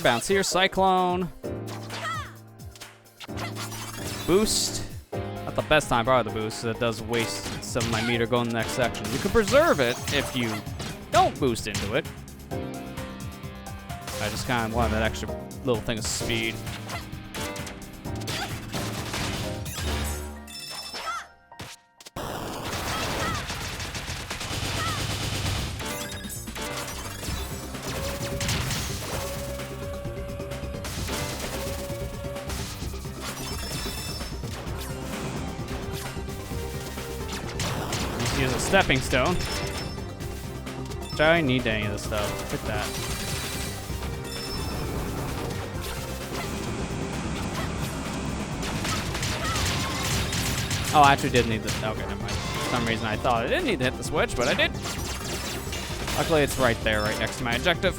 Bounce here, Cyclone. Boost. Not the best time, probably the boost, that does waste some of my meter going to the next section. You can preserve it if you don't boost into it. I just kind of wanted that extra little thing of speed. Use a stepping stone. Do I need any of this stuff? Look at that. Oh, I actually did need this. Okay, never mind. For some reason I thought I didn't need to hit the switch, but I did. Luckily it's right there, right next to my objective.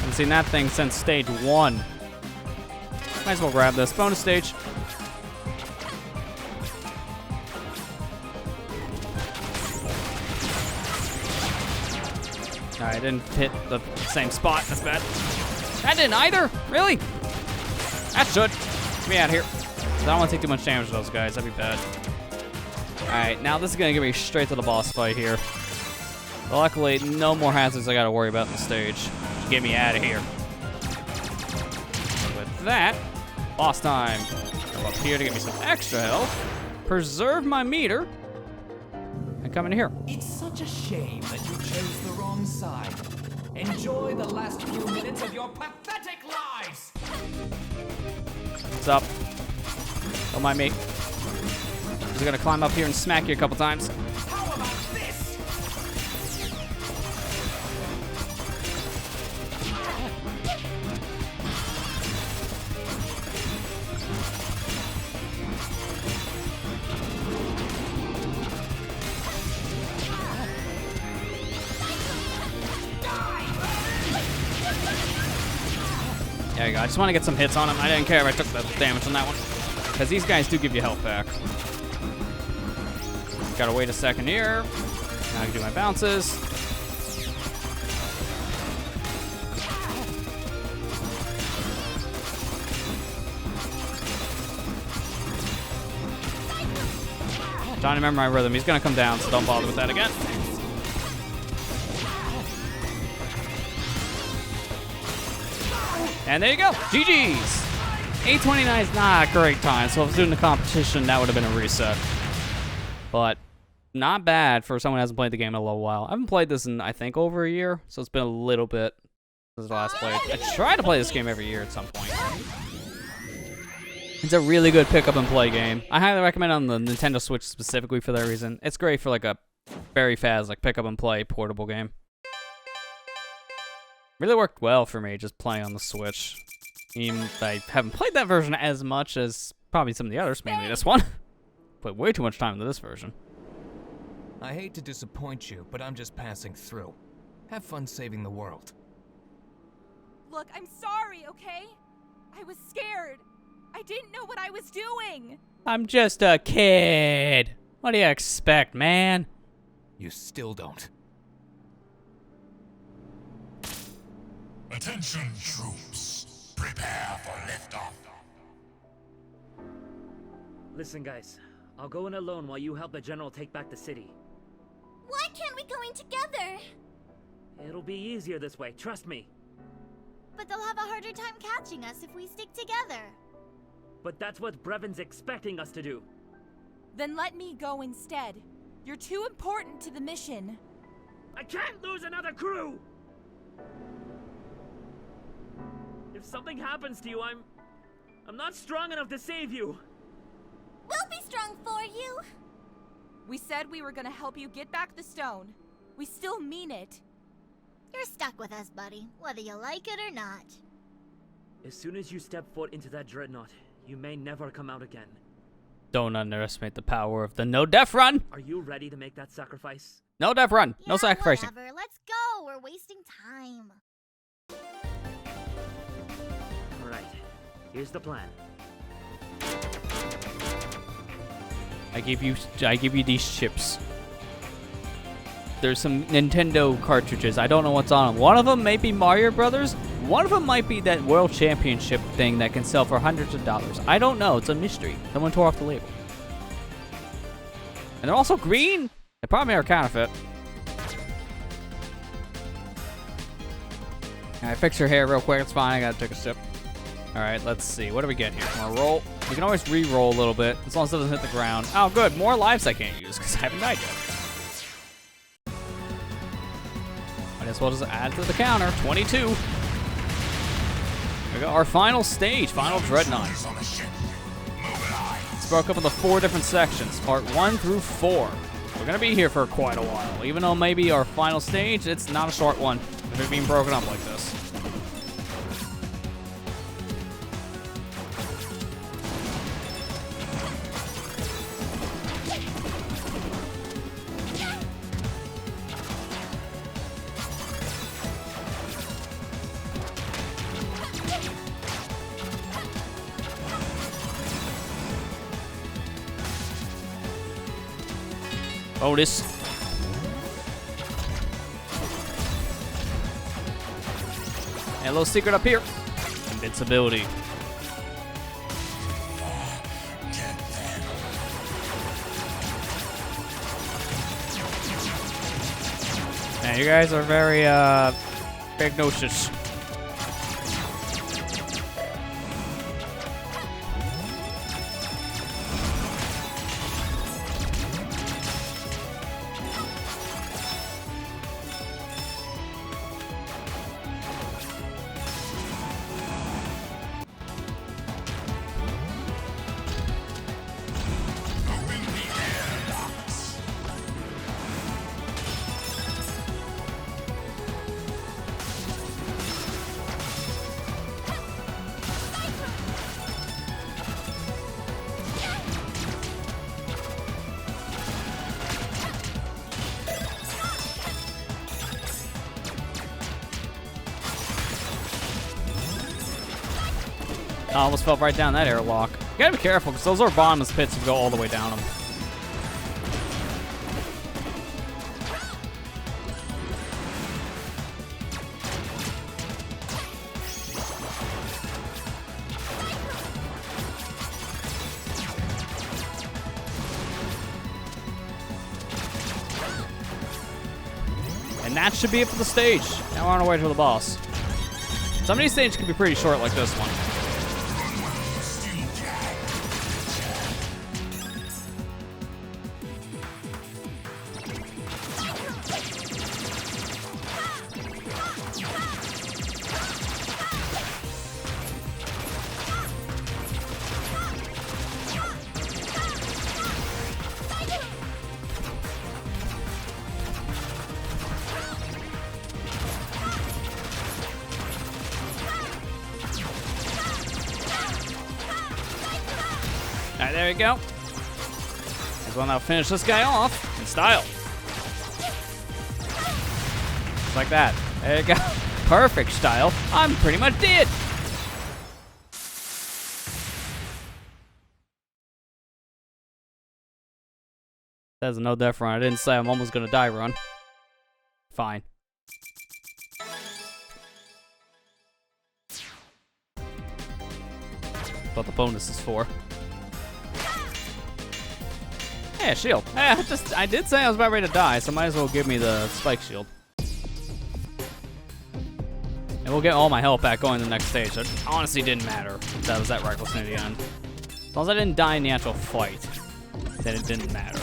Haven't seen that thing since stage 1. Might as well grab this bonus stage. Alright, I didn't hit the same spot. That's bad. That didn't either? Really? That should. Get me out of here. I don't want to take too much damage to those guys. That'd be bad. Alright, now this is going to get me straight to the boss fight here. But luckily, no more hazards I got to worry about in the stage. Just get me out of here. And with that, boss time. Go up here to get me some extra health. Preserve my meter. And come in here. It's such a shame that you chose the wrong side. Enjoy the last few minutes of your pathetic lives! What's up? Don't mind me. Just gonna climb up here and smack you a couple times. How about this? There you go. I just want to get some hits on him. I didn't care if I took the damage on that one. Because these guys do give you health back. Gotta wait a second here. Now I can do my bounces. Trying to remember my rhythm. He's gonna come down, so don't bother with that again. And there you go. GG's. 8:29 is not a great time, so if I was doing the competition, that would have been a reset. But not bad for someone who hasn't played the game in a little while. I haven't played this in, I think, over a year, so it's been a little bit since the last played. I try to play this game every year at some point. It's a really good pick-up and play game. I highly recommend it on the Nintendo Switch specifically for that reason. It's great for like a very fast like pick-up and play portable game. Really worked well for me just playing on the Switch. Even I haven't played that version as much as probably some of the others, mainly this one. Put way too much time into this version. I hate to disappoint you, but I'm just passing through. Have fun saving the world. Look, I'm sorry, okay? I was scared. I didn't know what I was doing. I'm just a kid. What do you expect, man? You still don't. Attention, troops. Prepare for liftoff. Listen, guys. I'll go in alone while you help the general take back the city. Why can't we go in together? It'll be easier this way, trust me. But they'll have a harder time catching us if we stick together. But that's what Brevon's expecting us to do. Then let me go instead. You're too important to the mission. I can't lose another crew! If something happens to you, I'm not strong enough to save you. We'll be strong for you. We said we were gonna help you get back the stone. We still mean it. You're stuck with us, buddy, whether you like it or not. As soon as you step foot into that dreadnought, you may never come out again. Don't underestimate the power of the no-death run. Are you ready to make that sacrifice? No, Dev, run. No sacrificing. Whatever. Let's go. We're wasting time. Alright, here's the plan. I give you these chips. There's some Nintendo cartridges. I don't know what's on them. One of them may be Mario Brothers. One of them might be that World Championship thing that can sell for hundreds of dollars. I don't know. It's a mystery. Someone tore off the label. And they're also green. They probably are counterfeit. Alright, fix your hair real quick. It's fine. I gotta take a sip. Alright, let's see. What do we get here? More roll. We can always re-roll a little bit, as long as it doesn't hit the ground. Oh, good. More lives I can't use, because I haven't died yet. Might as well just add to the counter. 22. Here we go. Our final stage. Final Dreadnought. It's broke up into 4 different sections. Part 1 through 4. We're going to be here for quite a while. Even though maybe our final stage, it's not a short one. If it's being broken up like this. Bonus. And a little secret up here. Invincibility. Man, you guys are very, precocious. I almost fell right down that airlock. You gotta be careful, because those are bottomless pits that go all the way down them. And that should be it for the stage. Now we're on our way to the boss. Some of these stages can be pretty short like this one. Alright, there we go. As well now finish this guy off in style. Just like that. There you go. Perfect style. I'm pretty much dead. That's a no death run. I didn't say I'm almost gonna die run. Fine. What the bonus is for. Yeah, shield. Yeah, I did say I was about ready to die, so might as well give me the spike shield. And we'll get all my health back going to the next stage. So it honestly didn't matter if that was that reckless near the end. As long as I didn't die in the actual fight, then it didn't matter.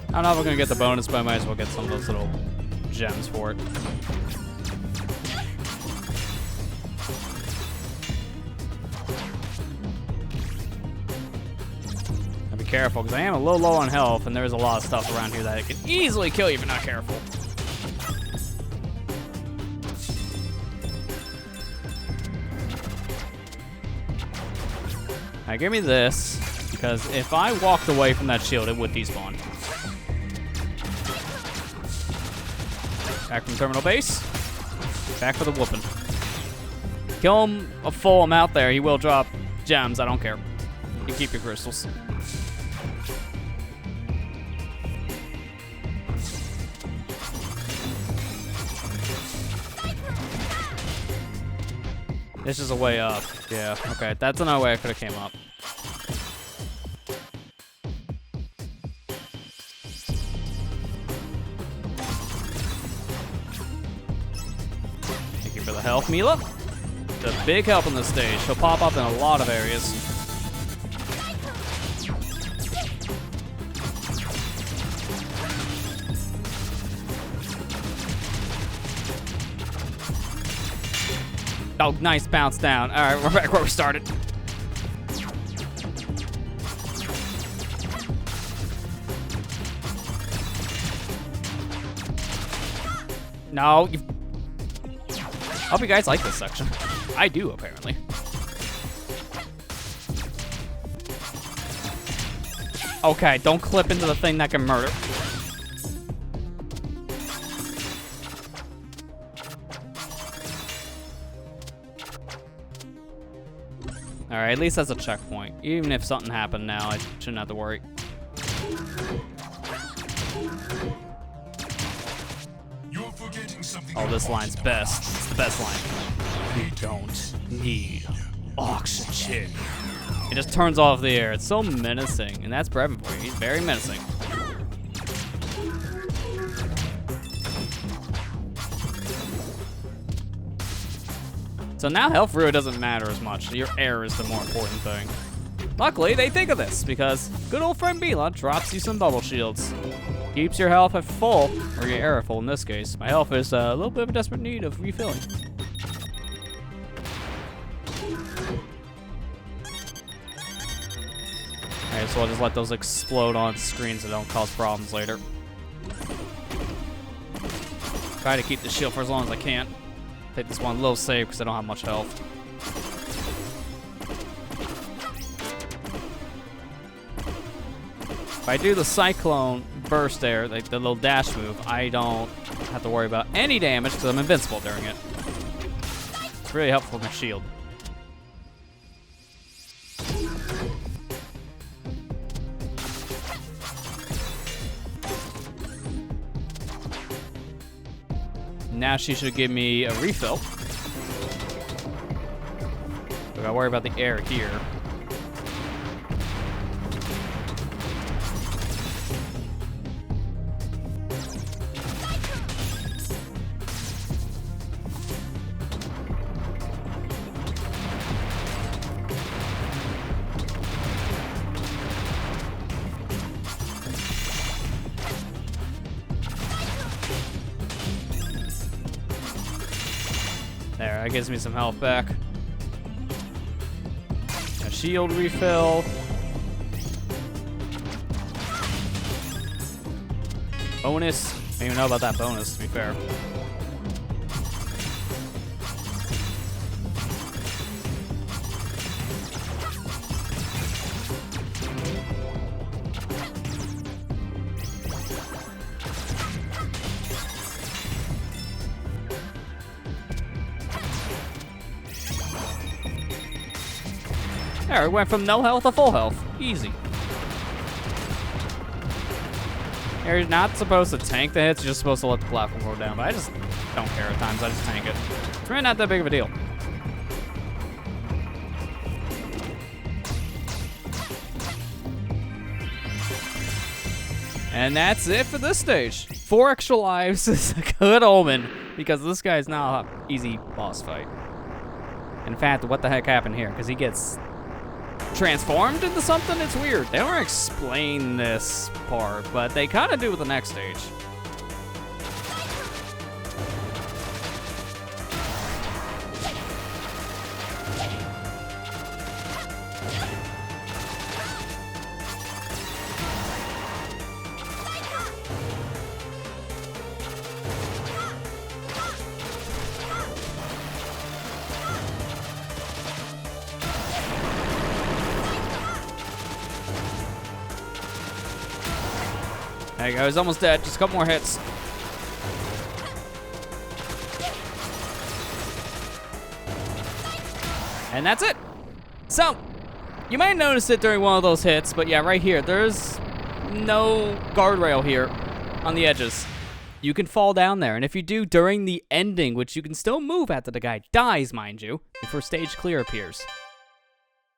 I don't know if I'm gonna get the bonus, but I might as well get some of those little gems for it. Now be careful, because I am a little low on health, and there's a lot of stuff around here that it can easily kill you if you're not careful. Now give me this, because if I walked away from that shield, it would despawn. Back from terminal base. Back for the whooping. Kill him a full amount there. He will drop gems. I don't care. You keep your crystals. This is a way up. Yeah, okay. That's another way I could have came up. Thank you for the health, Mila. The big help on this stage. She'll pop up in a lot of areas. Oh, nice bounce down. All right, we're back where we started. No, you. I hope you guys like this section. I do, apparently. Okay, don't clip into the thing that can murder. Alright, at least that's a checkpoint. Even if something happened now, I shouldn't have to worry. You're forgetting something. Oh, this line's best. It's the best line. We don't need oxygen. It just turns off the air. It's so menacing, and that's Brevin for you. He's very menacing. So now health really doesn't matter as much. Your air is the more important thing. Luckily, they think of this, because good old friend Mila drops you some bubble shields. Keeps your health at full, or your air at full in this case. My health is a little bit of a desperate need of refilling. Alright, so I'll just let those explode on screen so they don't cause problems later. Try to keep the shield for as long as I can. Take this one a little safe because I don't have much health. If I do the Cyclone Burst there, like the little dash move, I don't have to worry about any damage because I'm invincible during it. It's really helpful with my shield. Now she should give me a refill. I gotta worry about the air here. There, that gives me some health back. A shield refill. Bonus. I don't even know about that bonus, to be fair. There, it went from no health to full health. Easy. You're not supposed to tank the hits, you're just supposed to let the platform go down, but I just don't care at times, I just tank it. It's really not that big of a deal. And that's it for this stage. 4 extra lives is a good omen, because this guy's not an easy boss fight. In fact, what the heck happened here? Because he gets transformed into something. It's weird. They don't explain this part, but they kind of do with the next stage. There you go, he's almost dead. Just a couple more hits. And that's it. So, you might notice it during one of those hits, but yeah, right here, there's no guardrail here on the edges. You can fall down there, and if you do during the ending, which you can still move after the guy dies, mind you, before stage clear appears.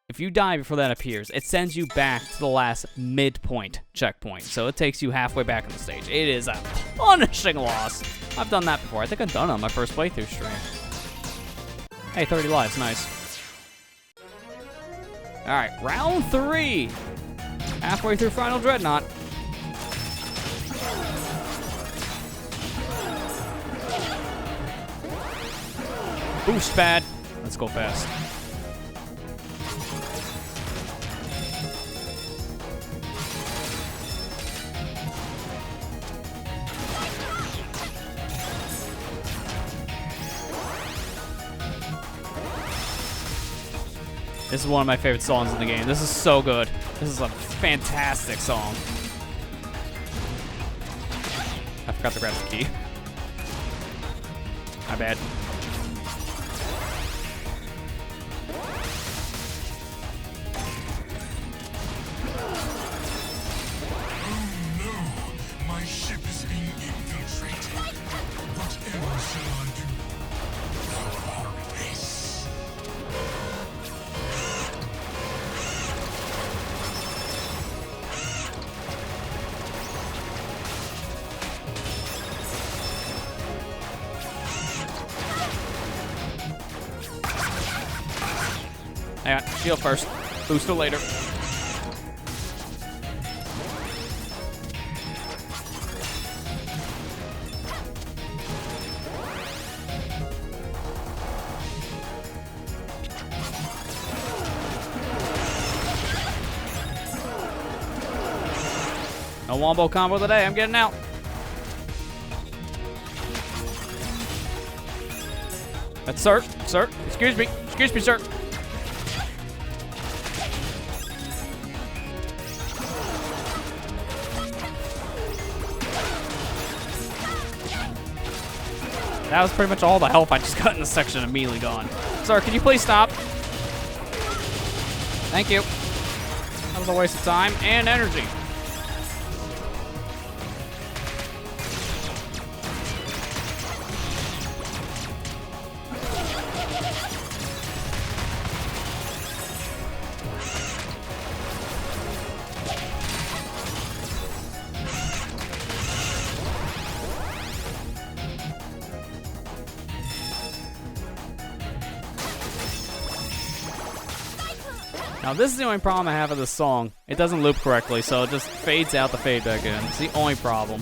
If you die before that appears, it sends you back to the last midpoint checkpoint. So it takes you halfway back on the stage. It is a punishing loss. I've done that before. I think I've done it on my first playthrough stream. Hey, 30 lives, nice. All right, round 3. Halfway through Final Dreadnought. Boost pad. Let's go fast. This is one of my favorite songs in the game. This is so good. This is a fantastic song. I forgot to grab the key. My bad. My ship is being infiltrated. Whatever shall I do? Thou art this. Hang on, shield first. Booster later. No wombo combo today, I'm getting out. That's sir, excuse me, sir. That was pretty much all the health I just got in this section immediately gone. Sir, can you please stop? Thank you. That was a waste of time and energy. Now this is the only problem I have with this song. It doesn't loop correctly, so it just fades out to fade back in. It's the only problem.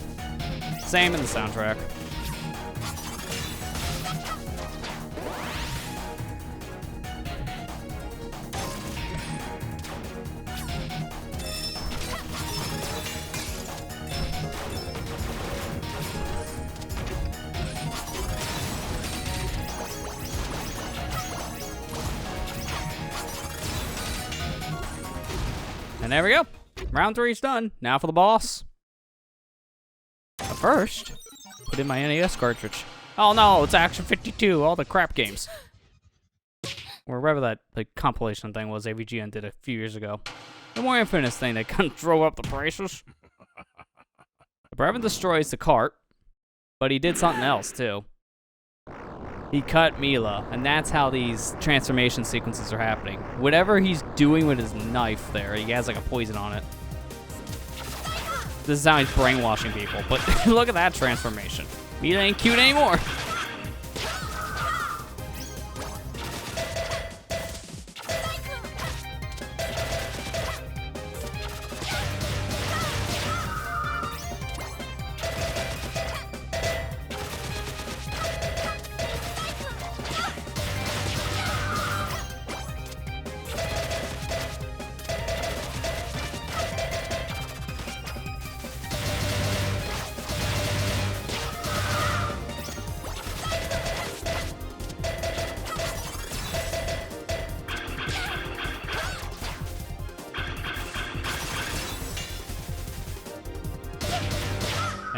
Same in the soundtrack. And there we go. Round 3's done. Now for the boss. But first, put in my NES cartridge. Oh no, it's Action 52, all the crap games. Or whatever that compilation thing was AVGN did a few years ago. The more infamous thing that kind of drove up the prices. Brevin destroys the cart, but he did something else too. He cut Mila, and that's how these transformation sequences are happening. Whatever he's doing with his knife there, he has like a poison on it. This is how he's brainwashing people, but look at that transformation. Mila ain't cute anymore.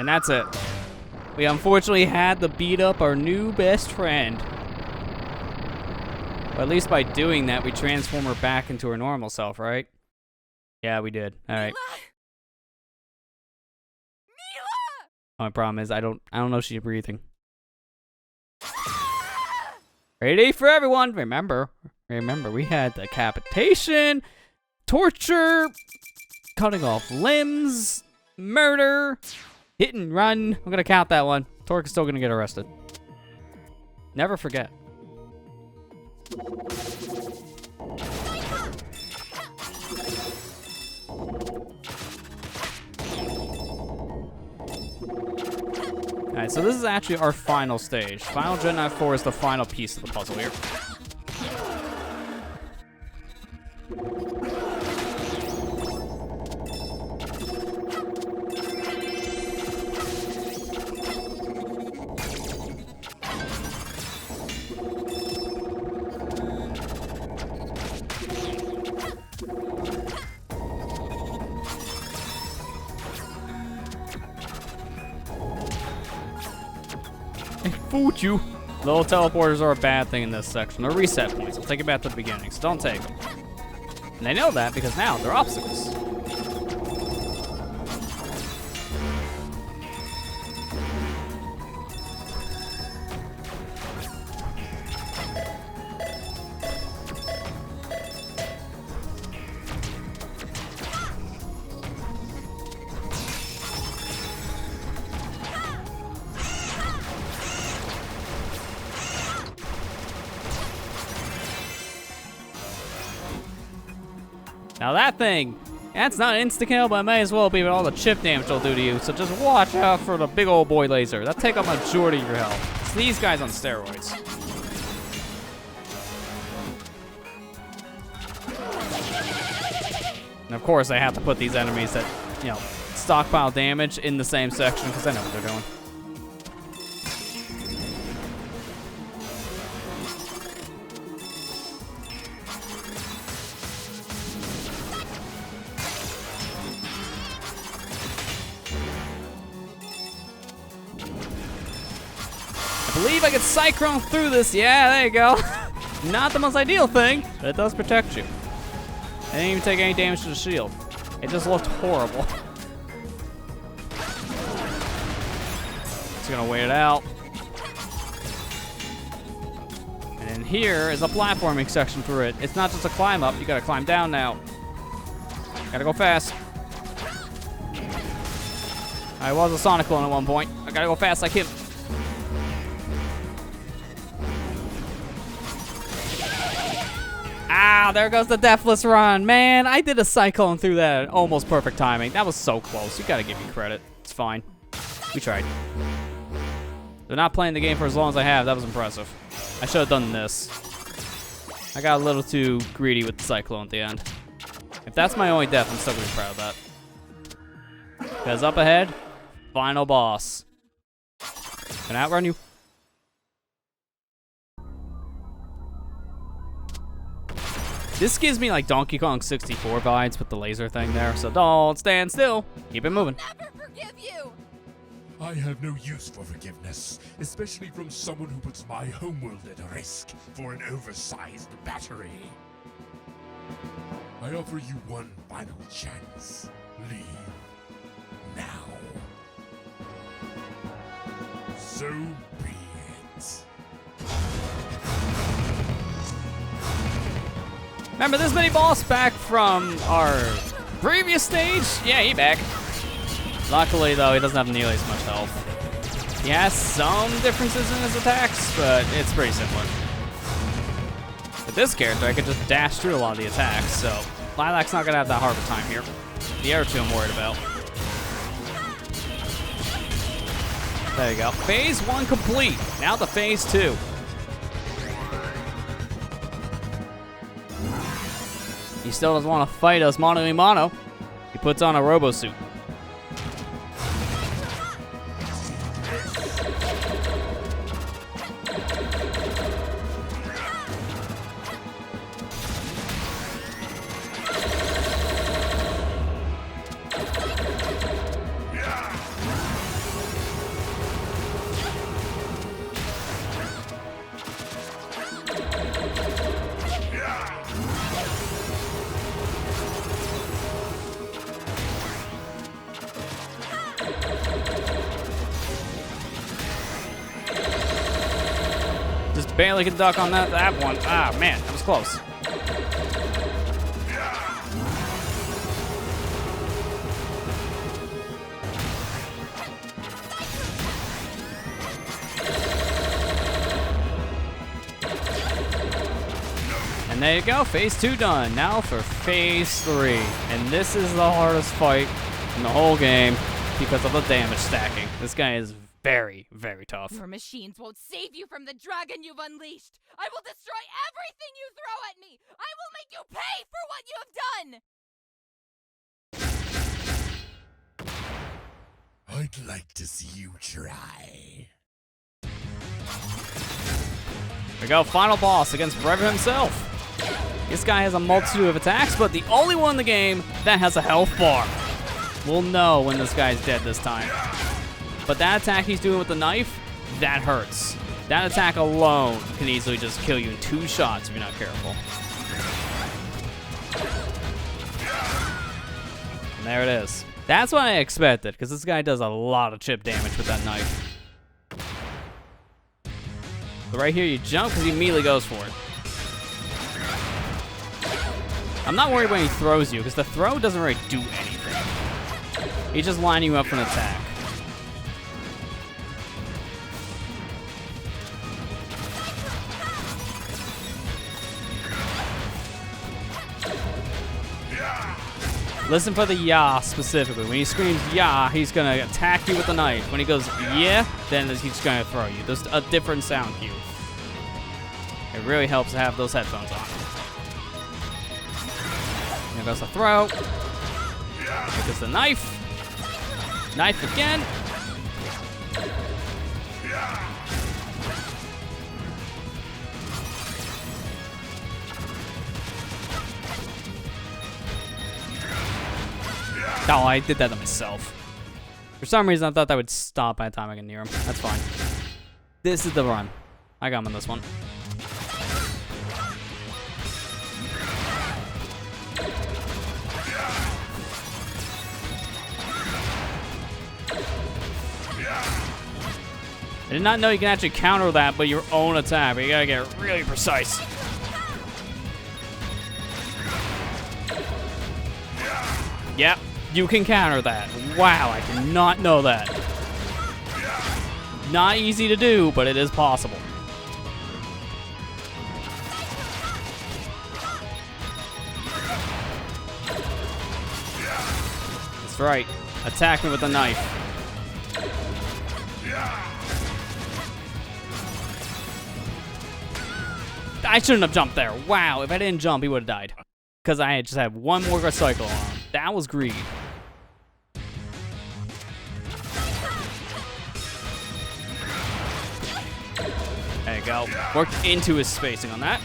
And that's it. We unfortunately had to beat up our new best friend. But at least by doing that, we transform her back into her normal self, right? Yeah, we did. All right. My problem is I don't know if she's breathing. Ready for everyone. Remember, we had decapitation, torture, cutting off limbs, murder, hit and run. I'm gonna count that one. Torque is still gonna get arrested. Never forget. Alright, so this is actually our final stage. Final Dreadnought 4 is the final piece of the puzzle here. Fooled you. Little teleporters are a bad thing in this section. They're reset points. I'll take it back to the beginning, so don't take them. And they know that because now they're obstacles. Now that thing, that's not an insta-kill, but it may as well be with all the chip damage it'll do to you. So just watch out for the big old boy laser. That'll take up a majority of your health. It's these guys on steroids. And of course, I have to put these enemies that, you know, stockpile damage in the same section because I know what they're doing. I believe I can Cyclone through this. Yeah, there you go. Not the most ideal thing, but it does protect you. I didn't even take any damage to the shield. It just looked horrible. Just gonna wait it out. And then here is a platforming section through it. It's not just a climb up, you gotta climb down now. Gotta go fast. I was a Sonic clone at one point. I gotta go fast like him. Ah, there goes the Deathless Run. Man, I did a Cyclone through that at almost perfect timing. That was so close. You gotta give me credit. It's fine. We tried. They're not playing the game for as long as I have. That was impressive. I should have done this. I got a little too greedy with the Cyclone at the end. If that's my only death, I'm still gonna be proud of that. Because up ahead, final boss. Can outrun you. This gives me like Donkey Kong 64 vibes with the laser thing there, so don't stand still. Keep it moving. Never forgive you. I have no use for forgiveness, especially from someone who puts my homeworld at risk for an oversized battery. I offer you one final chance. Leave now. So be it. Remember this mini boss back from our previous stage? Yeah, he back. Luckily, though, he doesn't have nearly as much health. He has some differences in his attacks, but it's pretty similar. With this character, I could just dash through a lot of the attacks, so Lilac's not gonna have that hard of a time here. The other two I'm worried about. There you go. Phase 1 complete. Now to Phase 2. He still doesn't want to fight us mano a mano. He puts on a robo suit. Barely can duck on that one. Ah, man, that was close. And there you go, phase 2 done. Now for phase 3. And this is the hardest fight in the whole game because of the damage stacking. This guy is very, very tough. Your machines won't save you from the dragon you've unleashed. I will destroy everything you throw at me. I will make you pay for what you have done. I'd like to see you try. Here we go, final boss against Brevin himself. This guy has a multitude of attacks, but the only one in the game that has a health bar. We'll know when this guy's dead this time. But that attack he's doing with the knife, that hurts. That attack alone can easily just kill you in 2 shots if you're not careful. And there it is. That's what I expected, because this guy does a lot of chip damage with that knife. But right here, you jump because he immediately goes for it. I'm not worried when he throws you, because the throw doesn't really do anything. He's just lining you up for an attack. Listen for the "yah" specifically. When he screams "yah," he's gonna attack you with the knife. When he goes "yeah," then he's gonna throw you. There's a different sound cue. It really helps to have those headphones on. Here goes the throw. Here goes the knife. Knife again. Oh, I did that to myself. For some reason, I thought that would stop by the time I get near him. That's fine. This is the run. I got him on this one. I did not know you can actually counter that by your own attack, but you gotta get really precise. Yep, you can counter that. Wow, I did not know that. Not easy to do, but it is possible. That's right. Attack me with the knife. I shouldn't have jumped there. Wow, if I didn't jump, he would have died. Because I just had one more cycle on him. That was greed. There you go. Worked into his spacing on that.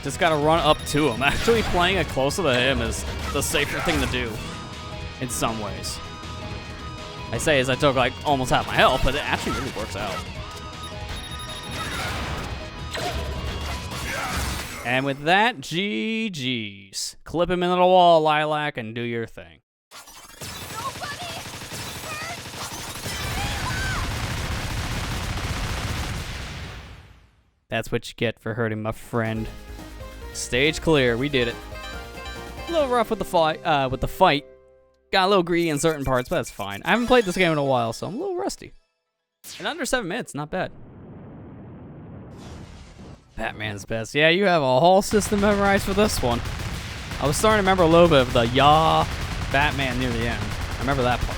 Just gotta run up to him. Actually playing it closer to him is the safer thing to do. In some ways. I say as I took like almost half my health, but it actually really works out. And with that, GG's. Clip him into the wall, Lilac, and do your thing. That's what you get for hurting my friend. Stage clear, we did it. A little rough with the fight. Got a little greedy in certain parts, but that's fine. I haven't played this game in a while, so I'm a little rusty. In under 7 minutes, not bad. Batman's best. Yeah, you have a whole system memorized for this one. I was starting to remember a little bit of the "yah" Batman near the end. I remember that part.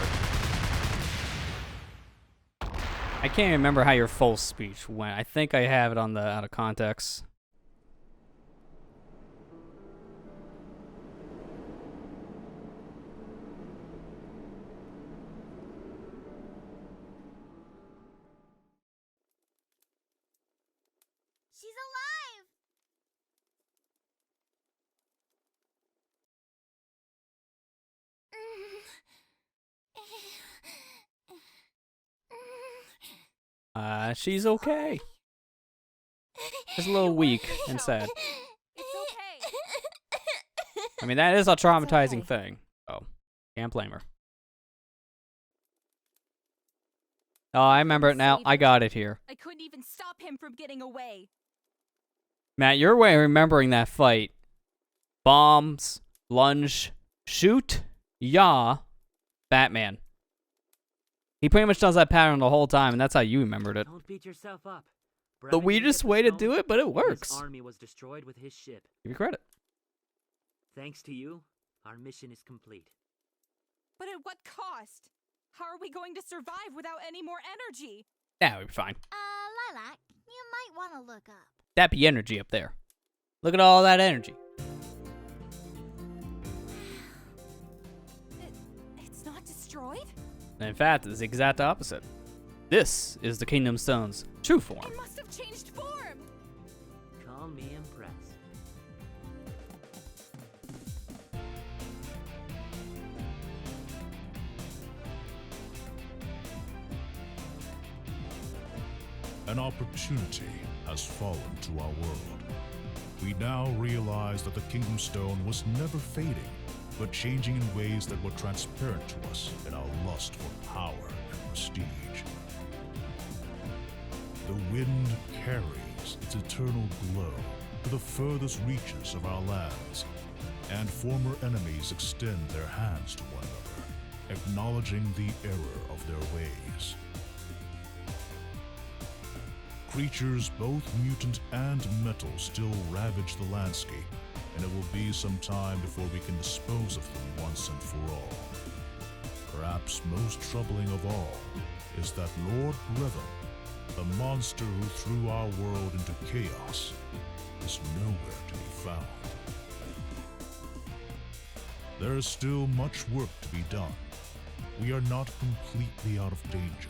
I can't even remember how your full speech went. I think I have it on the out of context. She's alive! She's okay. Just a little weak and sad. It's okay. I mean, that is a traumatizing thing. Oh, can't blame her. Oh, I remember it now. I got it here. I couldn't even stop him from getting away. Matt, your way of remembering that fight. Bombs, lunge, shoot, yaw, Batman. He pretty much does that pattern the whole time, and that's how you remembered it. Don't beat yourself up. The weirdest way to do it, but it His works. army was destroyed with his ship. Give you credit. Thanks to you, our mission is complete. But at what cost? How are we going to survive without any more energy? Yeah, we'll be fine. Lilac, you might want to look up. That be energy up there. Look at all that energy. It's not destroyed? And in fact, it's the exact opposite. This is the Kingdom Stone's true form. It must have changed form. Call me impressed. An opportunity has fallen to our world. We now realize that the Kingdom Stone was never fading, but changing in ways that were transparent to us in our lust for power and prestige. The wind carries its eternal glow to the furthest reaches of our lands, and former enemies extend their hands to one another, acknowledging the error of their ways. Creatures, both mutant and metal, still ravage the landscape, and it will be some time before we can dispose of them once and for all. Perhaps most troubling of all is that Lord Brevin, the monster who threw our world into chaos, is nowhere to be found. There is still much work to be done. We are not completely out of danger.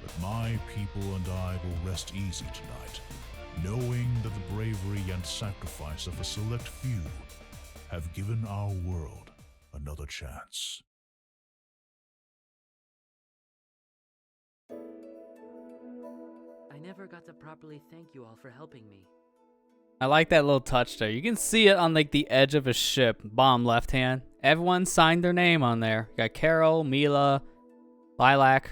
But my people and I will rest easy tonight, knowing that the bravery and sacrifice of a select few have given our world another chance. I never got to properly thank you all for helping me. I like that little touch there. You can see it on like the edge of a ship, bottom left hand. Everyone signed their name on there. You got Carol, Mila, Lilac.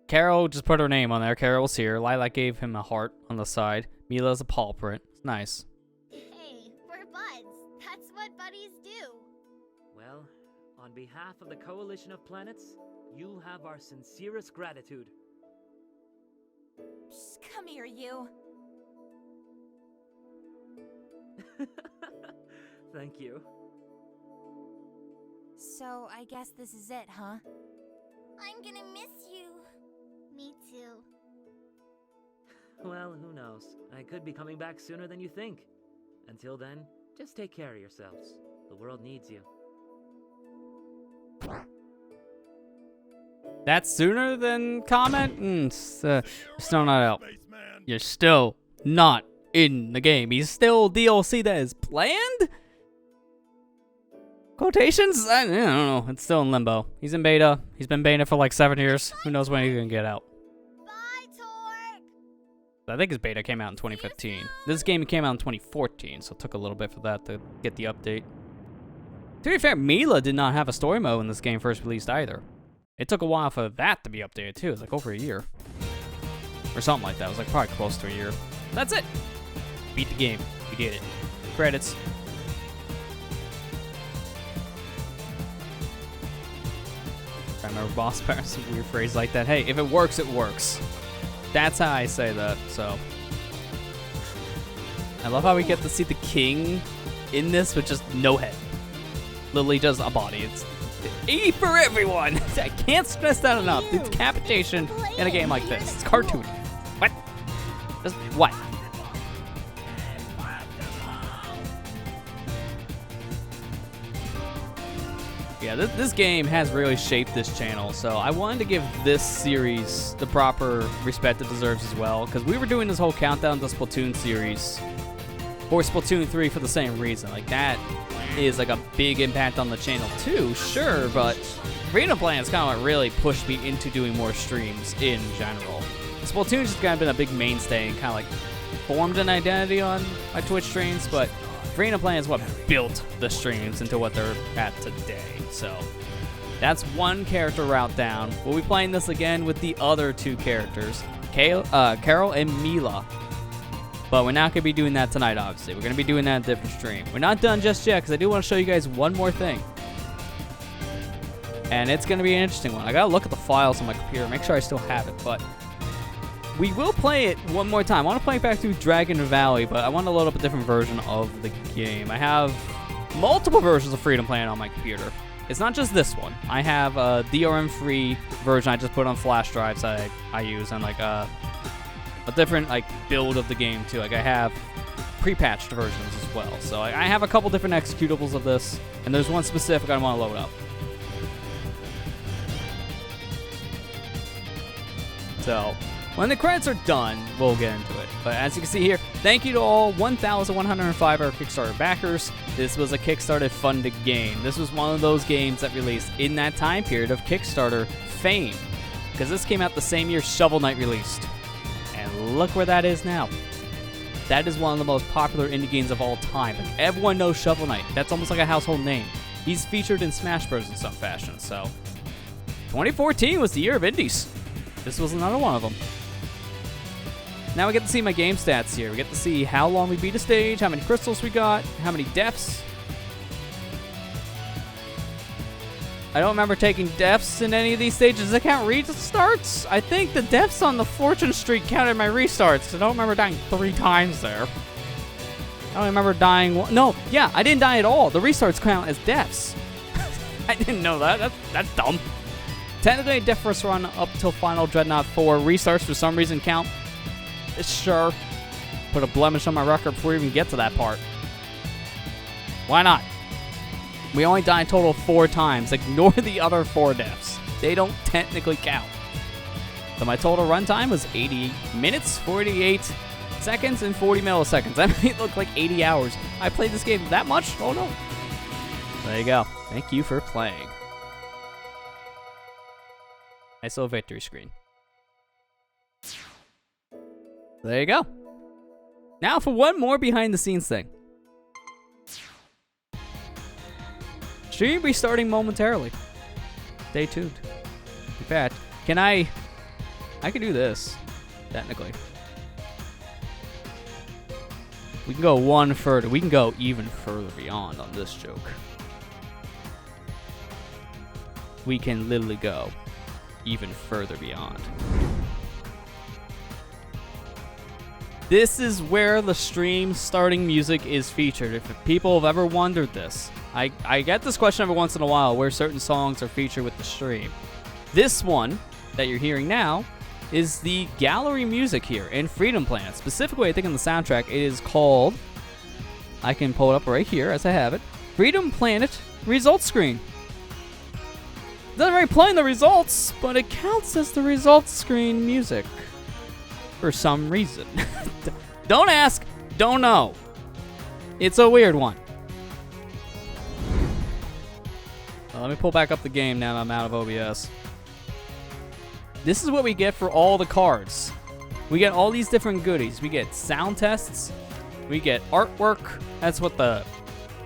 Carol just put her name on there. Carol's here. Lilac gave him a heart on the side. Mila's a paw print. It's nice. Hey, we're buds. That's what buddies do. Well, on behalf of the Coalition of Planets, you have our sincerest gratitude. Psst, come here, you. Thank you. So, I guess this is it, huh? I'm gonna miss you. Me too. Well, who knows? I could be coming back sooner than you think. Until then, just take care of yourselves. The world needs you. That's sooner than comment? Still not out. You're still not in the game. He's still DLC that is planned? Quotations? I don't know. It's still in limbo. He's in beta. He's been beta for like 7 years. Who knows when he's gonna get out? Bye, Torque. I think his beta came out in 2015. This game came out in 2014, so it took a little bit for that to get the update. To be fair, Mila did not have a story mode when this game first released either. It took a while for that to be updated too. It was like over a year. Or something like that. It was like probably close to a year. That's it. Beat the game. We did it. Credits. I remember Boss Bear, some weird phrase like that. Hey, if it works, it works. That's how I say that, so. I love how we get to see the king in this with just no head. Literally just a body. It's easy for everyone. I can't stress that enough. The decapitation in a game like this. It's cartoony. What? Just what? Yeah, this game has really shaped this channel, so I wanted to give this series the proper respect it deserves as well, because we were doing this whole countdown to Splatoon series for Splatoon 3 for the same reason. Like, that is like a big impact on the channel too, sure, but Freedom Plans kind of what really pushed me into doing more streams in general. Splatoon's just kind of been a big mainstay and kind of like formed an identity on my Twitch streams, but Freedom Plan is what built the streams into what they're at today. So that's one character route down. We'll be playing this again with the other two characters, Carol and Mila. But we're not going to be doing that tonight, obviously. We're going to be doing that in a different stream. We're not done just yet, because I do want to show you guys one more thing. And it's going to be an interesting one. I got to look at the files on my computer, make sure I still have it. But we will play it one more time. I want to play it back through Dragon Valley, but I want to load up a different version of the game. I have multiple versions of Freedom Plan on my computer. It's not just this one. I have a DRM-free version I just put on flash drives I use, and like a different like build of the game too. Like I have pre-patched versions as well. So I have a couple different executables of this, and there's one specific I want to load up. So when the credits are done, we'll get into it. But as you can see here, thank you to all 1,105 our Kickstarter backers. This was a Kickstarter-funded game. This was one of those games that released in that time period of Kickstarter fame, because this came out the same year Shovel Knight released. And look where that is now. That is one of the most popular indie games of all time. Like, everyone knows Shovel Knight. That's almost like a household name. He's featured in Smash Bros. In some fashion. So 2014 was the year of indies. This was another one of them. Now we get to see my game stats here. We get to see how long we beat a stage, how many crystals we got, how many deaths. I don't remember taking deaths in any of these stages. Does it count restarts? I think the deaths on the fortune streak counted my restarts. I don't remember dying 3 times there. I don't remember dying no, yeah, I didn't die at all. The restarts count as deaths. I didn't know that. That's dumb. Technically, a death first run up till Final Dreadnought 4. Restarts for some reason count. Sure. Put a blemish on my record before we even get to that part. Why not? We only died a total of 4 times. Ignore the other 4 deaths. They don't technically count. So my total runtime was 88 minutes, 48 seconds, and 40 milliseconds. That made it look like 80 hours. I played this game that much? Oh no. There you go. Thank you for playing. Nice little victory screen. There you go. Now for one more behind the scenes thing. Stream restarting momentarily. Stay tuned. In fact, I can do this, technically. We can go one further. We can go even further beyond on this joke. We can literally go even further beyond. This is where the stream starting music is featured. If people have ever wondered this, I get this question every once in a while where certain songs are featured with the stream. This one that you're hearing now is the gallery music here in Freedom Planet. Specifically, I think in the soundtrack, it is called, I can pull it up right here as I have it, Freedom Planet Results Screen. It doesn't really play in the results, but it counts as the results screen music. For some reason. Don't ask, don't know. It's a weird one. Well, let me pull back up the game now that I'm out of OBS. This is what we get for all the cards. We get all these different goodies. We get sound tests. We get artwork. That's what the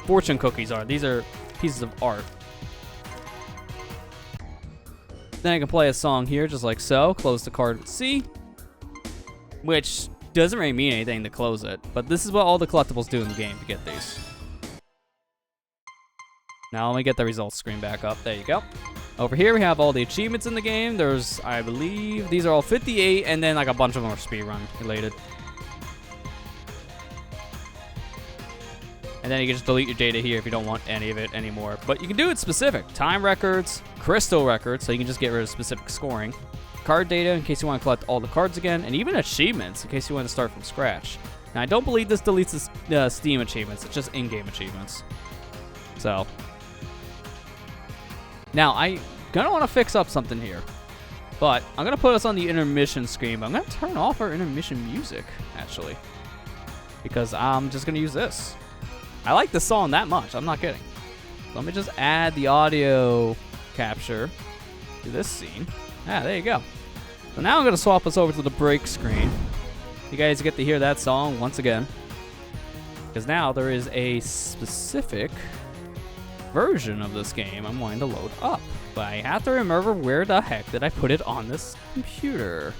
fortune cookies are. These are pieces of art. Then I can play a song here just like so. Close the card with C. Which doesn't really mean anything to close it, but this is what all the collectibles do in the game to get these. Now let me get the results screen back up. There you go. Over here we have all the achievements in the game. There's, I believe, these are all 58, and then like a bunch of them are speedrun related. And then you can just delete your data here if you don't want any of it anymore. But you can do it specific. Time records, crystal records, so you can just get rid of specific scoring. Card data in case you want to collect all the cards again, and even achievements in case you want to start from scratch. Now I don't believe this deletes the Steam achievements, it's just in-game achievements. So now I gonna want to fix up something here, but I'm gonna put us on the intermission screen. But I'm gonna turn off our intermission music actually, because I'm just gonna use this. I like this song that much, I'm not kidding. Let me just add the audio capture to this scene. Ah, there you go. So now I'm going to swap us over to the break screen. You guys get to hear that song once again. Because now there is a specific version of this game I'm wanting to load up. But I have to remember where the heck did I put it on this computer.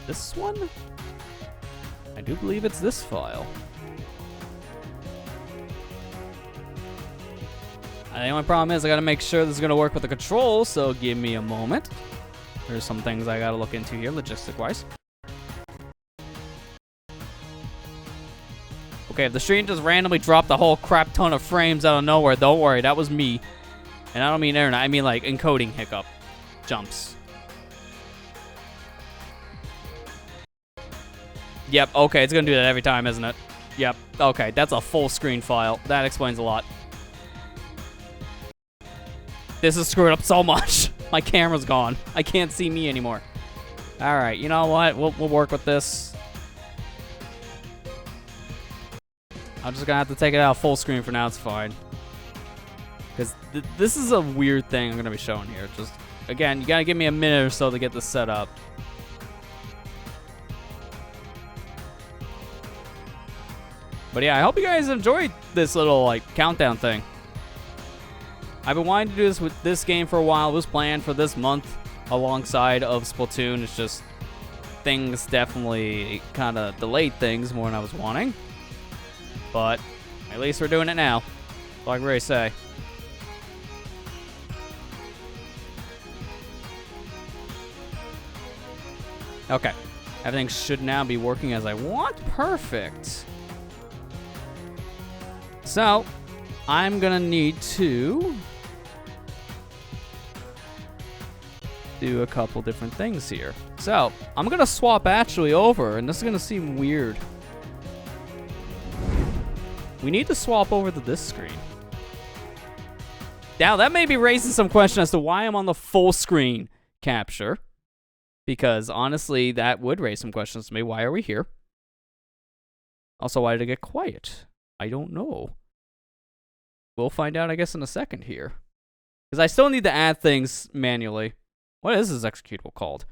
This one? I do believe it's this file. The only problem is I gotta make sure this is gonna work with the controls, so give me a moment. There's some things I gotta look into here, logistic-wise. Okay, if the stream just randomly dropped a whole crap ton of frames out of nowhere, don't worry, that was me. And I don't mean internet, I mean like encoding hiccup. Jumps. Yep, okay, it's gonna do that every time, isn't it? Yep, okay, that's a full screen file. That explains a lot. This is screwed up so much. My camera's gone. I can't see me anymore. Alright, you know what? We'll work with this. I'm just gonna have to take it out full screen for now, it's fine. Because this is a weird thing I'm gonna be showing here. Just, again, you gotta give me a minute or so to get this set up. But yeah, I hope you guys enjoyed this little, like, countdown thing. I've been wanting to do this with this game for a while. It was planned for this month alongside of Splatoon. It's just things definitely kind of delayed things more than I was wanting. But at least we're doing it now. That's all I can really say. Okay. Everything should now be working as I want. Perfect. So, I'm gonna need to do a couple different things here. So, I'm gonna swap actually over, and this is gonna seem weird. We need to swap over to this screen. Now, that may be raising some question as to why I'm on the full screen capture. Because, honestly, that would raise some questions to me. Why are we here? Also, why did it get quiet? I don't know. We'll find out, I guess, in a second here. Because I still need to add things manually. What is this executable called?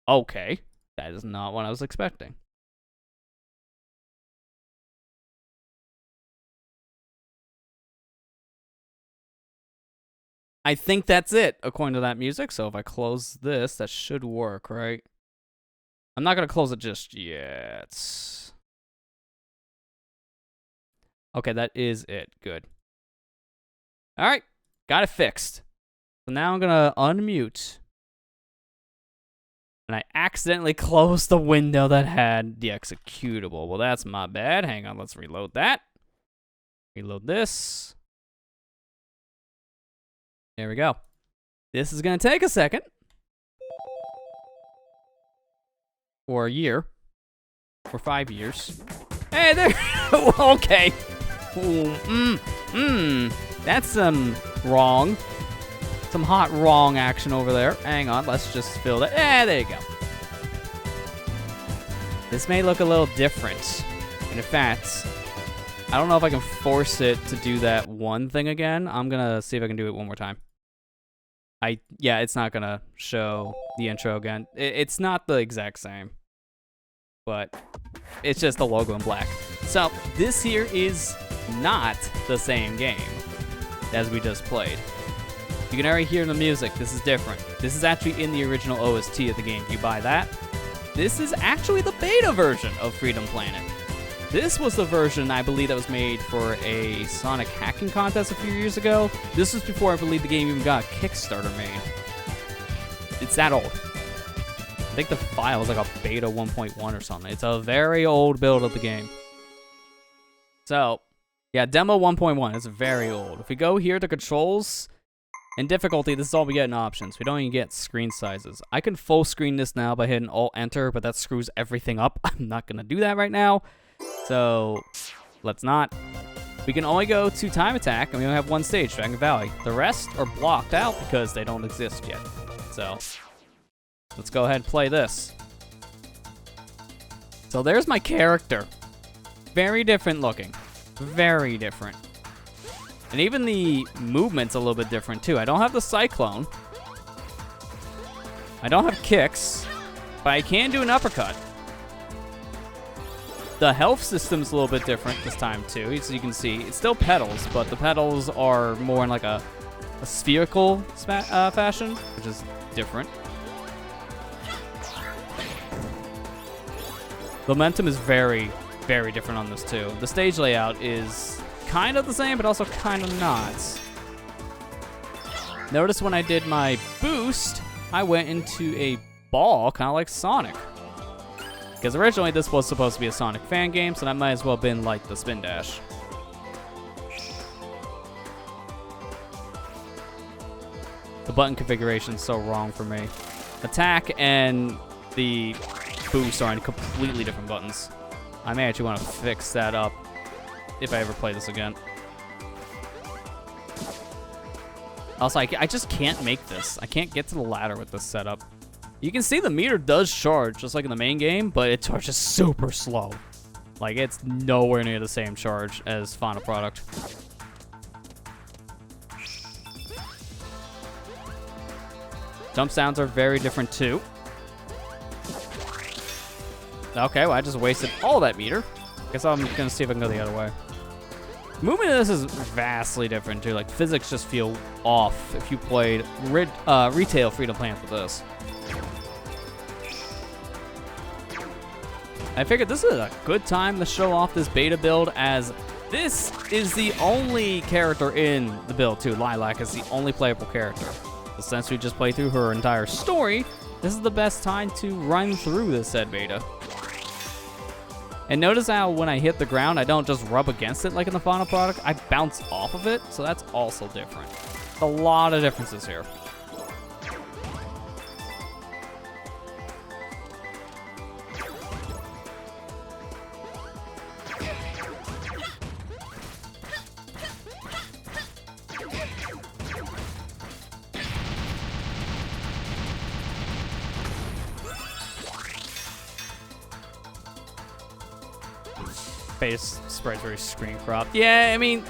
Okay. That is not what I was expecting. I think that's it, according to that music. So if I close this, that should work, right? I'm not going to close it just yet. Okay, that is it. Good. All right. Got it fixed. So now I'm going to unmute. And I accidentally closed the window that had the executable. Well, that's my bad. Hang on. Let's reload that. Reload this. There we go. This is going to take a second. Or a year. Or 5 years. Hey, there. Okay. That's some wrong. Some hot wrong action over there. Hang on. Let's just fill that. There you go. This may look a little different. And in fact, I don't know if I can force it to do that one thing again. I'm going to see if I can do it one more time. Yeah, it's not gonna show the intro again. It's not the exact same, but it's just the logo in black. So this here is not the same game as we just played. You can already hear the music. This is different. This is actually in the original OST of the game. You buy that. This is actually the beta version of Freedom Planet. This was the version, I believe, that was made for a Sonic hacking contest a few years ago. This was before I believe the game even got a Kickstarter made. It's that old. I think the file is like a beta 1.1 or something. It's a very old build of the game. So, yeah, demo 1.1 is very old. If we go here to controls and difficulty, this is all we get in options. We don't even get screen sizes. I can full screen this now by hitting Alt-Enter, but that screws everything up. I'm not going to do that right now. So, let's not. We can only go to Time Attack, and we only have one stage, Dragon Valley. The rest are blocked out because they don't exist yet. So, let's go ahead and play this. So, there's my character. Very different looking. Very different. And even the movement's a little bit different, too. I don't have the Cyclone. I don't have kicks, but I can do an uppercut. The health system's a little bit different this time too. So you can see it's still petals, but the petals are more in like a spherical fashion, which is different. The momentum is very, very different on this too. The stage layout is kind of the same, but also kind of not. Notice when I did my boost, I went into a ball, kind of like Sonic. Because originally this was supposed to be a Sonic fan game, so that might as well have been like the Spin Dash. The button configuration is so wrong for me. Attack and the boost are on completely different buttons. I may actually want to fix that up if I ever play this again. Also, I just can't make this. I can't get to the ladder with this setup. You can see the meter does charge, just like in the main game, but it charges super slow. Like, it's nowhere near the same charge as final product. Jump sounds are very different, too. Okay, well, I just wasted all that meter. Guess I'm gonna see if I can go the other way. Movement of this is vastly different, too. Like, physics just feel off if you played retail free-to-play with this. I figured this is a good time to show off this beta build, as this is the only character in the build, too. Lilac is the only playable character. So since we just played through her entire story, this is the best time to run through this said beta. And notice how when I hit the ground, I don't just rub against it like in the final product. I bounce off of it, so that's also different. A lot of differences here. Face sprite's very screen cropped. Yeah, I mean,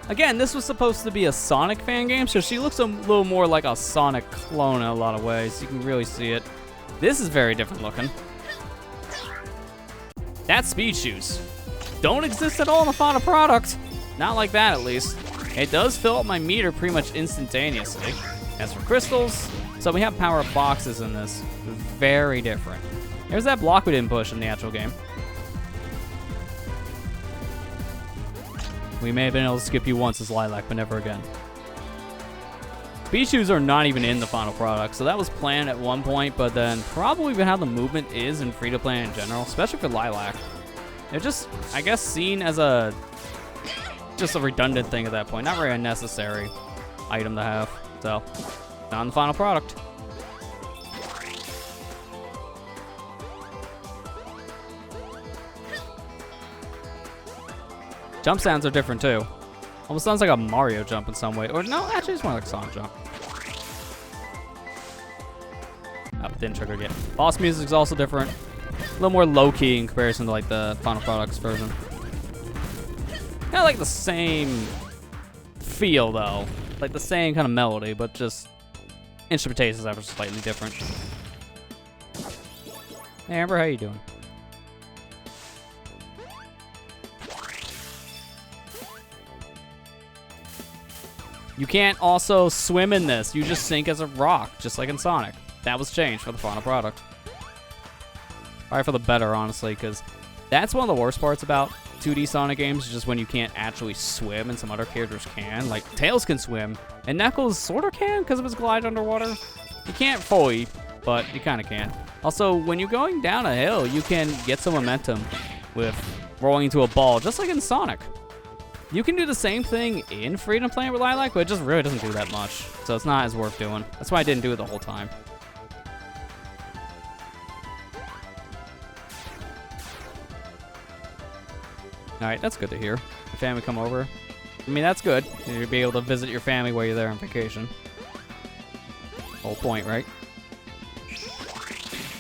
again, this was supposed to be a Sonic fan game, so she looks a little more like a Sonic clone in a lot of ways. You can really see it. This is very different looking. That's speed shoes. Don't exist at all in the final product. Not like that, at least. It does fill up my meter pretty much instantaneously. As for crystals, so we have power-up boxes in this. Very different. There's that block we didn't push in the actual game. We may have been able to skip you once as Lilac, but never again. Speed shoes are not even in the final product, so that was planned at one point, but then probably how the movement is in free-to-play in general, especially for Lilac. They're just, I guess, seen as just a redundant thing at that point. Not very unnecessary item to have, so not in the final product. Jump sounds are different too. Almost sounds like a Mario jump in some way. Or no, actually it's more like a Sonic jump. Oh, didn't trigger yet. Boss music is also different. A little more low-key in comparison to like the final products version. Kind of like the same feel though. Like the same kind of melody, but just instrumentation is slightly different. Hey Amber, how you doing? You can't also swim in this. You just sink as a rock, just like in Sonic. That was changed for the final product. Probably for the better, honestly, because that's one of the worst parts about 2D Sonic games, just when you can't actually swim and some other characters can. Like, Tails can swim, and Knuckles sort of can because of his glide underwater. You can't fully, but you kind of can. Also, when you're going down a hill, you can get some momentum with rolling into a ball, just like in Sonic. You can do the same thing in Freedom Planet with Lilac, but it just really doesn't do that much. So it's not as worth doing. That's why I didn't do it the whole time. Alright, that's good to hear. Your family come over. I mean, that's good. You'll be able to visit your family while you're there on vacation. Whole point, right?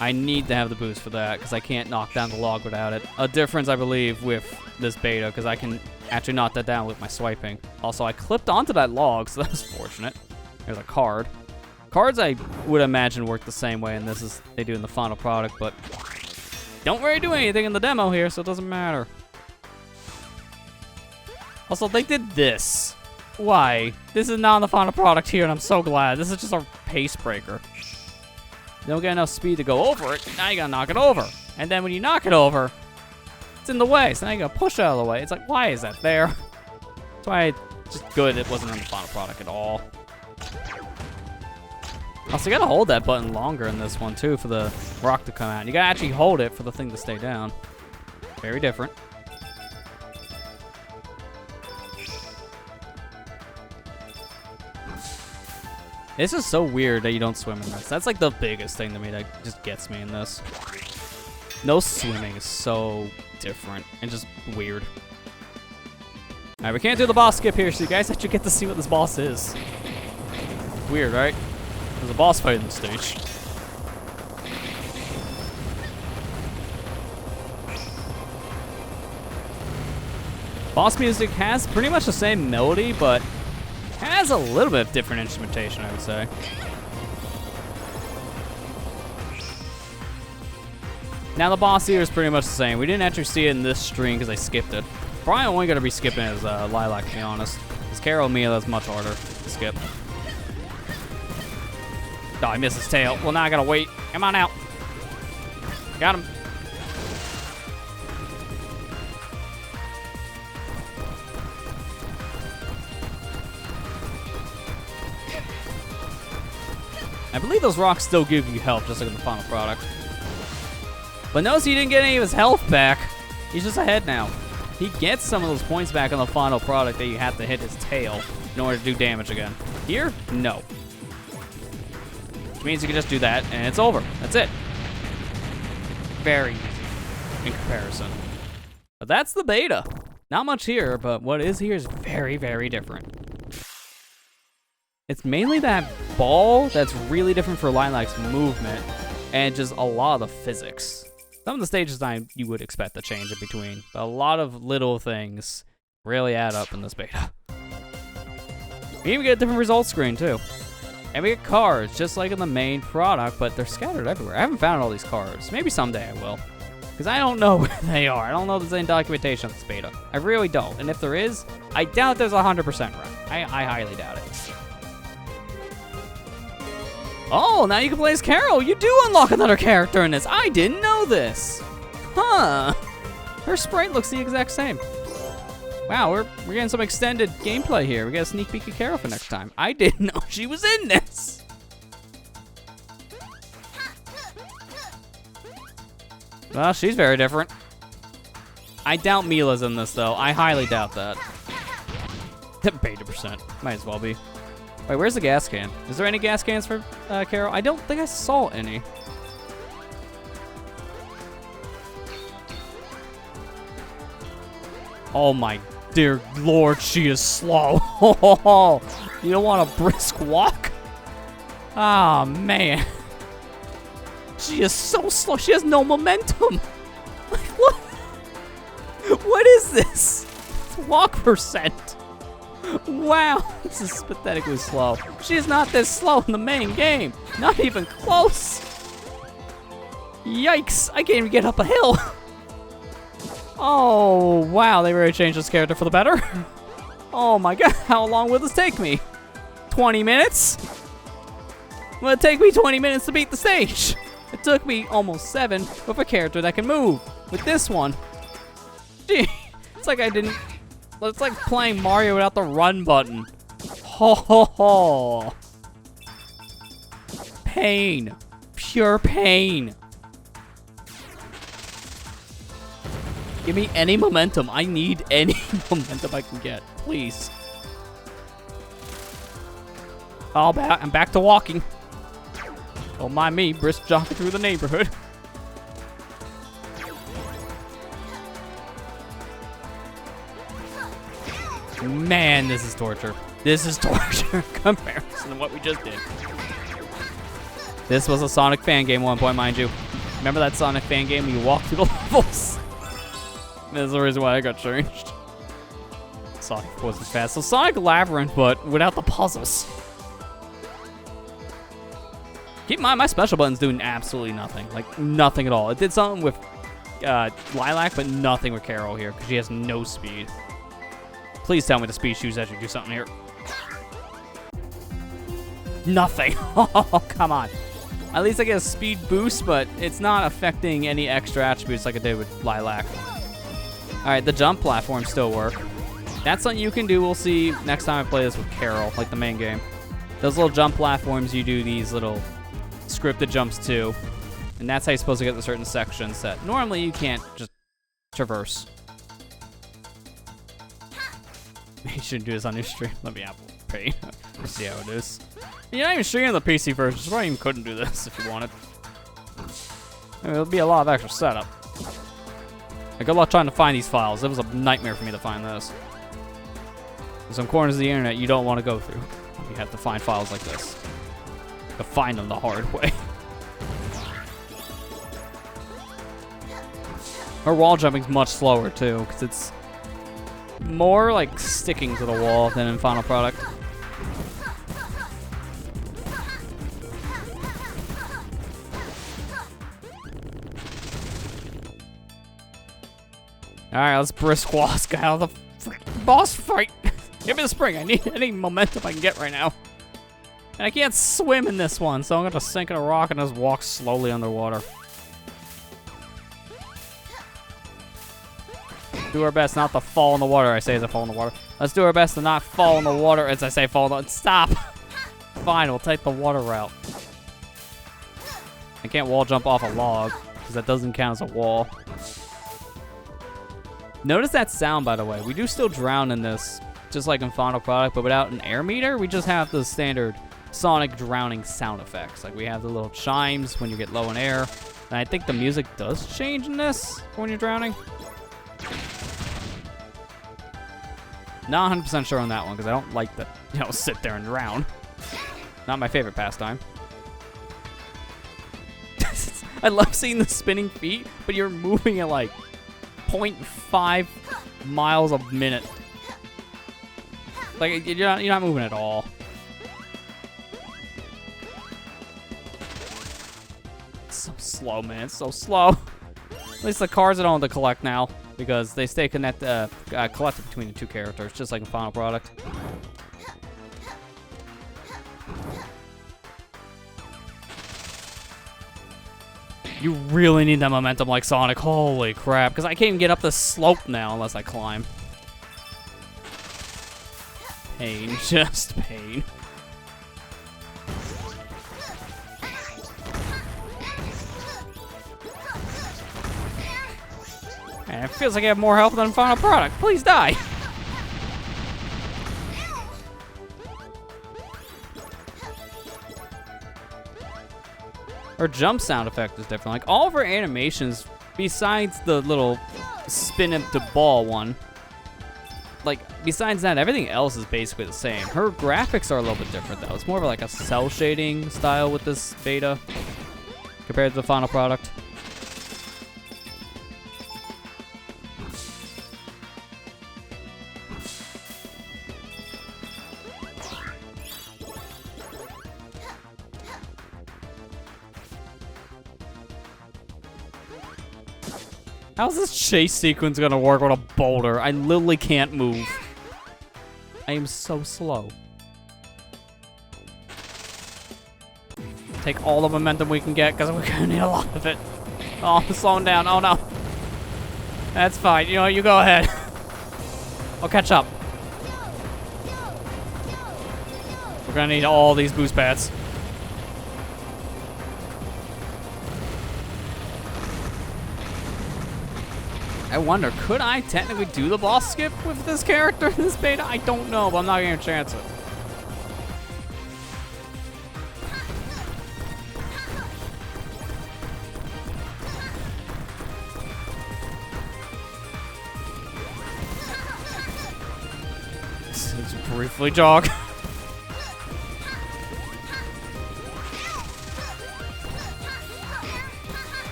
I need to have the boost for that, because I can't knock down the log without it. A difference, I believe, with this beta, because I can actually knock that down with my swiping. Also, I clipped onto that log, so that was fortunate. There's a card. Cards, I would imagine, work the same way, and this is they do in the final product, but Don't really do anything in the demo here, so it doesn't matter. Also, they did this. Why? This is not the final product here, and I'm so glad. This is just a pace breaker. You don't get enough speed to go over it. Now you gotta knock it over. And then when you knock it over, it's in the way. So now you gotta push it out of the way. It's like, why is that there? That's why it's just good it wasn't in the final product at all. Also, you gotta hold that button longer in this one, too, for the rock to come out. You gotta actually hold it for the thing to stay down. Very different. This is so weird that you don't swim in this. That's like the biggest thing to me that just gets me in this. No swimming is so different and just weird. Alright, we can't do the boss skip here, so you guys actually get to see what this boss is. Weird, right? There's a boss fight in the stage. Boss music has pretty much the same melody, but has a little bit of different instrumentation, I would say. Now the boss here is pretty much the same. We didn't actually see it in this stream because I skipped it. Probably only going to be skipping as Lilac, to be honest. Because Carol and Mia, that's much harder to skip. Oh, I missed his tail. Well, now I gotta wait. Come on out. Got him. I believe those rocks still give you health, just like in the final product. But notice he didn't get any of his health back. He's just ahead now. He gets some of those points back on the final product that you have to hit his tail in order to do damage again. Here, no. Which means you can just do that, and it's over. That's it. Very easy in comparison. But that's the beta. Not much here, but what is here is very, very different. It's mainly that ball that's really different for Lilac's movement, and just a lot of the physics. Some of the stage design you would expect to change in between, but a lot of little things really add up in this beta. We even get a different results screen too. And we get cards, just like in the main product, but they're scattered everywhere. I haven't found all these cards. Maybe someday I will. Because I don't know where they are. I don't know if there's any documentation of this beta. I really don't. And if there is, I doubt there's 100% right. I highly doubt it. Oh, now you can play as Carol. You do unlock another character in this. I didn't know this. Huh. Her sprite looks the exact same. Wow, we're getting some extended gameplay here. We got a sneak peek of Carol for next time. I didn't know she was in this. Well, she's very different. I doubt Mila's in this, though. I highly doubt that. Beta percent. Might as well be. Wait, where's the gas can? Is there any gas cans for Carol? I don't think I saw any. Oh my dear lord, she is slow. You don't want a brisk walk? Ah, man. She is so slow. She has no momentum. Like, what? What is this? Walk percent. Wow, this is pathetically slow. She is not this slow in the main game. Not even close. Yikes, I can't even get up a hill. Oh, wow, they really changed this character for the better. Oh my god, how long will this take me? 20 minutes? Will it take me 20 minutes to beat the stage? It took me almost 7 with a character that can move. With this one, gee, it's like I didn't... It's like playing Mario without the run button. Ho ho ho. Pain. Pure pain. Give me any momentum. I need any momentum I can get. Please. Oh, I'm back to walking. Don't mind me, brisk jogging through the neighborhood. Man, this is torture. This is torture in comparison to what we just did. This was a Sonic fan game at one point, mind you. Remember that Sonic fan game where you walk through the levels? That's the reason why I got changed. Sonic wasn't fast. So Sonic Labyrinth, but without the puzzles. Keep in mind, my special button's doing absolutely nothing. Like, nothing at all. It did something with Lilac, but nothing with Carol here because she has no speed. Please tell me the speed shoes actually do something here. Nothing. Oh, come on. At least I get a speed boost, but it's not affecting any extra attributes like I did with Lilac. Alright, the jump platforms still work. That's something you can do. We'll see next time I play this with Carol, like the main game. Those little jump platforms, you do these little scripted jumps too. And that's how you're supposed to get to certain sections that normally you can't just traverse. You shouldn't do this on your stream. Let me Apple Pay. Let's see how it is. You're not even streaming the PC version, so you probably even couldn't do this if you wanted. I mean, it'll be a lot of extra setup. Like, good luck trying to find these files. It was a nightmare for me to find this. There's some corners of the internet you don't want to go through. You have to find files like this. To find them the hard way. Her wall jumping's much slower too, because it's more like sticking to the wall than in Final Product. Alright, let's brisk walk out of the boss fight. Give me the spring. I need any momentum I can get right now. And I can't swim in this one, so I'm going to sink in a rock and just walk slowly underwater. Do our best not to fall in the water. I say as I fall in the water. Let's do our best to not fall in the water as I say fall in the water. Stop! Fine, we'll take the water route. I can't wall jump off a log, because that doesn't count as a wall. Notice that sound, by the way. We do still drown in this, just like in Final Product, but without an air meter, we just have the standard Sonic drowning sound effects. Like, we have the little chimes when you get low in air. And I think the music does change in this when you're drowning. Not 100% sure on that one, because I don't like to, sit there and drown. Not my favorite pastime. I love seeing the spinning feet, but you're moving at, like, 0.5 miles a minute. Like, you're not moving at all. It's so slow, man. It's so slow. At least the cards I don't have to collect now, because they stay collected between the two characters, just like in Final Product. You really need that momentum like Sonic. Holy crap. Because I can't even get up the slope now unless I climb. Pain. Just pain. Man, it feels like I have more health than Final Product. Please die. Her jump sound effect is different. Like, all of her animations, besides the little spin up to ball one, like, besides that, everything else is basically the same. Her graphics are a little bit different, though. It's more of like a cell shading style with this beta compared to the Final Product. How's this chase sequence gonna work with a boulder? I literally can't move. I am so slow. Take all the momentum we can get, because we're gonna need a lot of it. Oh, I'm slowing down. Oh no. That's fine. You know what? You go ahead. I'll catch up. We're gonna need all these boost pads. I wonder, could I technically do the boss skip with this character in this beta? I don't know, but I'm not going to chance it. Let's briefly jog.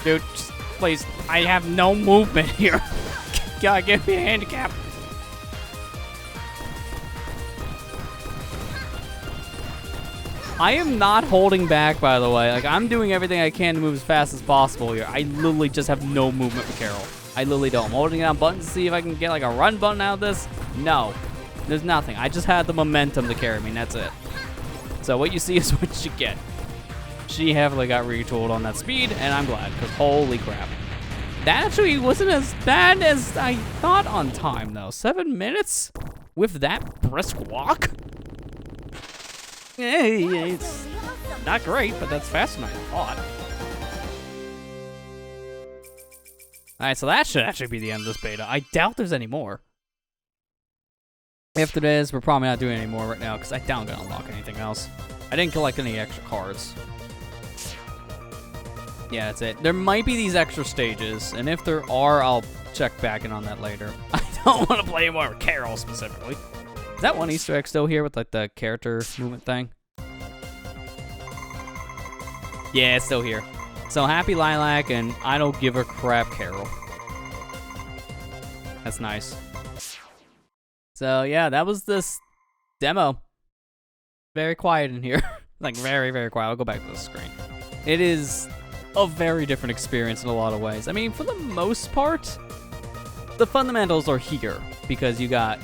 Dude, just, please, I have no movement here. God, give me a handicap. I am not holding back, by the way. Like, I'm doing everything I can to move as fast as possible here. I literally just have no movement with Carol. I literally don't. I'm holding down buttons to see if I can get, like, a run button out of this. No. There's nothing. I just had the momentum to carry me, and that's it. So what you see is what you get. She heavily got retooled on that speed, and I'm glad, because holy crap. That actually wasn't as bad as I thought on time, though. 7 minutes with that brisk walk? Hey, it's not great, but that's faster than I thought. Alright, so that should actually be the end of this beta. I doubt there's any more. If there is, we're probably not doing any more right now, because I doubt I'm going to unlock anything else. I didn't collect any extra cards. Yeah, that's it. There might be these extra stages, and if there are, I'll check back in on that later. I don't want to play more with Carol specifically. Is that one Easter egg still here with like the character movement thing? Yeah, it's still here. So happy Lilac and I don't give a crap Carol. That's nice. So yeah, that was this demo. Very quiet in here. Like very, very quiet. I'll go back to the screen. It is a very different experience in a lot of ways. I mean, for the most part, the fundamentals are here because you got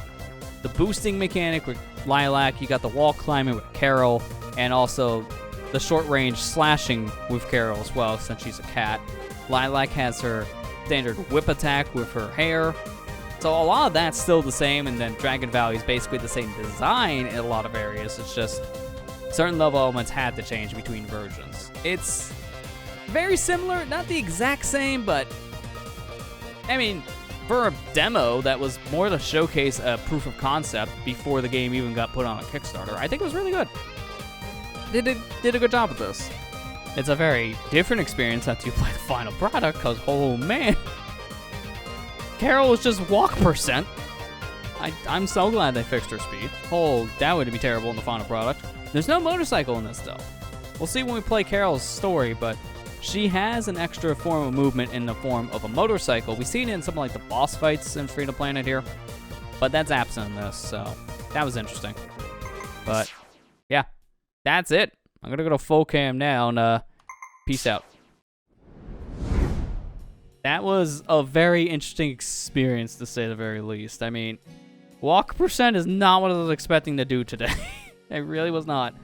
the boosting mechanic with Lilac, you got the wall climbing with Carol, and also the short range slashing with Carol as well, since she's a cat. Lilac has her standard whip attack with her hair. So a lot of that's still the same, and then Dragon Valley is basically the same design in a lot of areas. It's just certain level elements had to change between versions. It's very similar, not the exact same, but I mean, for a demo that was more to showcase a proof of concept before the game even got put on a Kickstarter, I think it was really good. Did a good job with this. It's a very different experience after you play the final product, because, oh man, Carol is just walk percent. I'm so glad they fixed her speed. Oh, that would be terrible in the final product. There's no motorcycle in this, though. We'll see when we play Carol's story, but she has an extra form of movement in the form of a motorcycle. We've seen it in some like the boss fights in Freedom Planet here, but that's absent in this, so that was interesting. But yeah, that's it. I'm gonna go to full cam now and peace out. That was a very interesting experience to say the very least. I mean, walk percent is not what I was expecting to do today. It really was not.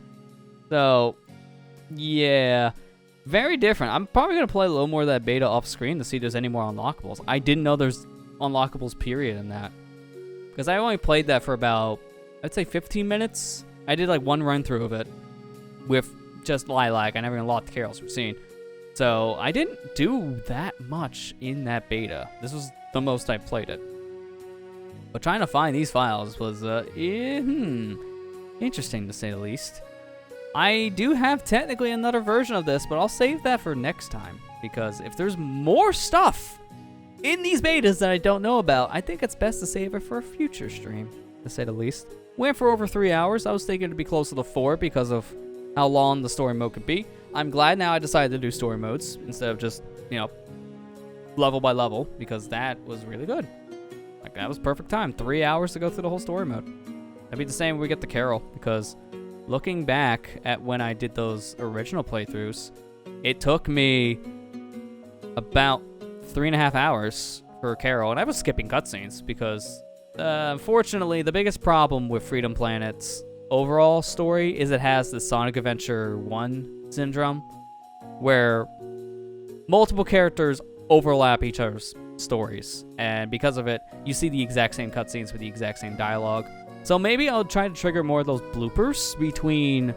So yeah. Very different. I'm probably going to play a little more of that beta off screen to see if there's any more unlockables. I didn't know there's unlockables period in that. Because I only played that for about, I'd say 15 minutes. I did like one run through of it with just Lilac. I never unlocked Carol's we've seen. So I didn't do that much in that beta. This was the most I played it. But trying to find these files was interesting to say the least. I do have technically another version of this, but I'll save that for next time, because if there's more stuff in these betas that I don't know about, I think it's best to save it for a future stream, to say the least. Went for over 3 hours. I was thinking it'd be closer to 4 because of how long the story mode could be. I'm glad now I decided to do story modes instead of just, you know, level by level, because that was really good. Like, that was perfect time. 3 hours to go through the whole story mode. That'd be the same when we get to Carol, because looking back at when I did those original playthroughs, it took me about 3.5 hours for Carol, and I was skipping cutscenes because, unfortunately, the biggest problem with Freedom Planet's overall story is it has the Sonic Adventure 1 syndrome, where multiple characters overlap each other's stories, and because of it, you see the exact same cutscenes with the exact same dialogue. So maybe I'll try to trigger more of those bloopers between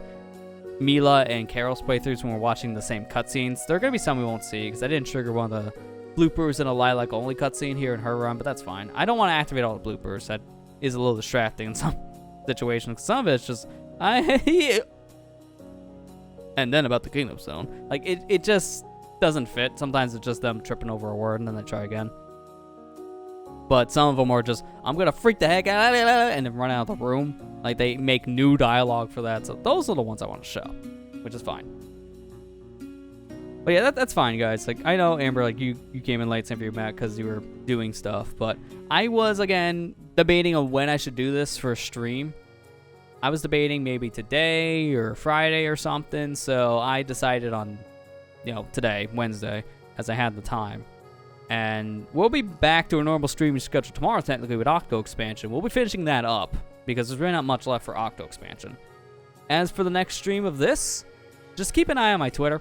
Mila and Carol's playthroughs when we're watching the same cutscenes. There are going to be some we won't see, because I didn't trigger one of the bloopers in a Lilac-only cutscene here in her run, but that's fine. I don't want to activate all the bloopers. That is a little distracting in some situations. Some of it's just, I hate you. And then about the Kingdom Stone. Like, it just doesn't fit. Sometimes it's just them tripping over a word, and then they try again. But some of them are just, I'm going to freak the heck out, and then run out of the room. Like, they make new dialogue for that. So those are the ones I want to show, which is fine. But yeah, that's fine, guys. Like, I know, Amber, like, you came in late, same for you, Matt, because you were doing stuff. But I was, again, debating on when I should do this for a stream. I was debating maybe today or Friday or something, so I decided on, today, Wednesday, as I had the time. And we'll be back to a normal streaming schedule tomorrow, technically, with Octo Expansion. We'll be finishing that up, because there's really not much left for Octo Expansion. As for the next stream of this, just keep an eye on my Twitter.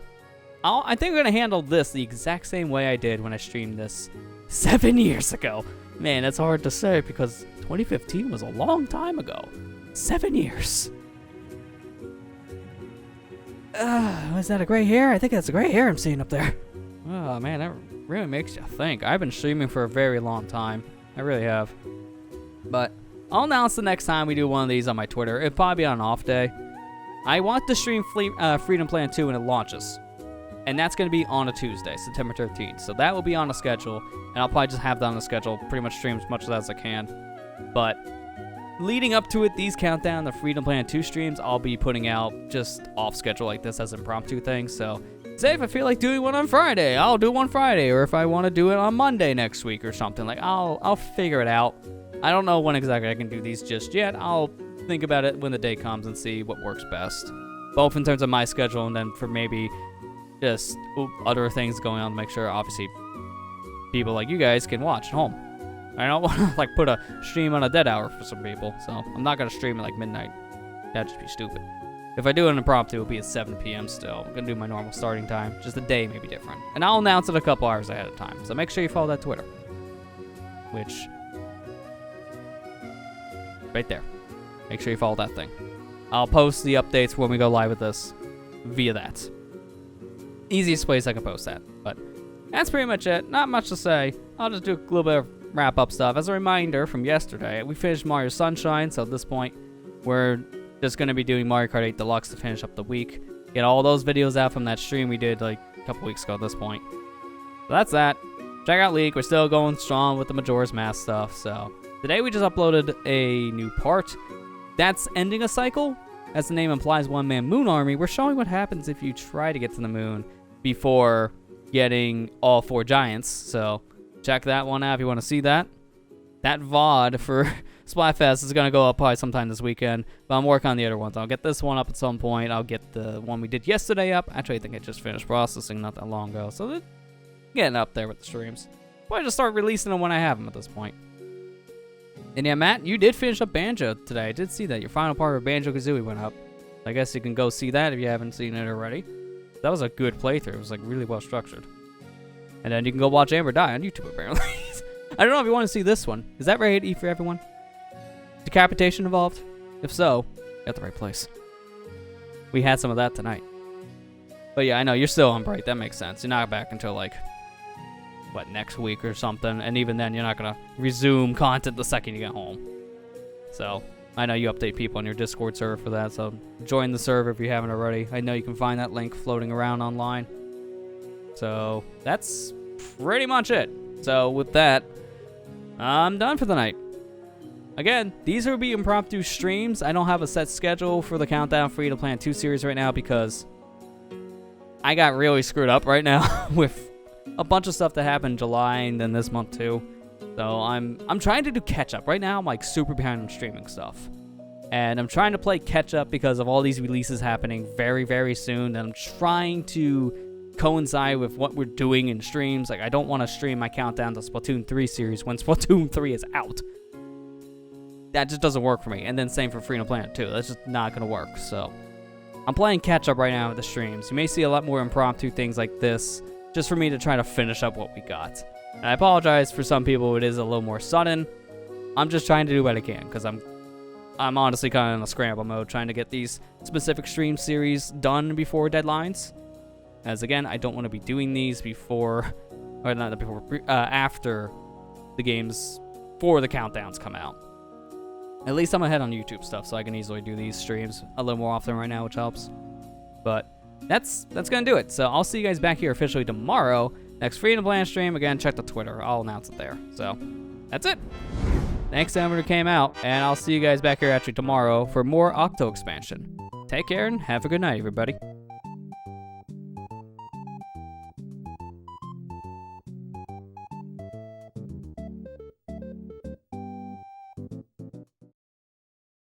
I think we're going to handle this the exact same way I did when I streamed this 7 years ago. Man, that's hard to say, because 2015 was a long time ago. 7 years. Was that a gray hair? I think that's a gray hair I'm seeing up there. Oh, man, that really makes you think. I've been streaming for a very long time. I really have. But I'll announce the next time we do one of these on my Twitter. It'll probably be on an off day. I want to stream Freedom Plan 2 when it launches. And that's going to be on a Tuesday, September 13th. So that will be on the schedule. And I'll probably just have that on the schedule. Pretty much stream as much as I can. But leading up to it, these countdown, the Freedom Plan 2 streams, I'll be putting out just off schedule like this as impromptu things. So say if I feel like doing one on Friday, I'll do one Friday. Or if I want to do it on Monday next week or something, like I'll figure it out. I don't know when exactly I can do these just yet. I'll think about it when the day comes and see what works best. Both in terms of my schedule and then for maybe just other things going on to make sure, obviously, people like you guys can watch at home. I don't want to, put a stream on a dead hour for some people, so I'm not going to stream at, midnight. That'd just be stupid. If I do an impromptu, it'll be at 7 p.m. still. I'm going to do my normal starting time. Just the day may be different. And I'll announce it a couple hours ahead of time, so make sure you follow that Twitter. Which, right there. Make sure you follow that thing. I'll post the updates when we go live with this via that. Easiest place I can post that. But that's pretty much it. Not much to say. I'll just do a little bit of wrap-up stuff. As a reminder from yesterday, we finished Mario Sunshine, so at this point, we're just going to be doing Mario Kart 8 Deluxe to finish up the week. Get all those videos out from that stream we did a couple weeks ago at this point. So that's that. Check out League. We're still going strong with the Majora's Mask stuff. So today we just uploaded a new part. That's ending a cycle. As the name implies, one-man moon army. We're showing what happens if you try to get to the moon before getting all 4 giants. So check that one out if you want to see that. That VOD for Splatfest is going to go up probably sometime this weekend. But I'm working on the other ones. I'll get this one up at some point. I'll get the one we did yesterday up. Actually, I think I just finished processing not that long ago. So getting up there with the streams. Probably just start releasing them when I have them at this point. And yeah, Matt, you did finish up Banjo today. I did see that. Your final part of Banjo-Kazooie went up. I guess you can go see that if you haven't seen it already. That was a good playthrough. It was really well structured. And then you can go watch Amber die on YouTube, apparently. I don't know if you want to see this one. Is that rated E for everyone? Decapitation involved? If so, you're at the right place. We had some of that tonight. But yeah, I know, you're still on break. That makes sense. You're not back until, next week or something. And even then, you're not going to resume content the second you get home. So, I know you update people on your Discord server for that. So, join the server if you haven't already. I know you can find that link floating around online. So, that's pretty much it. So, with that, I'm done for the night. Again, these will be impromptu streams. I don't have a set schedule for the Countdown Freedom Plan 2 series right now because I got really screwed up right now with a bunch of stuff that happened in July and then this month too. So I'm trying to do catch up. Right now I'm super behind on streaming stuff. And I'm trying to play catch up because of all these releases happening very, very soon. And I'm trying to coincide with what we're doing in streams. I don't want to stream my Countdown to Splatoon 3 series when Splatoon 3 is out. That just doesn't work for me. And then same for Freedom Planet 2. That's just not going to work. So I'm playing catch up right now with the streams. You may see a lot more impromptu things like this just for me to try to finish up what we got. And I apologize for some people. It is a little more sudden. I'm just trying to do what I can because I'm honestly kind of in a scramble mode trying to get these specific stream series done before deadlines. As again, I don't want to be doing these after the games for the countdowns come out. At least I'm ahead on YouTube stuff, so I can easily do these streams a little more often right now, which helps. But that's gonna do it. So I'll see you guys back here officially tomorrow. Next Freedom Plan stream. Again, check the Twitter. I'll announce it there. So that's it. Thanks to everyone who came out, and I'll see you guys back here actually tomorrow for more Octo expansion. Take care and have a good night, everybody.